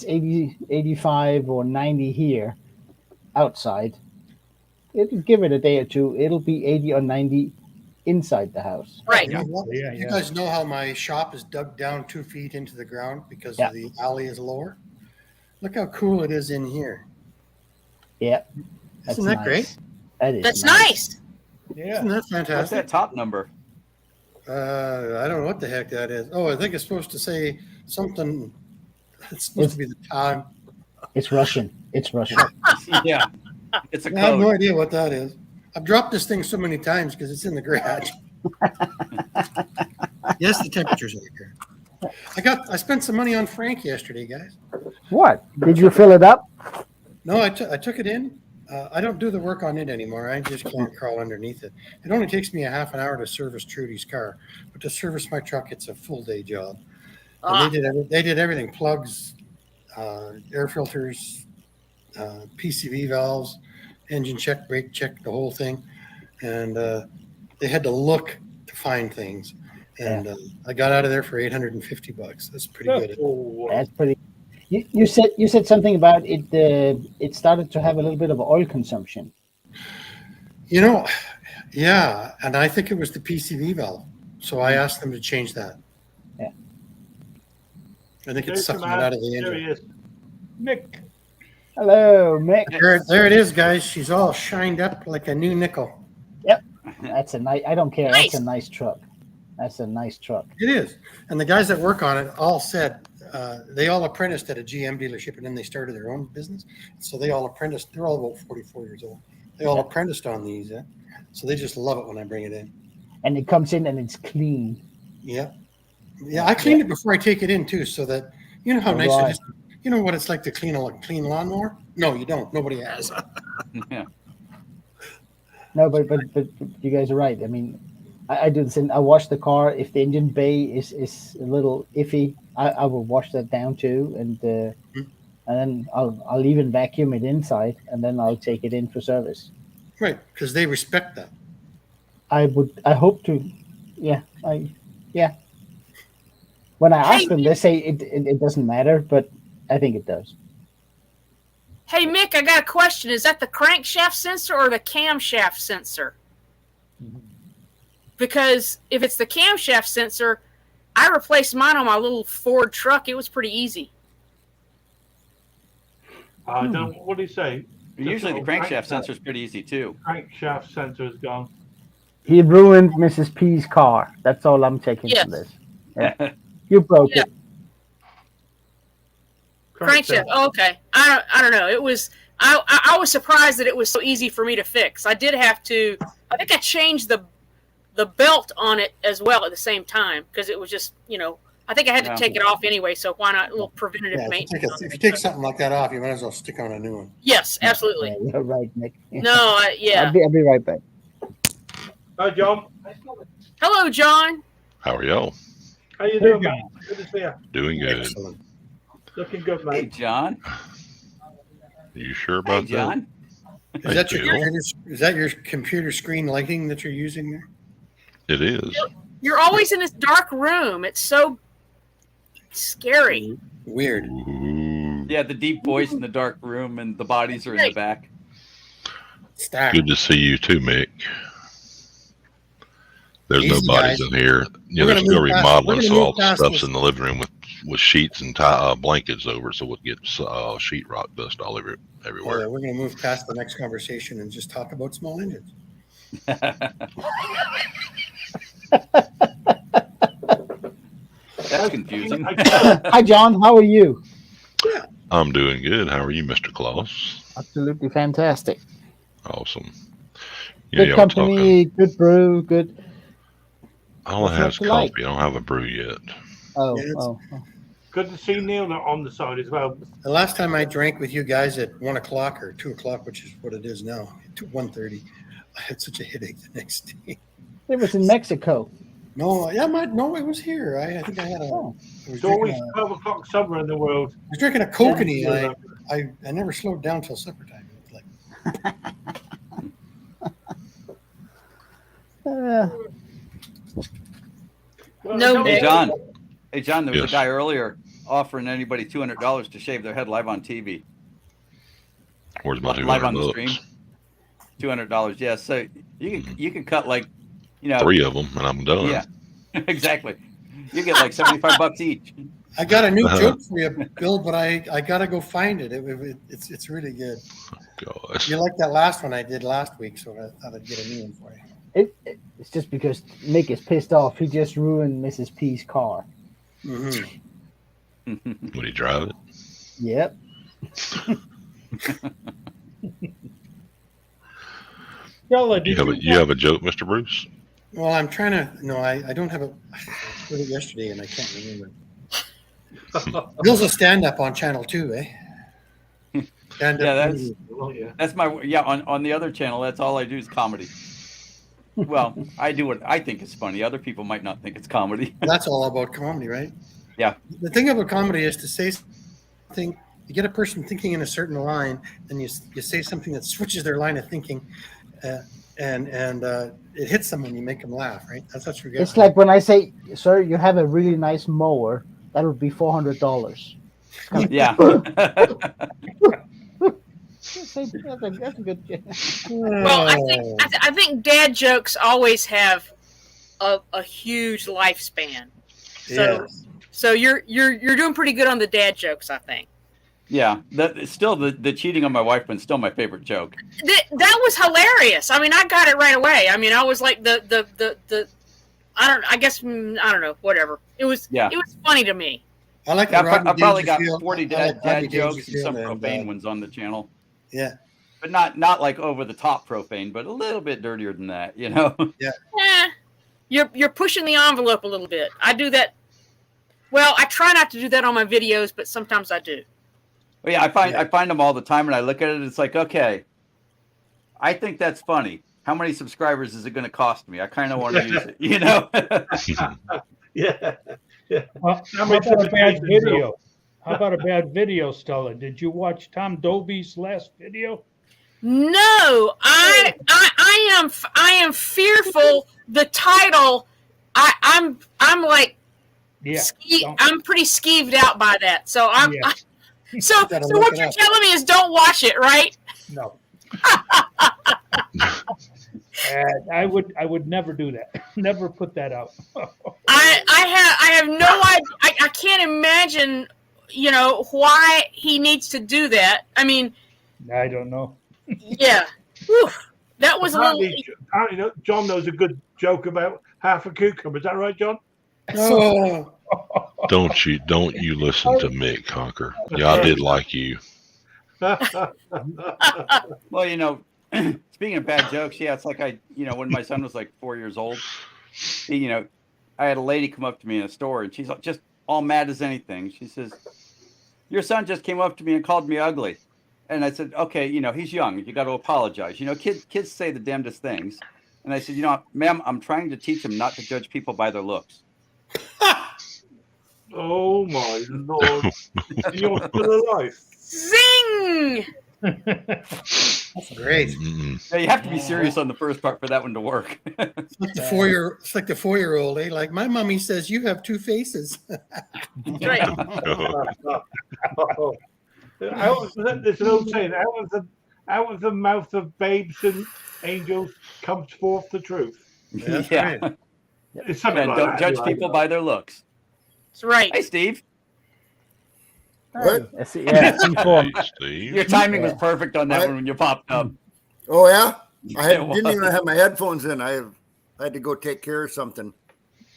80, 85 or 90 here outside, it'll give it a day or two. It'll be 80 or 90 inside the house. right. You know what? Yeah, You yeah. guys know how my shop is dug down 2 feet into the ground because Yeah. the alley is lower? Look how cool it is in here. Yeah. Isn't that great? That is That's nice. Yeah. Isn't that What's that fantastic? top number? I don't know what the heck that is. Oh, I think it's supposed to say something. It's supposed to be the time. It's Russian. It's Russian. Yeah, it's a I have no code. idea what that is. I've dropped this thing so many times because it's in the garage. Yes, the temperature's in the garage. I spent some money on Frank yesterday, guys. What? Did you fill it up? No, I took it in. I don't do the work on it anymore. I just can't crawl underneath it. It only takes me a half an hour to service Trudy's car, but to service my truck, it's a full day job. And Ah, they did everything: plugs, air filters, PCV valves, engine check, brake check, the whole thing. And they had to look to find things. And I got out of there for $850. That's pretty good. Oh, That's pretty. You said something about it. It started to have a little bit of oil consumption. Yeah, and I think it was the PCV valve. So I asked them to change that. Yeah. I think there's it's sucking some it out of the There engine. he is. Nick. Hello, Mick. There it is, guys. She's all shined up like a new nickel. That's a nice. I don't care. Nice. That's a nice truck. That's a nice truck. It is. And the guys that work on it all said they all apprenticed at a GM dealership and then they started their own business. So they all apprenticed. They're all about 44 years old. They all apprenticed on these. So they just love it when I bring it in. And it comes in and it's clean. Yeah. Yeah, I cleaned it before I take it in too, so that you know how nice it is. You know what it's like to clean a clean lawnmower? No, you don't. Nobody has. Yeah. No, but you guys are right. I mean, I do the same. I wash the car. If the engine bay is a little iffy, I will wash that down too, and then I'll even vacuum it inside, and then I'll take it in for service. Right, because they respect that. I hope to. Yeah. When I ask them, they say it doesn't matter, but I think it does. hey, Mick, I got a question. Is that the crankshaft sensor or the camshaft sensor? Because if it's the camshaft sensor, I replaced mine on my little Ford truck. It was pretty easy. I don't. What do you say? Usually the crankshaft sensor is pretty easy too. Crankshaft sensor is gone. He ruined Mrs. P's car. That's all I'm taking Yes. from this. Yeah. You broke Yeah. it. Crankshaft. Oh, okay. I don't know. It was. I was surprised that it was so easy for me to fix. I did have to. I think I changed the belt on it as well at the same time because it was just I think I had to Yeah. take it off anyway. So why not a little preventative Yeah, maintenance? if you take something like that off, you might as well stick on a new one. Yes, absolutely. Yeah, you're right, Nick. No, yeah. I'll be right back. Hi, John. Hello, John. How are y'all? How you doing, man? Good to see you. Doing good. Excellent. Looking good, Hey, mate. John. You sure Hey, about that? John. Is that your Bill. is that your computer screen lighting that you're using there? It is. You're always in this dark room. It's so scary. Weird. Ooh, Yeah, the deep voice in the dark room and the bodies are in the back. Stacked. good to see you too, Mick. There's no Easy, bodies guys. in here. You We're know, gonna they're still move past- remodeling, we're gonna so move all the past stuff's this. in the living room with sheets and blankets over, so we'll get sheetrock dust all over everywhere. Yeah, we're going to move past the next conversation and just talk about small engines. That's confusing. Hi, John. How are you? I'm doing good. How are you, Mr. Claus? Absolutely fantastic. Awesome. Yeah, Good y'all company, talking. good brew, good. All What's I have not is to coffee. like? I don't have a brew yet. Oh, Yeah, oh. Good to see Neil on the side as well. The last time I drank with you guys at 1 o'clock or 2 o'clock, which is what it is now, 1:30, I had such a headache the next day. It was in Mexico. No, yeah, no, it was here. I think I had a. Oh. I was It's always drinking a, 12 o'clock somewhere in the world. I was drinking a kokanee, Yeah. and I never slowed down till supper time. It was like, No, Hey Nick. John. Hey John, there was Yes. a guy earlier offering anybody $200 to shave their head live on TV. Where's my Live on the $200? stream. $200. Yeah. So you can cut like, 3 of them, and I'm done. Yeah. Exactly. You get like $75 each. I got a new joke for you, Bill, but I gotta go find it. It's really good. Gosh. You like that last one I did last week, so I thought I'd get a new one for you. It's just because Nick is pissed off. He just ruined Mrs. P's car. Mm-hmm. Would he drive it? Yep. Stella, You did you have a joke, Mr. Bruce? Well, I'm trying to. No, I don't have a. I put it yesterday, and I can't remember. Bill's a stand-up on Channel 2, eh? Stand-up Yeah, comedy. that's my on the other channel, that's all I do is comedy. Well, I do what I think is funny. Other people might not think it's comedy. That's all about comedy, right? Yeah. The thing about comedy is to say something. You get a person thinking in a certain line, and you say something that switches their line of thinking, and it hits them and you make them laugh, right? That's what you get. It's like when I say, "Sir, you have a really nice mower." That would be $400. Yeah. That's a good. Well, I think dad jokes always have a huge lifespan. So Yes. so you're doing pretty good on the dad jokes, I think. Yeah. The cheating on my wife one's still my favorite joke. That was hilarious. I mean, I got it right away. I mean, I was like the I don't know, whatever. It was funny to me. I like I the Rodney probably got Dangerfield. 40 I like dad Rodney jokes and Dangerfield some and, profane ones on the channel. Yeah. But not like over the top profane, but a little bit dirtier than that, Yeah. You're pushing the envelope a little bit. I do that. Well, I try not to do that on my videos, but sometimes I do. Well, yeah, I find them all the time, and I look at it. It's like, okay, I think that's funny. How many subscribers is it going to cost me? I kind of want to use it, Yeah. How about a bad video? How about a bad video, Stella? Did you watch Tom Dovey's last video? No, I am fearful. The title, I'm like, Yeah. I'm pretty skeeved out by that. So so gotta so look what it you're up. telling me is don't watch it, right? No. I would never do that. Never put that out. I have no idea. I can't imagine, why he needs to do that. I mean, I don't know. yeah. Whew. That was a little. Apparently, John knows a good joke about half a cucumber. Is that right, John? Oh, Don't you listen to Mick, Conker. Yeah, I did like you. Well, speaking of bad jokes, yeah, it's like when my son was like 4 years old, I had a lady come up to me in a store, and she's just all mad as anything. She says, "Your son just came up to me and called me ugly." And I said, "Okay, he's young. You got to apologize. Kids say the damnedest things." And I said, "Ma'am, I'm trying to teach him not to judge people by their looks." Oh my Lord! You're still alive. Zing! that's great. Now, you have to be serious on the first part for that one to work. It's like the 4-year-old, eh? Like my mommy says, you have two faces. Right. There's an old saying: out of the mouth of babes and angels comes forth the truth. That's Yeah. right. It's something And like don't that, judge anyway. people by their looks. That's right. Hey, Steve, What? Yeah, C4. Hey, Steve. your timing was perfect on that What? one when you popped up. Oh yeah, I It didn't even was. have my headphones in. I I had to go take care of something.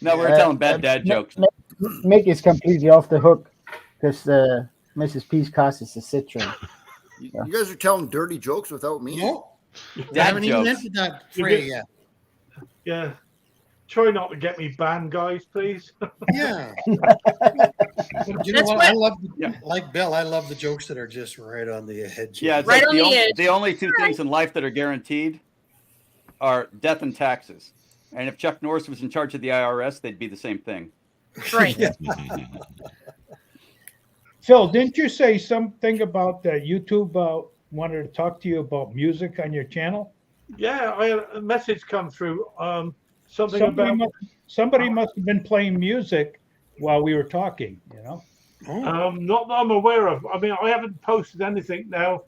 No, we were telling bad dad jokes. Mick is completely off the hook because Mrs. Peacock is a citron. You guys are telling dirty jokes without me. No, we Dad haven't even jokes. entered that fray yet. Yeah. Try not to get me banned, guys, please. Yeah. You know That's what? what- I love, Yeah. like Bill, I love the jokes that are just right on the edge. Yeah, it's Right like on the edge. the only two things in life that are guaranteed are death and taxes. And if Chuck Norris was in charge of the IRS, they'd be the same thing. Right. Phil, didn't you say something about YouTube wanted to talk to you about music on your channel? Yeah, I had a message come through. Something about Somebody must have been playing music while we were talking, you know? Oh, not that I'm aware of. I mean, I haven't posted anything now.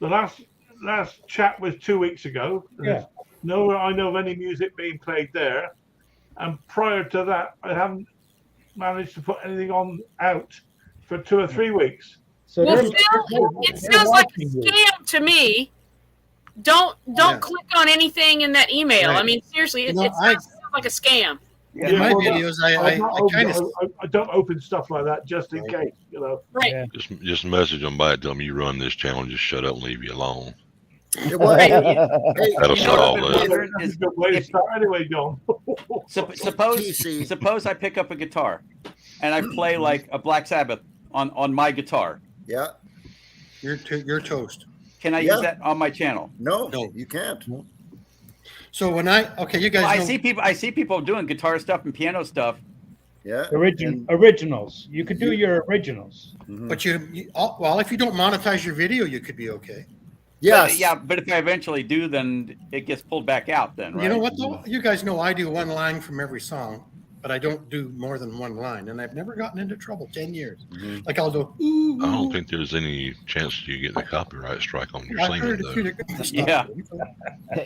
The last chat was 2 weeks ago. Yeah. No, I know of any music being played there. And prior to that, I haven't managed to put anything on out for 2 or 3 weeks. So Well, they're- Phil, they're it sounds like a watching you. scam to me. Don't Yeah. click on anything in that email. Right. I mean, seriously, it You know, sounds like a scam. in my well, videos, I I don't open stuff like that just in Right. case, you know. Right. Yeah. Just message them back. Tell them you run this channel. And just shut up and leave you alone. It was, Right. hey, That'll You know what solve I've been that. wondering That's is a good way to if- start anyway, John. TC. suppose I pick up a guitar and I play like a Black Sabbath on my guitar. Yeah. you're toast. Can I Yeah. use that on my channel? No, No. you can't. So when you guys Well, I know, see people doing guitar stuff and piano stuff. Yeah. Originals. You could do your originals. Mhm. but well, if you don't monetize your video, you could be okay. Yes. But if I eventually do, then it gets pulled back out. Then, right? You know what though? You guys know I do one line from every song, but I don't do more than one line, and I've never gotten into trouble. 10 years. Mhm. Like I'll do. Ooh, I don't ooh. think there's any chance you get the copyright strike on your I singing heard a though. few different stuff. Yeah.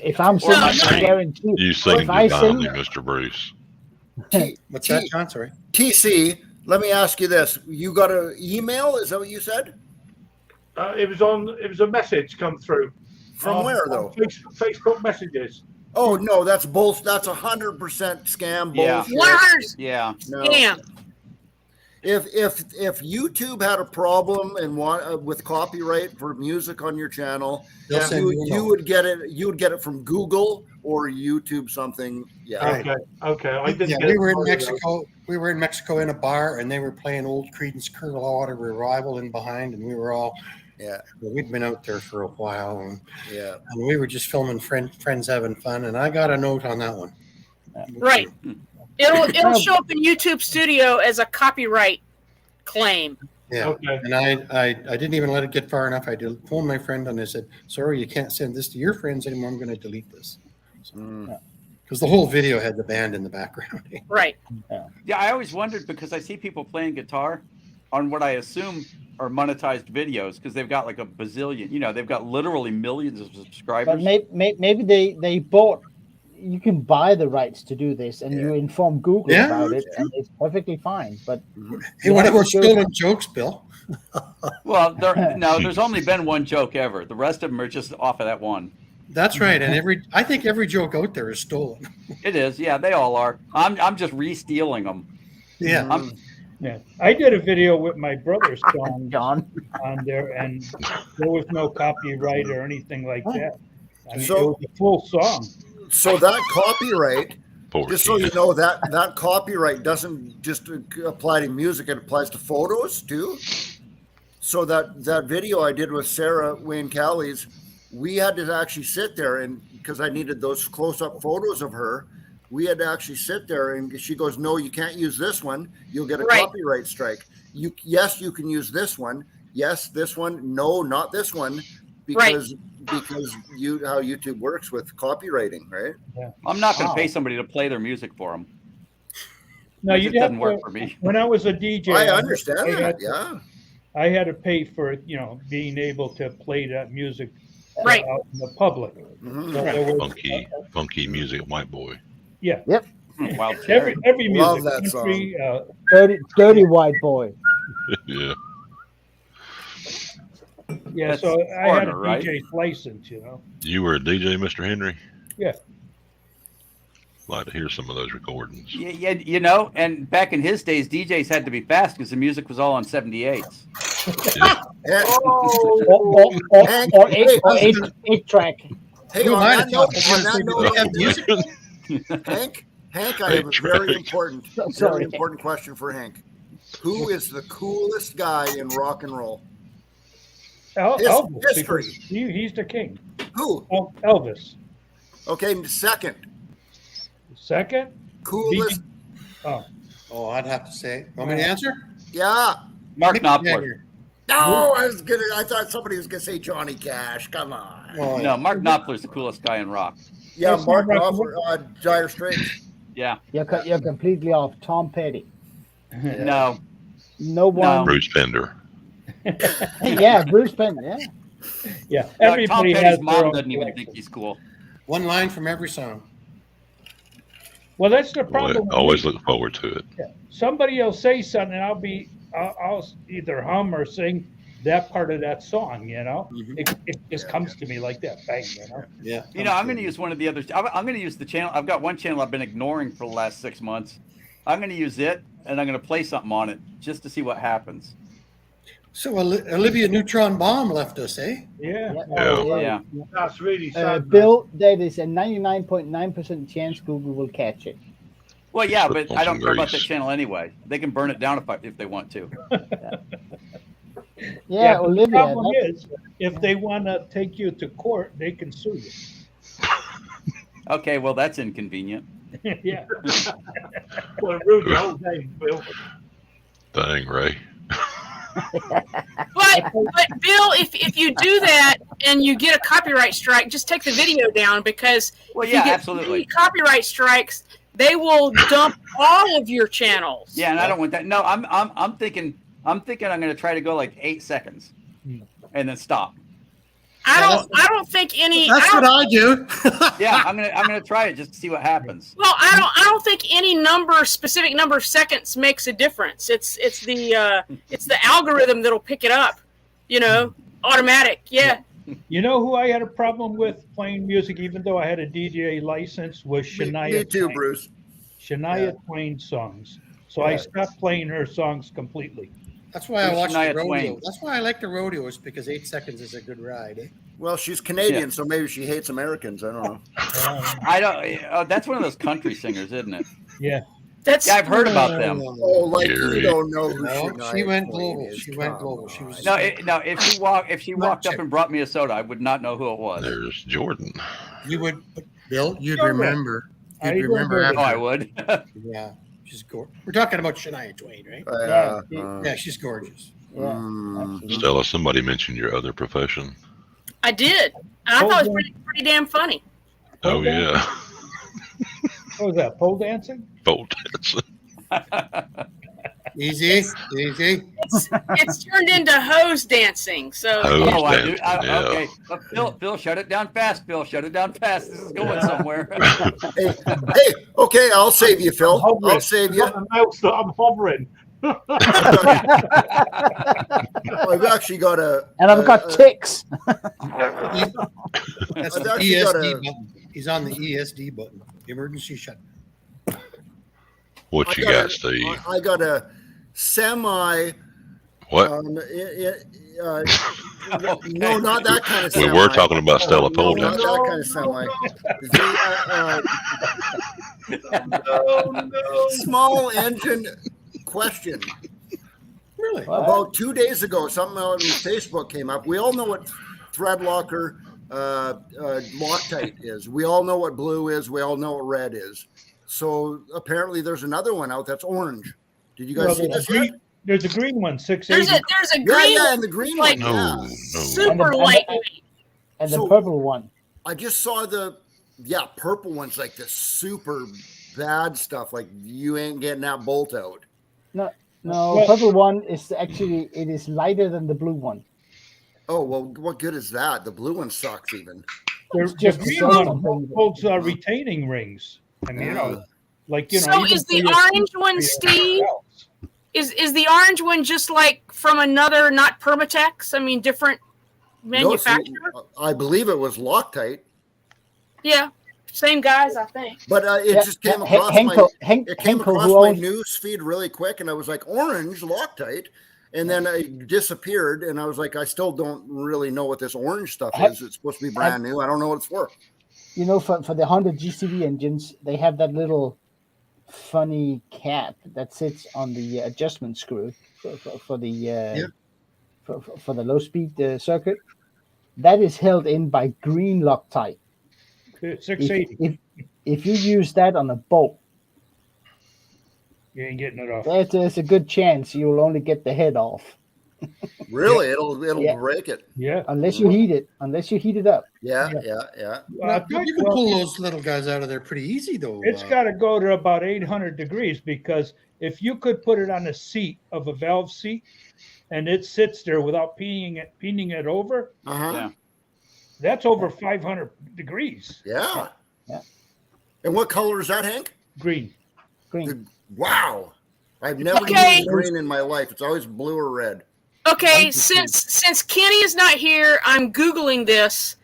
If I'm singing, I guarantee. You sing if I divinely, sing, Mr. Bruce. What's that, John? Sorry. TC, let me ask you this. You got an email? Is that what you said? It was a message come through. From where on though? Facebook messages. Oh no, that's bull. That's 100% scam Yeah. bullshit. Liars. Yeah. No. Scam. If YouTube had a problem and want with copyright for music on your channel, They'll send you a you note. would get it. You would get it from Google or YouTube something. Yeah. Right. Okay. I didn't. Yeah, get we it were in from either. Mexico. We were in Mexico in a bar, and they were playing old Creedence Clearwater Revival in behind, and we were all. Yeah. We'd been out there for a while, and Yeah. we were just filming friends having fun, and I got a note on that one. Right. It'll show up in YouTube Studio as a copyright claim. Yeah. Okay. And I didn't even let it get far enough. I phoned my friend and I said, "Sorry, you can't send this to your friends anymore. I'm going to delete this." Mm. Because the whole video had the band in the background. Right. Yeah, I always wondered because I see people playing guitar on what I assume are monetized videos because they've got like a bazillion. You know, they've got literally millions of subscribers. but maybe they bought. You can buy the rights to do this, and you inform Google Yeah. about it, and it's perfectly fine. But Hey, what about stolen jokes, Bill? Well, there's only been one joke ever. The rest of them are just off of that one. That's right. And I think every joke out there is stolen. It is. Yeah, they all are. I'm just re-stealing them. Yeah. Yeah. I did a video with my brother's song John, on there, and there was no copyright or anything like that. I mean, So- it was a full song. So that copyright, Poor just so kid. you know, that copyright doesn't just apply to music; it applies to photos too. So that video I did with Sarah Wayne Callies, we had to actually sit there and because I needed those close-up photos of her, we had to actually sit there and she goes, "No, you can't use this one. You'll get a Right. copyright strike. Yes, you can use this one. Yes, this one. No, not this one, because how YouTube works with copywriting, right? I'm not going to Wow. pay somebody to play their music for them. No, It you just doesn't work for me. When I was a DJ, I understand I that. had- Yeah. I had to pay for being able to play that music Right. out in the public. Mhm. So there was- Funky music, white boy. yeah, Wild every cherry. music, Love that country, dirty white boy. Yeah. yeah. That's So I had a foreigner, right? DJ's license, You were a DJ, Mr. Henry? Yeah. Like to hear some of those recordings. Yeah, you know, and back in his days, DJs had to be fast because the music was all on 78s. Or, Hank, or hey, eight track. hey, Who on am I that to note, talk? I was on gonna that say, do note, we have music? Hank, I have a very important, Sorry. very important question for Hank. Who is the coolest guy in rock and roll? Elvis, history. because he's the king. Who? Elvis. Okay, second. Second, Coolest. Oh, I'd have to say. Want me to answer? Yeah. Mark Mick Knopfler. Jagger. No, I thought somebody was gonna say Johnny Cash. Come on. Oh, No, Mark Knopfler's the coolest guy in rock. Yeah, That's Mark not Knopfler, Dire Straits. Yeah. You're completely off. Tom Petty. No. No one. Bruce Pender. Yeah, Bruce Penn. Yeah. Yeah, Tom everybody has Petty's their mom own doesn't even collection. think he's cool. One line from every song. Well, that's the Well, problem. with always me. look forward to it. Somebody will say something, and I'll either hum or sing that part of that song. You know, it just comes to me like that, bang. You know. Yeah. You know, I'm going to use one of the others. I'm going to use the channel. I've got one channel I've been ignoring for the last 6 months. I'm going to use it, and I'm going to play something on it just to see what happens. So Olivia Neutron Bomb left us, eh? Yeah. Yeah. Yeah. That's really sad. Bill, there is a 99.9% chance Google will catch it. Well, yeah, Put but on I don't some care about that grease. channel anyway. They can burn it down if they want to. Yeah, but the Olivia. problem that's- is, if they want to take you to court, they can sue you. Okay, well, that's inconvenient. Yeah. Well, it ruined the whole game, Bill. Dang, Ray. But Bill, if you do that and you get a copyright strike, just take the video down, because Well, if you yeah, get absolutely. copyright strikes, they will dump all of your channels. Yeah, and I don't want that. No, I'm thinking I'm going to try to go like 8 seconds and then stop. I don't think any. That's what I do. Yeah, I'm gonna try it just to see what happens. Well, I don't think any specific number of seconds makes a difference. It's the algorithm that'll pick it up. You know, automatic. Yeah. You know who I had a problem with playing music, even though I had a DJ license, was Shania Me too, Twain. Bruce. Shania Twain songs. So I stopped playing her songs completely. That's why I Who's watch the Shania rodeo. Twain? That's why I like the rodeos, because 8 seconds is a good ride. Eh? Well, she's Canadian, Yeah. so maybe she hates Americans. I don't know. I don't. Oh, that's one of those country singers, isn't it? Yeah. That's Yeah, I've heard about them. Oh, like Gary. you don't know who No, Shania she went Twain global. is. She went Come global. She on. was- No, if she walked up and brought me a soda, I would not know who it was. There's Jordan. You would, Bill. You'd Sure. remember. I You'd remember. remember. Oh, I After. would. Yeah, she's gorgeous. We're talking about Shania Twain, right? Yeah, she's gorgeous. Yeah, Mm. absolutely. Stella, somebody mentioned your other profession. I did, and I thought it was pretty damn funny. Oh, yeah. What was that? Pole dancing? Pole dancing. Easy, easy. It's turned into hose dancing. So Hose Oh, I do. dancing, yeah. Okay, Phil, shut it down fast. Phil, shut it down fast. This is going somewhere. Hey, okay, I'll save you, Phil. I'll save you. I'm hovering. I've actually got a. And I've got ticks. That's I've the actually got ESD a- button. He's on the ESD button. Emergency shut. What you got, Steve? I got a semi. What? No, not that kind of We semi. were talking about Stella pole No, not dancing. that kind of semi. Small engine question. Really? About 2 days ago, something on Facebook came up. We all know what thread locker Loctite is. We all know what blue is. We all know what red is. So apparently there's another one out that's orange. Did you guys see this yet? There's a green one, there's 680. a Yeah, green yeah, one, and the green like one. No, Yeah. no. super And lightweight. And the So- purple one. I just saw purple one's like the super bad stuff. Like you ain't getting that bolt out. No, Well- purple one is actually, it is lighter than the blue one. Oh, well, what good is that? The blue one sucks even. The just green so one something. holds retaining rings. I mean, like So even is for the your orange feet, one, for your Steve? belts. Is the orange one just like from another, not Permatex? I mean, different No, see, manufacturer? I believe it was Loctite. Yeah. Same guys, I think. But it Yeah, just came yeah, across Henkel, it came Henkel, across who my owns, news feed really quick, and I was like, orange Loctite, and then it disappeared, and I was like, I still don't really know what this orange stuff is. It's supposed to be brand new. I don't know what it's for. you know, for the Honda GCV engines, they have that little funny cap that sits on the adjustment screw for the for the low speed circuit. That is held in by green Loctite. 680. If you use that on a bolt, You ain't getting it off. there's a good chance you'll only get the head off. Really, it'll Yeah. break it. Yeah. Unless you heat it. Unless you heat it up. Yeah. Now, you can pull those little guys out of there pretty easy, though. It's got to go to about 800 degrees, because if you could put it on the seat of a valve seat and it sits there without peening it over, Yeah. that's over 500 degrees. Yeah. Yeah. And what color is that, Hank? Green. Wow. I've never Okay. used green in my life. It's always blue or red. Okay, since Kenny is not here, I'm Googling this.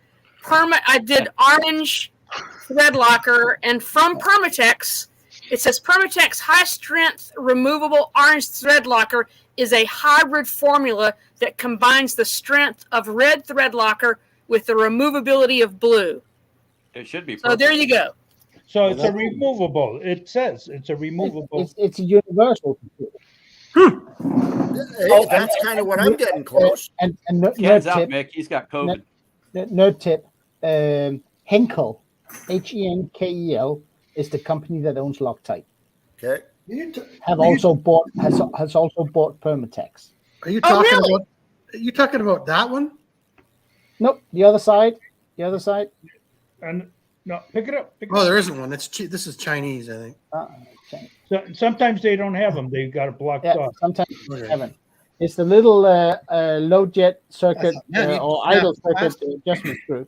I did orange thread locker, and from Permatex, it says Permatex high strength removable orange thread locker is a hybrid formula that combines the strength of red thread locker with the removability of blue. It should be. So there you go. So it's a removable. It says it's a removable. It's a universal computer. Hey, that's kind of what I'm getting close. And Ken's nerd out, tip, Mick. He's got COVID. nerd tip, Henkel, Henkel, is the company that owns Loctite. Okay. Has also bought Permatex. Are you Oh, talking really? about? Are you talking about that one? Nope, the other side. The other side. And no, pick it up. Pick it Oh, up. there isn't one. This is Chinese, I think. So, sometimes they don't have them. They've got it blocked Yeah, off. sometimes they haven't. It's the little low jet circuit or idle circuit adjustment screw.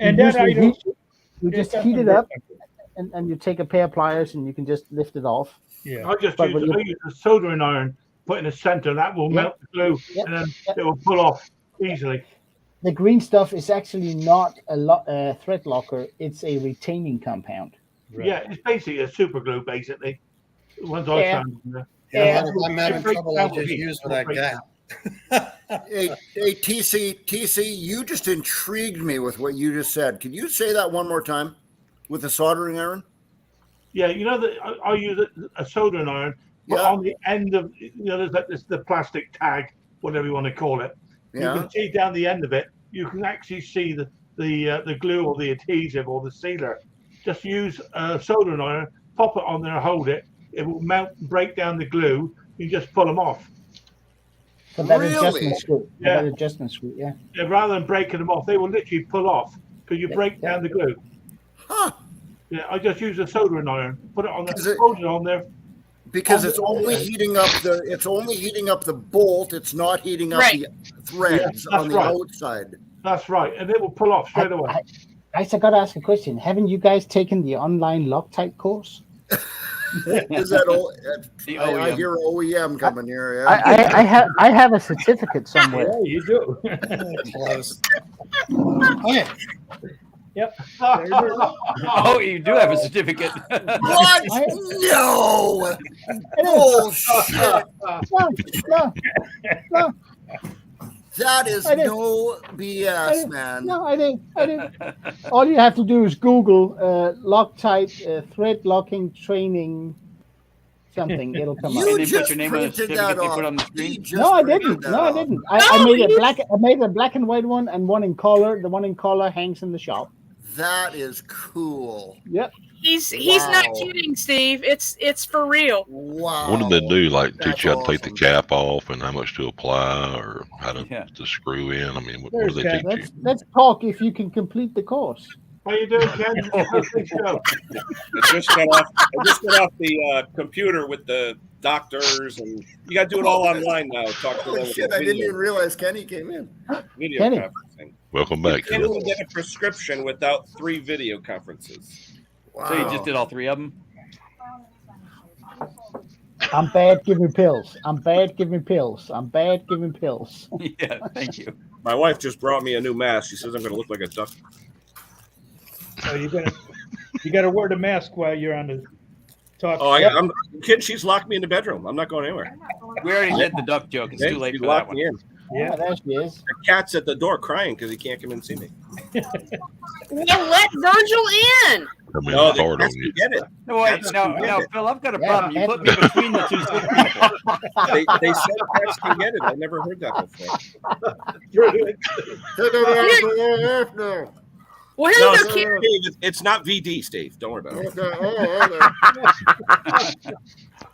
And you that idle, you just heat it up, and you take a pair of pliers and you can just lift it off. Yeah. I just But use, when you- I use a soldering iron, put in the center. That will melt the glue, Yep. and then Yep. it will pull off easily. The green stuff is actually not a thread locker. It's a retaining compound. Right. Yeah, it's basically a super glue, basically. The ones I Yeah. found. Yeah, I'm It having breaks trouble. down I just with heat. use what It I breaks got. down. Hey, TC, you just intrigued me with what you just said. Can you say that one more time with the soldering iron? Yeah, you know that I use a soldering iron, but Yeah. on the end of there's like the plastic tag, whatever you want to call it. Yeah. You can see down the end of it. You can actually see the glue or the adhesive or the sealer. Just use a soldering iron, pop it on there, hold it. It will melt and break down the glue. You just pull them off. For that Really? adjustment screw. For Yeah. that adjustment screw, yeah. Yeah, rather than breaking them off, they will literally pull off because you Yeah, break yeah. down the glue. Huh. Yeah, I just use a soldering iron, put it on Is there, it- hold it on there. Because it's only heating up the bolt. It's not heating up Right. the threads Yeah, on the that's right. outside. That's right, and it will pull off straight away. Guys, I gotta ask a question. Haven't you guys taken the online Loctite course? Is that all? The I OEM. hear OEM coming here. Yeah. I have a certificate somewhere. Yeah, you do. Close. Okay. Yep. There you go. Oh, you do have a certificate. What? No. Bullshit. No, That is I didn't- no BS, man. no, I didn't. All you have to do is Google Loctite thread locking training something. It'll come You up. And then put just your name on the printed certificate that they off. put on the He screen? just No, I printed didn't. that No, I off. didn't. No, I made you a black. I made a black and white one and one in color. The one in color hangs in the shop. That is cool. Yep. He's not Wow. kidding, Steve. It's for real. Wow. What do they do? Like That's teach you how to take the awesome. cap off and how much to apply, or how to, Yeah. to screw in? I mean, what do There's they that. teach you? Let's talk if you can complete the course. How you doing, Ken? How's things go? I just got off the computer with the doctors, and you got to do it all online now. Talk to them Holy with shit! the I didn't video, even realize Kenny came in. video Kenny. conferencing. Welcome You back. can't Ken. even get a prescription without 3 video conferences. Wow. So you just did all 3 of them? I'm bad giving pills. I'm bad giving pills. I'm bad giving pills. Yeah, thank you. My wife just brought me a new mask. She says I'm going to look like a duck. So you're gonna You got to wear the mask while you're on the talk. Oh, I'm kid. She's locked me in the bedroom. I'm not going anywhere. We already did the duck joke. It's too late She for that locked one. me in. Yeah, there she is. The cat's at the door crying because he can't come in and see me. Well, let Virgil in. Come in No, the hard on cats you. can get it. No, wait, Cats no, can get no, it. Phil, I've got a Yeah, problem. You put me between the two sick people. They said cats can get it. I never heard that before. Brilliant. Well, here No, you go, Ken. Steve, it's not VD, Steve. Don't worry about it.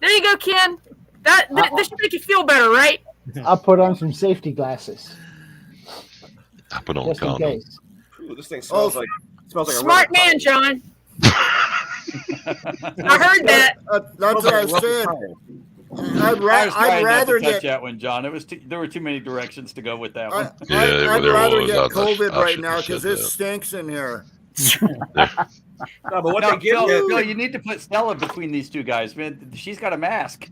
There you go, Ken. This should make you feel better, right? I'll put on some safety glasses I put on a just in condom. case. Ooh, this thing smells like a Smart rubber man, tire. John. I heard that. That's Smells what I like a rubber said. tire. I'd, I was trying not rather to touch get. that one, John. There were too many directions to go with that one. Yeah, I'd there rather was. get I COVID right shouldn't now have because said it that. stinks in here. No, but what No, they give Phil, you, you need to put Stella between these two guys, man. She's got a mask.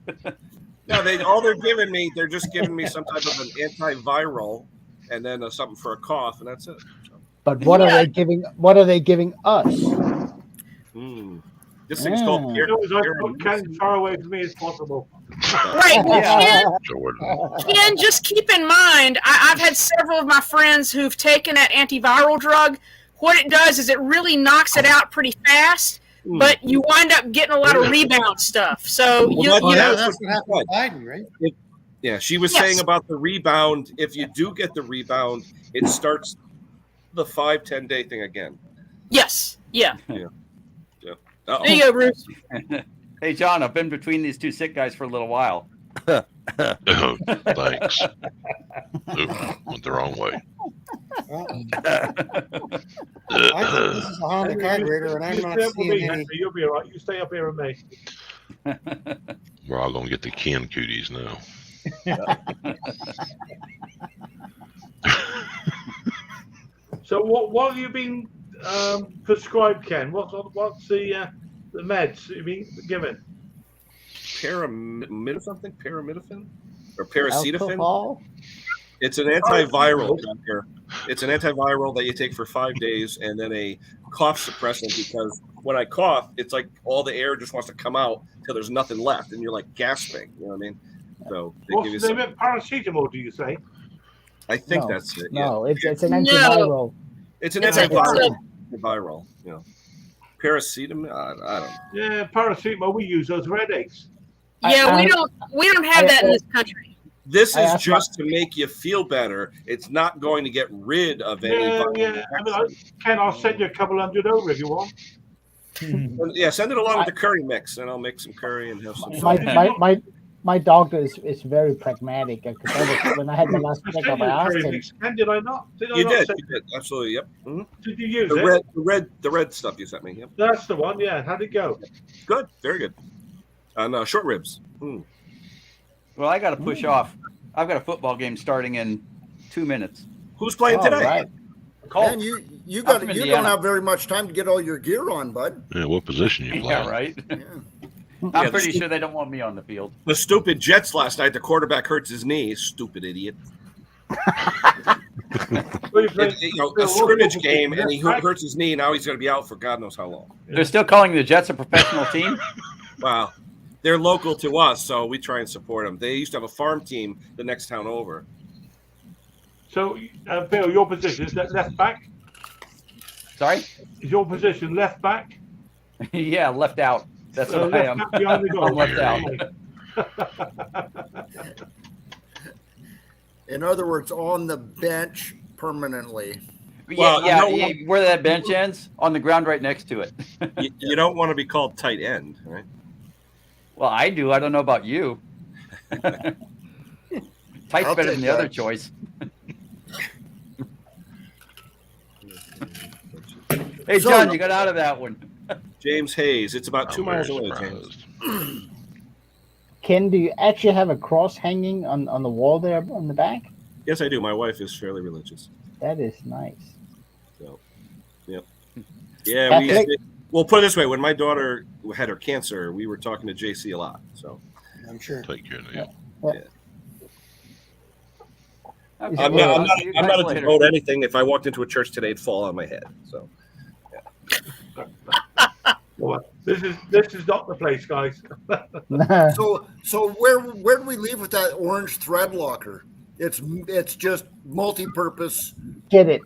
no, all they're giving me, they're just giving me some type of an antiviral, and then something for a cough, and that's it. But what are they giving? What are they giving us? This thing's called Mm. Pierre. You know, as I put Ken as far away from me as possible. Right. Well, Jordan. Ken, just keep in mind, I've had several of my friends who've taken that antiviral drug. What it does is it really knocks it out pretty fast, but you wind up getting a lot of rebound stuff. So Well, you that's- Oh, yeah, that's that's what what happened with Biden, right? Yeah, she was Yes. saying about the rebound. If you do get the rebound, it starts the 5-10 day thing again. yes, yeah. Uh-oh. There you go, Bruce. Hey, John, I've been between these two sick guys for a little while. Oh, thanks. Oop, went the wrong way. Well, I think this is a Honda carburetor, and I'm You not stay up with seeing me, any. Henry. You'll be all right. You stay up here with me. We're all gonna get the Ken cooties now. So what have you been prescribed, Ken? What's the meds you've been given? Something? Paramidafin? Or paracetamol? Alcohol? It's an antiviral. Conker. It's an antiviral that you take for 5 days, and then a cough suppressant, because when I cough, it's like all the air just wants to come out till there's nothing left, and you're like gasping. You know what I mean? So they give you What's the some. name of it? Paracetamol, do you say? I think No, that's it. Yeah. No, it's an No. antiviral. It's an It's a- antiviral. You know, paracetamol. I don't know. Yeah, paracetamol. We use those for headaches. Yeah, I- we don't have that in this country. This I is asked just to make you feel better. It's not going to get rid of any. Yeah, viral yeah. I mean, infection. Ken, I'll send you a couple hundred over if you want. Yeah, send it along with the curry mix, and I'll make some curry and have some. My doctor is very pragmatic. When I had my last I checkup, sent I you a asked curry him. mix. Ken, did I not? Did I You not did, send- you did, absolutely. Yep. Mhm. Did you use The it? red stuff you sent me. Yep. That's the one. Yeah. How'd it go? Good, very good. No, short ribs. Mm. Well, I got to push off. I've got a football game starting in 2 minutes. Who's playing All today? right. Colts. Man, you I'm got from you don't Indiana. have very much time to get all your gear on, bud. Yeah, what position you play? Yeah, right. Yeah. I'm Yeah, pretty the- sure they don't want me on the field. The stupid Jets last night. The quarterback hurts his knee. Stupid idiot. A scrimmage game, and he hurts his knee. Now he's going to be out for God knows how long. They're still calling the Jets a professional team. Wow. They're local to us, so we try and support them. They used to have a farm team the next town over. So, Bill, your position is that left back? Sorry? Is your position left back? Yeah, left out. That's what I left am. back behind the goal. I'm left out. In other words, on the bench permanently. Well, yeah, you know yeah, where that bench ends, on the ground right next to it. You don't want to be called tight end, right? Well, I do. I don't know about you. Tight's I'll better take than the other that. choice. Hey, So- John, you got out of that one. James Hayes. It's about 2 I'm miles very away, James. surprised. Ken, do you actually have a cross hanging on the wall there on the back? Yes, I do. My wife is fairly religious. That is nice. So, yep. Yeah, Catholic? we'll put it this way. When my daughter had her cancer, we were talking to JC a lot. So I'm sure. Take care of that. Okay, I'm well, not, I'll see you I'm guys not a later. devote anything. If I walked into a church today, it'd fall on my head. So Well, this is not the place, guys. So where do we leave with that orange thread locker? It's just multi-purpose. Get it.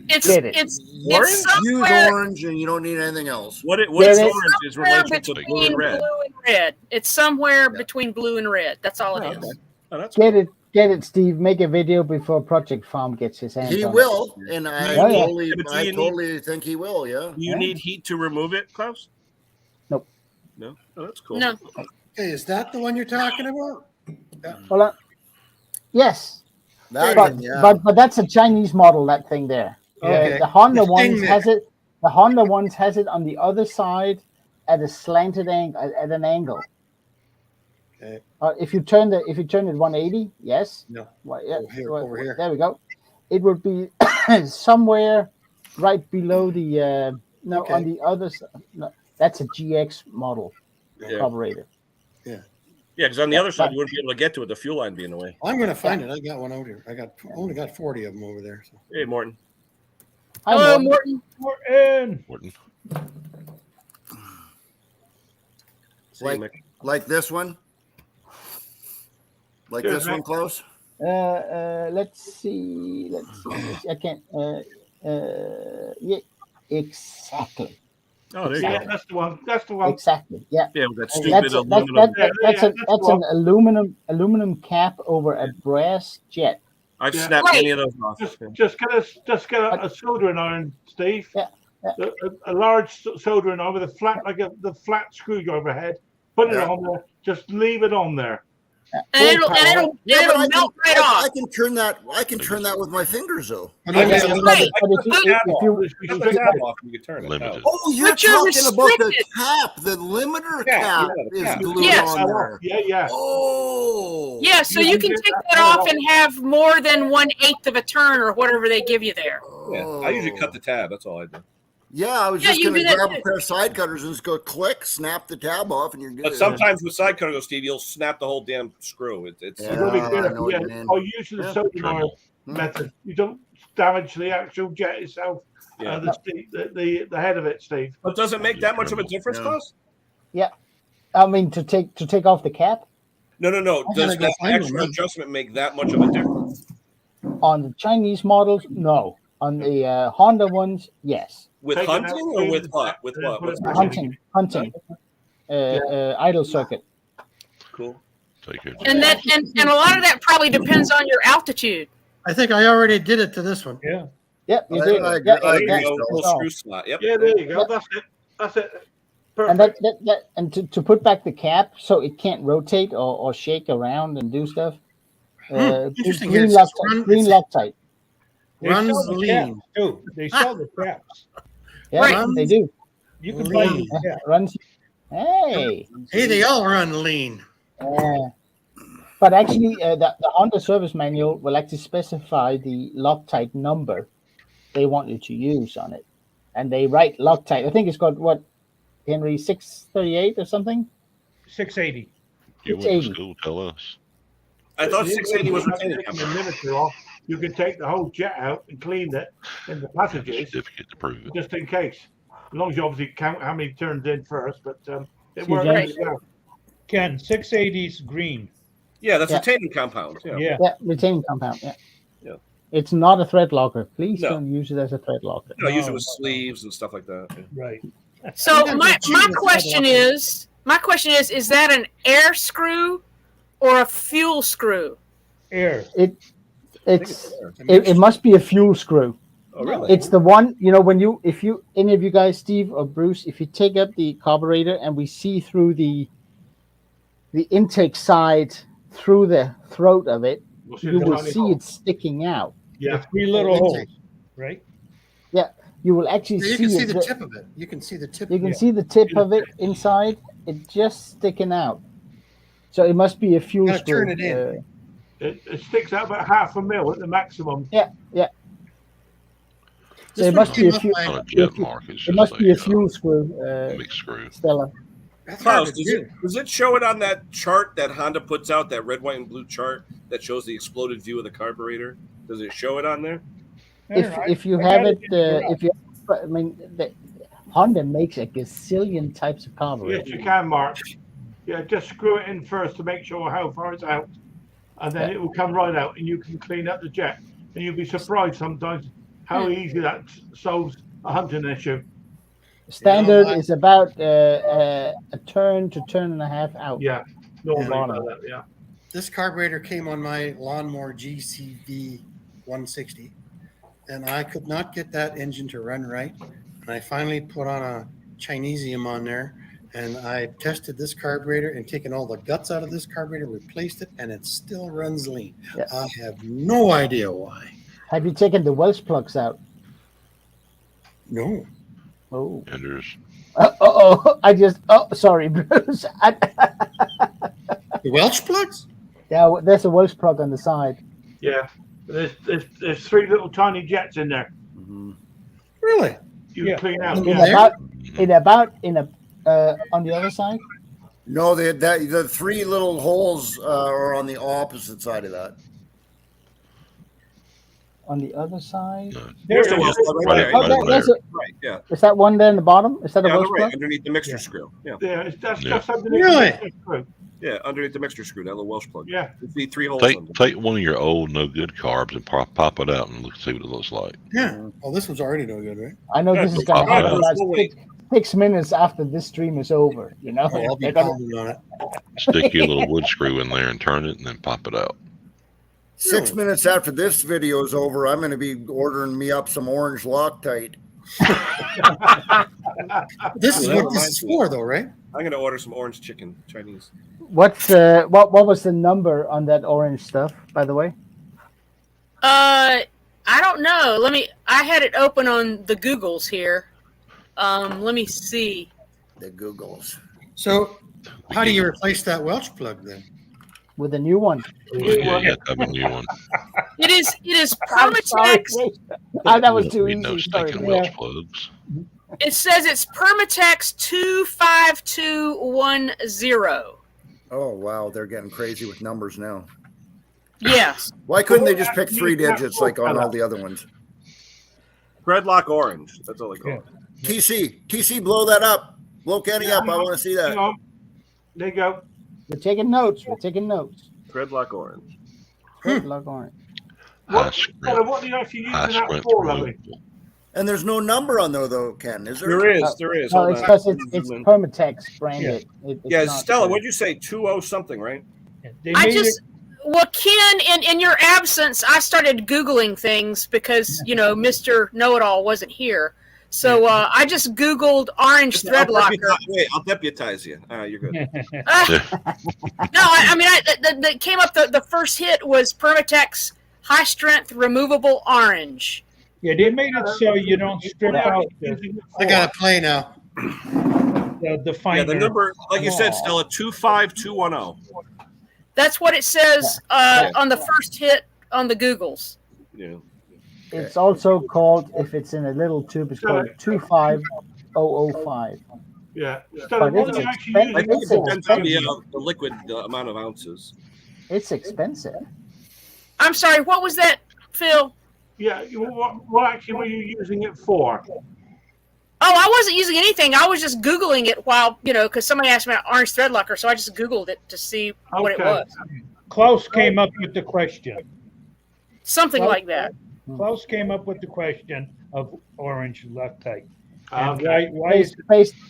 It's Get it. it's Orange? it's Use somewhere orange, and you don't need anything else. What is Get it? orange is related to blue and red? red. It's somewhere between blue and red. That's all it is. Oh, that's Get cool. it. Get it, Steve. Make a video before Project Farm gets his hands He on will, and I Yeah, yeah. totally, But do I you need- totally think he will. Yeah. Do you Yeah. need heat to remove it, Klaus? Nope. No? Oh, that's cool. No. Okay, is that the one you're talking about? it. Hold on. Yes, That but, one, yeah. but that's a Chinese model. That thing there. Okay. The Honda The thing ones there. has it. The Honda ones has it on the other side at a slanted angle. At an angle. Okay. If you turn it 180, yes. No. Well, yeah, Over here. There we go. It would be somewhere right below the no Okay. on the other side. No, that's a GX model Yeah. carburetor. Yeah, because on the other side, you wouldn't be able to get to it, the fuel line being in the way. I'm gonna find it. I got one out here. Only got 40 of them over there. So. Hey, Morton. Hi, Hello, Morton. Morton. Morton. Morton. See you, Like- Mick. Like this one. Like Sure, this one, Mac. close. Let's see. I can't. Yeah, exactly. Oh, there you Yeah, go. that's the one. That's the one. Exactly. Yeah. Yeah, with that That's stupid aluminum. that's an aluminum cap over a brass jet. I've Yeah. snapped Right. many of those off. Just get a soldering iron, Steve. Yeah, A large soldering iron with a flat, the flat screwdriver head. Put it Yeah. on there. Just leave it on there. And it'll Yeah, but I melt right can, off. I can turn that. I can turn that with my fingers, though. But I I'm just- gonna- But I if cut the you- tab if off. you- You cut the tab off and you can turn it. Limited. Oh, you're But you're talking about the restricted. cap. The limiter Yeah, cap yeah, the is cap. glued Yes. on there. Yeah. Oh. Yeah, so You you can can get take that that part off and have more than 1/8 of a turn or whatever they give you there. Yeah, I usually cut the tab. That's all I do. Yeah, I was Yeah, just you going do to that grab too. a pair of side cutters and just go click, snap the tab off, and you're good. But sometimes with side cutter, Steve, you'll snap the whole damn screw. It's Yeah. You gotta be I careful. know what Yeah. you mean. Or use the Yeah. soldering iron method. You don't damage the actual jet itself. Yeah. The head of it, Steve. But does it make that much of a difference, Yeah. Klaus? I mean, to take off the cap No. I Does gotta go that find extra one. adjustment make that much of a difference? on the Chinese models, no. On the Honda ones, yes. With Take it hunting out, or with clean what? it, With and what? put What's it back the Hunting. Idle circuit. cool? Take it. And a lot of that probably depends on your altitude. I think I already did it to this one. Yeah. Yep, you I- did. I Yeah, agree. I There agree. yeah, you go. that's Little all. screw slot. Yep. Yeah, there you go. Yep. That's it. And Perfect. and to put back the cap so it can't rotate or shake around and do stuff. Interesting. Green It says run- Loctite. They Runs sell the lean. caps, too. They sell the caps. Yeah, Right. they do. You can buy Lean. the cap. Runs. Hey. Hey, they all run lean. But actually, the Honda service manual will actually specify the Loctite number they want you to use on it, and they write Loctite. I think it's got what, Henry, 638 or something. 680. You went to 680. school, tell us. I thought 680 was Taking retaining the cap. limiter off, you can take the whole jet out and clean it in the Have a passages, certificate to prove it. just in case. As long as you obviously count how many turns in first, but it See, works. James? Yeah. Ken, 680's green. Yeah, that's Yeah. retaining compound. Yeah. Yeah. Yeah, retaining compound. Yeah. Yeah. It's not a thread locker. Please No. don't use it as a thread locker. No, usually with sleeves and stuff like that. Yeah. Right. So You gotta my get cheaper question is that an air screw or a fuel screw? Air. It must be a fuel screw. Oh, really? It's the one, if any of you guys, Steve or Bruce, if you take up the carburetor and we see through the intake side through the throat of it, We'll see you the will tiny see hole. it sticking out. Yeah. The 3 little holes, right? You will actually You can see it. the tip of it. You can see the tip. You of can it. see the tip of it inside. It's just sticking out. So it must be a fuel Gotta screw. turn it in. It sticks out about half a mil at the maximum. So This it one must be came a up few. by- Not a jet mark. It's It just must be a a fuel screw, mixed screw. Stella. That's hard Klaus, to do. does it show it on that chart that Honda puts out, that red, white, and blue chart that shows the exploded view of the carburetor? Does it show it on there? I don't know. If you I have got it, in the garage. if you, I mean, Honda makes a gazillion types of Yes, carburetor. you can, Mark. Yeah, just screw it in first to make sure how far it's out, and then it will come right out, and you can clean up the jet. And you'll be surprised sometimes how easy that solves a hunting issue. Standard my- is about a turn to turn and a half out. Yeah, normally bottom. about that, yeah. This carburetor came on my lawnmower GCV 160, and I could not get that engine to run right. And I finally put on a Chinesium on there, and I tested this carburetor and taken all the guts out of this carburetor, replaced it, and it still runs lean. Yeah. I have no idea why. Have you taken the Welsh plugs out? No. Oh. And there's Sorry, Bruce. The Welch plugs? Yeah, there's a Welsh plug on the side. Yeah, there's three little tiny jets in there. Really? You Yeah. clean out. In Yeah. On the other side. No, the three little holes are on the opposite side of that. On the other side. There's the There it Welsh is. plug Right, right right there. there. There's a- Right, yeah. is that one there in the bottom? Is that a Yeah, on Welsh the right, plug? underneath the mixer Yeah. screw. Yeah, Yeah, that's Yeah. just underneath Really? the screw. yeah, underneath the mixer screw, that little Welsh plug. Yeah. You see three holes take under. take one of your old no good carbs and pop it out and see what it looks like. Yeah. Well, this one's already no good, right? I know this is going to Yeah. happen about 6 minutes after this stream is over. You know, Oh, I'll be They're gonna- pounding on it. Stick your little wood screw in there and turn it, and then pop it out. 6 minutes after this video is over, I'm going to be ordering me up some orange Loctite. This is Well, that what this is reminds me. for, though, right? I'm going to order some orange chicken, Chinese. what was the number on that orange stuff? By the way, I don't know. I had it open on the Googles here. Let me see. The Googles. So, how do you replace that Welch plug then? with a new one. Yeah, you have to have a new one. It is I'm sorry. Permatex. That was too We no easy. Sorry. stinking Welch plugs. It says it's Permatex 25210. Oh, wow. They're getting crazy with numbers now. Yes. Why couldn't they just pick three digits like on all the other ones? Gridlock orange. That's all they call it. TC, blow that up. Blow Kenny up. I want to see Hang that. on. There you go. We're taking notes. Gridlock orange. Log on it. High What strength, are you actually using high that strength for, lovely? removable. And there's no number on there, though, Ken, is there? There is. There is. No, Hold it's on. because it's Permatex branded. It's Yeah, not, Stella, what'd you say? 20 something, right? They I made just well, Ken, in your absence, I started Googling things because Mr. Know-It-All wasn't here. So I just Googled orange thread locker. Wait, I'll deputize you. You're good. No, I mean, that came up. The first hit was Permatex high strength removable orange. Yeah, they made it so you don't strip out I got to play now. the finer. Yeah, the number, like you said, Stella, 25210. That's what it says on the first hit on the Googles. Yeah. It's also called, if it's in a little tube, it's called 25005. Yeah. But What it's are you actually I expensive. think using? it depends on the liquid amount of ounces. It's expensive. I'm sorry, what was that, Phil? Yeah. What actually were you using it for? Oh, I wasn't using anything. I was just Googling it while, because somebody asked me about orange thread locker, so I just Googled it to see what it Okay. was. Klaus came up with the question. Something like that. Klaus came up with the question of orange Loctite. And Okay. why is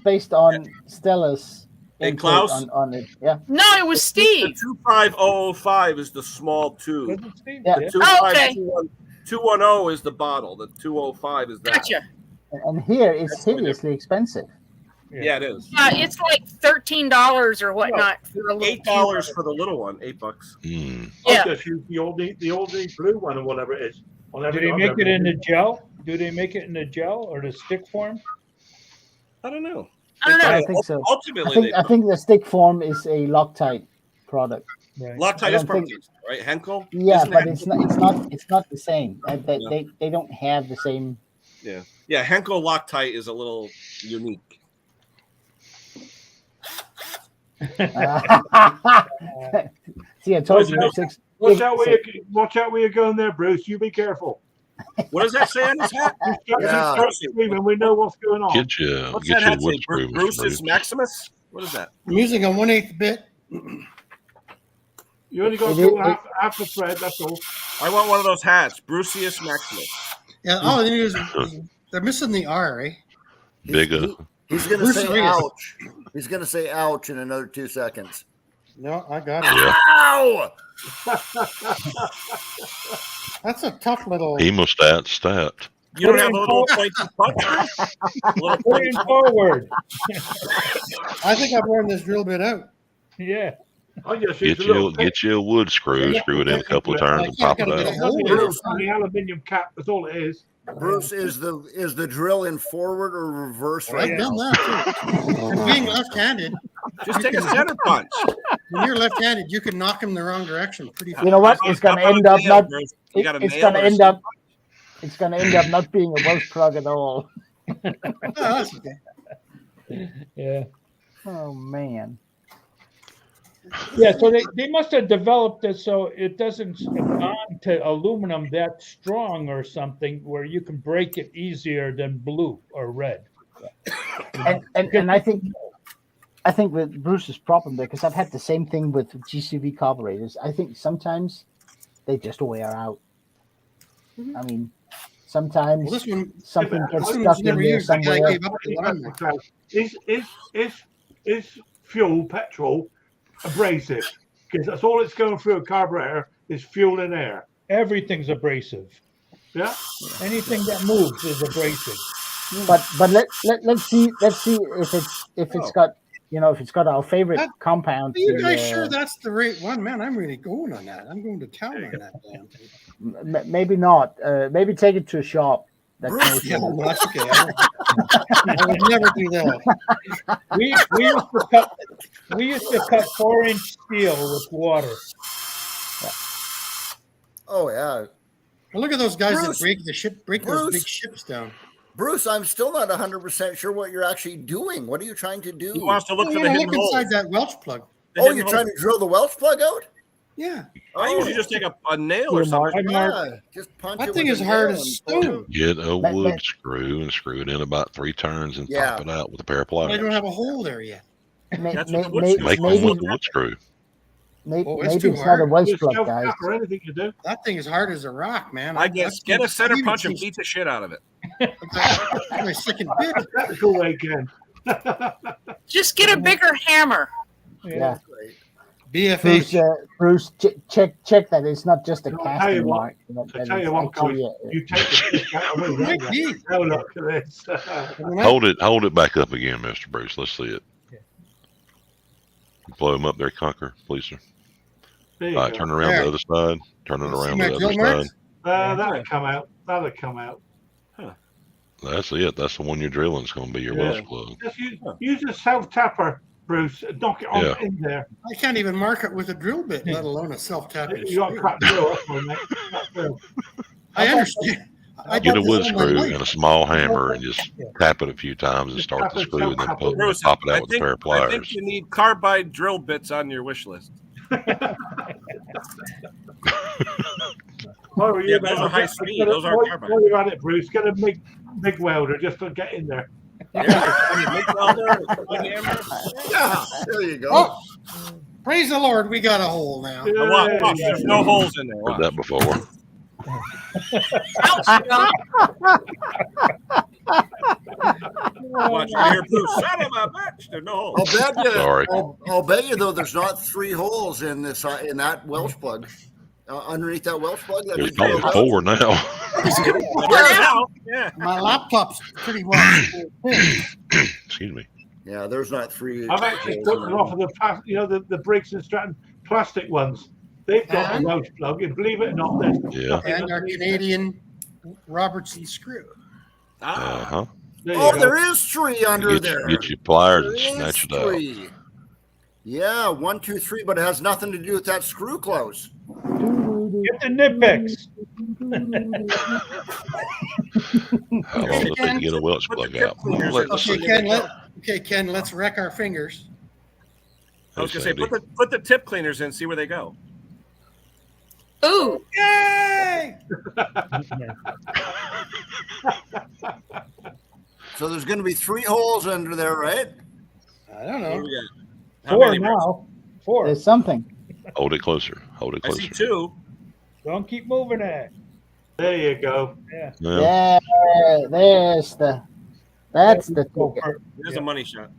Based on Stella's Hey, input Klaus? on it. Yeah. No, it was Steve. The 25005 is the small tube. was it Steve? Yeah. Yeah. Oh, okay. 210 is the bottle. The 205 is that. Gotcha. And here it's hideously expensive. Yeah, it is. It's like $13 or whatnot for a little $8 for the little one. $8. Mm. Yeah. I'll just use the old blue one or whatever it is. Do they make it in the gel? Do they make it in the gel or the stick form? I don't know. I don't know. I think so. Ultimately, I think the stick form is a Loctite product. Right. I Loctite is don't think- Permatex, right? Henkel. Yeah, Isn't but Henkel- it's not the same. They don't have the same. Yeah, Henkel Loctite is a little unique. See, I told you. Watch out where you're going there, Bruce. You be careful. What does that say on his hat? Yeah. Screaming, we know what's going on. Get you, What's get that you a hat wood say? screw, Mr. Bruce's Bruce. Maximus? What is that? I'm using a 1/8 bit. You only got It to do is- half the thread, that's all. I want one of those hats. Brucius Maximus. Yeah, all they need is they're missing the R, eh? Bigger. He's going to Bruce say Willis. ouch. He's going to say ouch in another 2 seconds. No, I got it. Yeah. Ow! That's a tough little. Hemostat stat. You don't have a little pointy punch? A little Put pointy it forward. I think I've worn this drill bit out. Yeah. I just use Get a little you a wood screw, screw it in a couple of turns, and pop it Gotta get out. a hole in Bruce, it. on the aluminium cap, that's all it is. Bruce, is the drill in forward or reverse right I've now? done that too. And being left-handed, Just take a center punch. when you're left-handed, you can knock him the wrong direction pretty fast. You know what? It's going to end up not. You got a It's nail going to or end something? up. It's going to end up not being a Welsh plug at all. Oh, that's okay. Yeah. Oh man. Yeah, so they must have developed it so it doesn't bond to aluminum that strong or something where you can break it easier than blue or red. And I think with Bruce's problem there, because I've had the same thing with GCV carburetors. I think sometimes they just wear out. I mean, sometimes Well, this one, something Yeah, gets this stuck one's in never there used. The guy somewhere. gave up the line. Is fuel, petrol, abrasive? Because that's all it's going through a carburetor is fuel and air. Everything's abrasive. Yeah. Anything that moves is abrasive. But let's see if it's got if it's got our favorite That- compound. Are you the, guys sure that's the right one? Man, I'm really going on that. I'm going to town on that damn thing. Maybe not. Maybe take it to a shop. That Bruce, knows Yeah, it. well, that's okay. I would never do that. We used to cut 4-inch steel with water. Oh yeah. Well, look at those guys Bruce, that break those Bruce. big ships down. Bruce, I'm still not 100% sure what you're actually doing. What are you trying to do? He wants to look Oh, for yeah, the look hidden hole. inside that Welch plug. The Oh, hidden you're hole. trying to drill the Welch plug out? Yeah, I usually just take a nail or Here, Mark. something. Yeah, just punch that it thing with is a hard nail as and pull it. stone. Get a Let- wood let- screw and screw it in about 3 turns and Yeah. pop it out with a pair of I don't pliers. have a hole there yet. That's what the wood screw Make one maybe with the wood screw. maybe Oh, it's maybe too it's not a hard. Welsh Just plug, self guys. tap or anything you do. That thing is hard as a rock, man. I guess get a center I've punch and seen- beat the shit out of it. That's my second bit. That's a cool way again. Just get a bigger hammer. Yeah. Great. BFH. Bruce, check that it's not just a No, I'll tell casting you what- mark. I'll tell you what, guys, you take the stick out It of might it. be. Oh, look at this. When I- Hold it back up again, Mr. Bruce. Let's see it. Blow him up there, Conker, please, sir. There you All right, go. turn around There. the other side. Turn it See around my the drill other marks? side. That'll come out. That'll come out. That's it. That's the one you're drilling. It's going to be your Yeah. Welsh plug. Just use a self tapper, Bruce. Knock it on Yeah. in there. I can't even mark it with a drill bit, let alone a self-tapping You got screw. crap drill up on mate. Crap drill. I understand. I Get a did wood this all my screw life. and a small hammer and just tap it a few times and Just start tap the it, screw and then tap pop it. Bruce, it I out with a pair of think pliers. you need carbide drill bits on your wish list. Oh, Yeah, those are high speed. Those aren't carbide. While you're at it, Bruce, get a big welder just to get in there. Yeah, there you go. Oh, praise the Lord, we got a hole now. Yeah. Watch, there's no holes in there. Heard Watch. that before. Ouch, John. Watch. You hear Bruce, son of a bitch. There's no I'll holes. bet you. Sorry. I'll bet you though. There's not 3 holes in this in that Welsh plug. Underneath that Welsh plug. That There's we drilled probably out. 4 now. Yeah. My laptop's pretty well. Excuse me. Yeah, there's not 3. I've actually holes took in them that off of the Briggs and Stratton plastic ones. They've got a And? Welsh plug, and believe it or not, there's Yeah. nothing And our underneath Canadian Robertson screw. Uh huh. There you Oh, go. there is 3 under there. Get your pliers There and is snatch it out. 3. Yeah, 1, 2, 3, but it has nothing to do with that screw close. Get the Nippex. How long does it take to get a Welch Put the plug tip out? cleaners Let's in. see. Ken, let's wreck our fingers. I was Hey, gonna say, Sandy. put the tip cleaners in, see where they go. Ooh, Yay! So there's going to be 3 holes under there, right? I don't What do know. we got? How 4 many, Bruce? now. 4. There's something. Hold it closer. Hold it I see closer. 2. Don't keep moving it. There you go. Yeah. Yeah. Yeah, that's the Go ticket. for- There's Yeah. a money shot.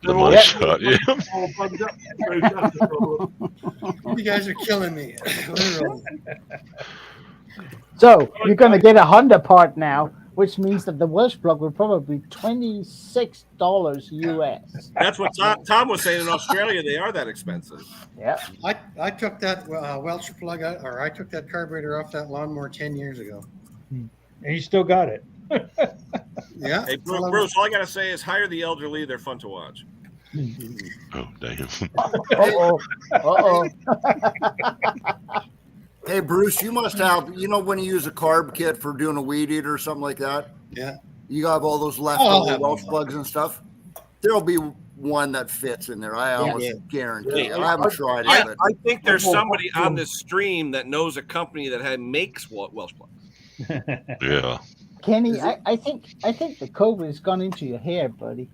The money shot. Yeah. All bugged up. Bruce, that's the problem. You guys are killing me. Literally. So you're gonna get a Honda part now, which means that the Welsh plug will probably be $26 US. That's what Tom was saying in Australia. They are that expensive. Yeah. I took that Welch plug out, or I took that carburetor off that lawnmower 10 years ago. And you still got it. Yeah. Hey, Bruce, all I got to say is hire the elderly. They're fun to watch. Oh, damn. Uh-oh. Uh-oh. Hey, Bruce, you must have, when you use a carb kit for doing a weed eater or something like that, Yeah. you have all those I'll leftover have Welsh one. plugs and stuff. There'll be one that fits in there. I almost guarantee. Yeah. I haven't tried it, I but think there's somebody on this stream that knows a company that makes Welsh plugs. Yeah. Kenny, I think the COVID has gone into your hair, buddy.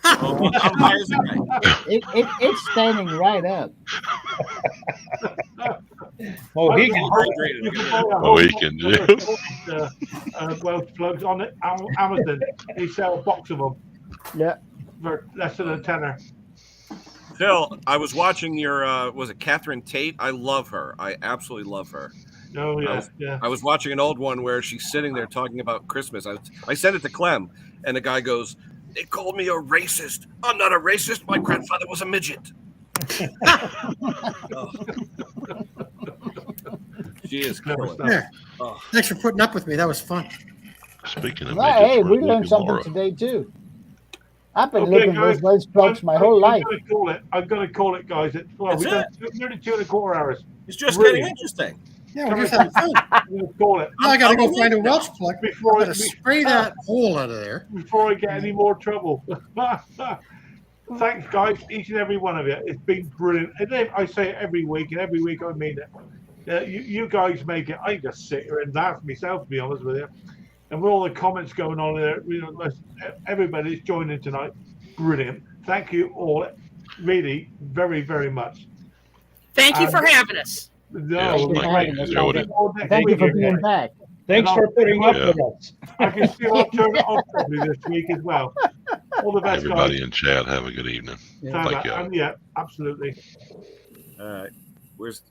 Oh, how high is it? It's standing right up. Oh, he can. Hydrated. You can buy a Oh, whole he box can of do. Welsh plugs on Amazon. They sell a box of them Yeah. for less than a tenner. Phil, I was watching your, was it Catherine Tate? I love her. I absolutely love her. Oh, yeah. I was watching an old one where she's sitting there talking about Christmas. I sent it to Clem, and the guy goes, "They called me a racist. I'm not a racist. My grandfather was a midget." Oh. She is killing. There. Oh. Thanks for putting up with me. That was fun. Speaking of Well, hey, midgets, we we're learned looking something more- today too. I've been Okay, living guys, with Welsh plugs my whole life. I'm going to call it, guys. Well, That's we've done nearly 2.25 hours. It's just Really? getting interesting. Yeah, we're just having fun. I'm going to call it. Now I got to go I'm find a with Welsh plug. I'm Before going to spray that hole out of there. Before I get any more trouble. Thanks, guys, each and every one of you. It's been brilliant. And then I say it every week, and every week I mean it. You guys make it. I just sit here and laugh myself, to be honest with you. And with all the comments going on there, everybody's joining tonight. Brilliant. Thank you all, really, very, very much. Thank you for having us. Yeah, Thank you for like, having us, yeah, what Conker. it- Thank you for being back. Thanks for putting up with us. I can see I'll turn it off probably this week as well. All the best, Everybody guys. in chat, have a good evening. Yeah. Thank you. Yeah, absolutely. All right. Where's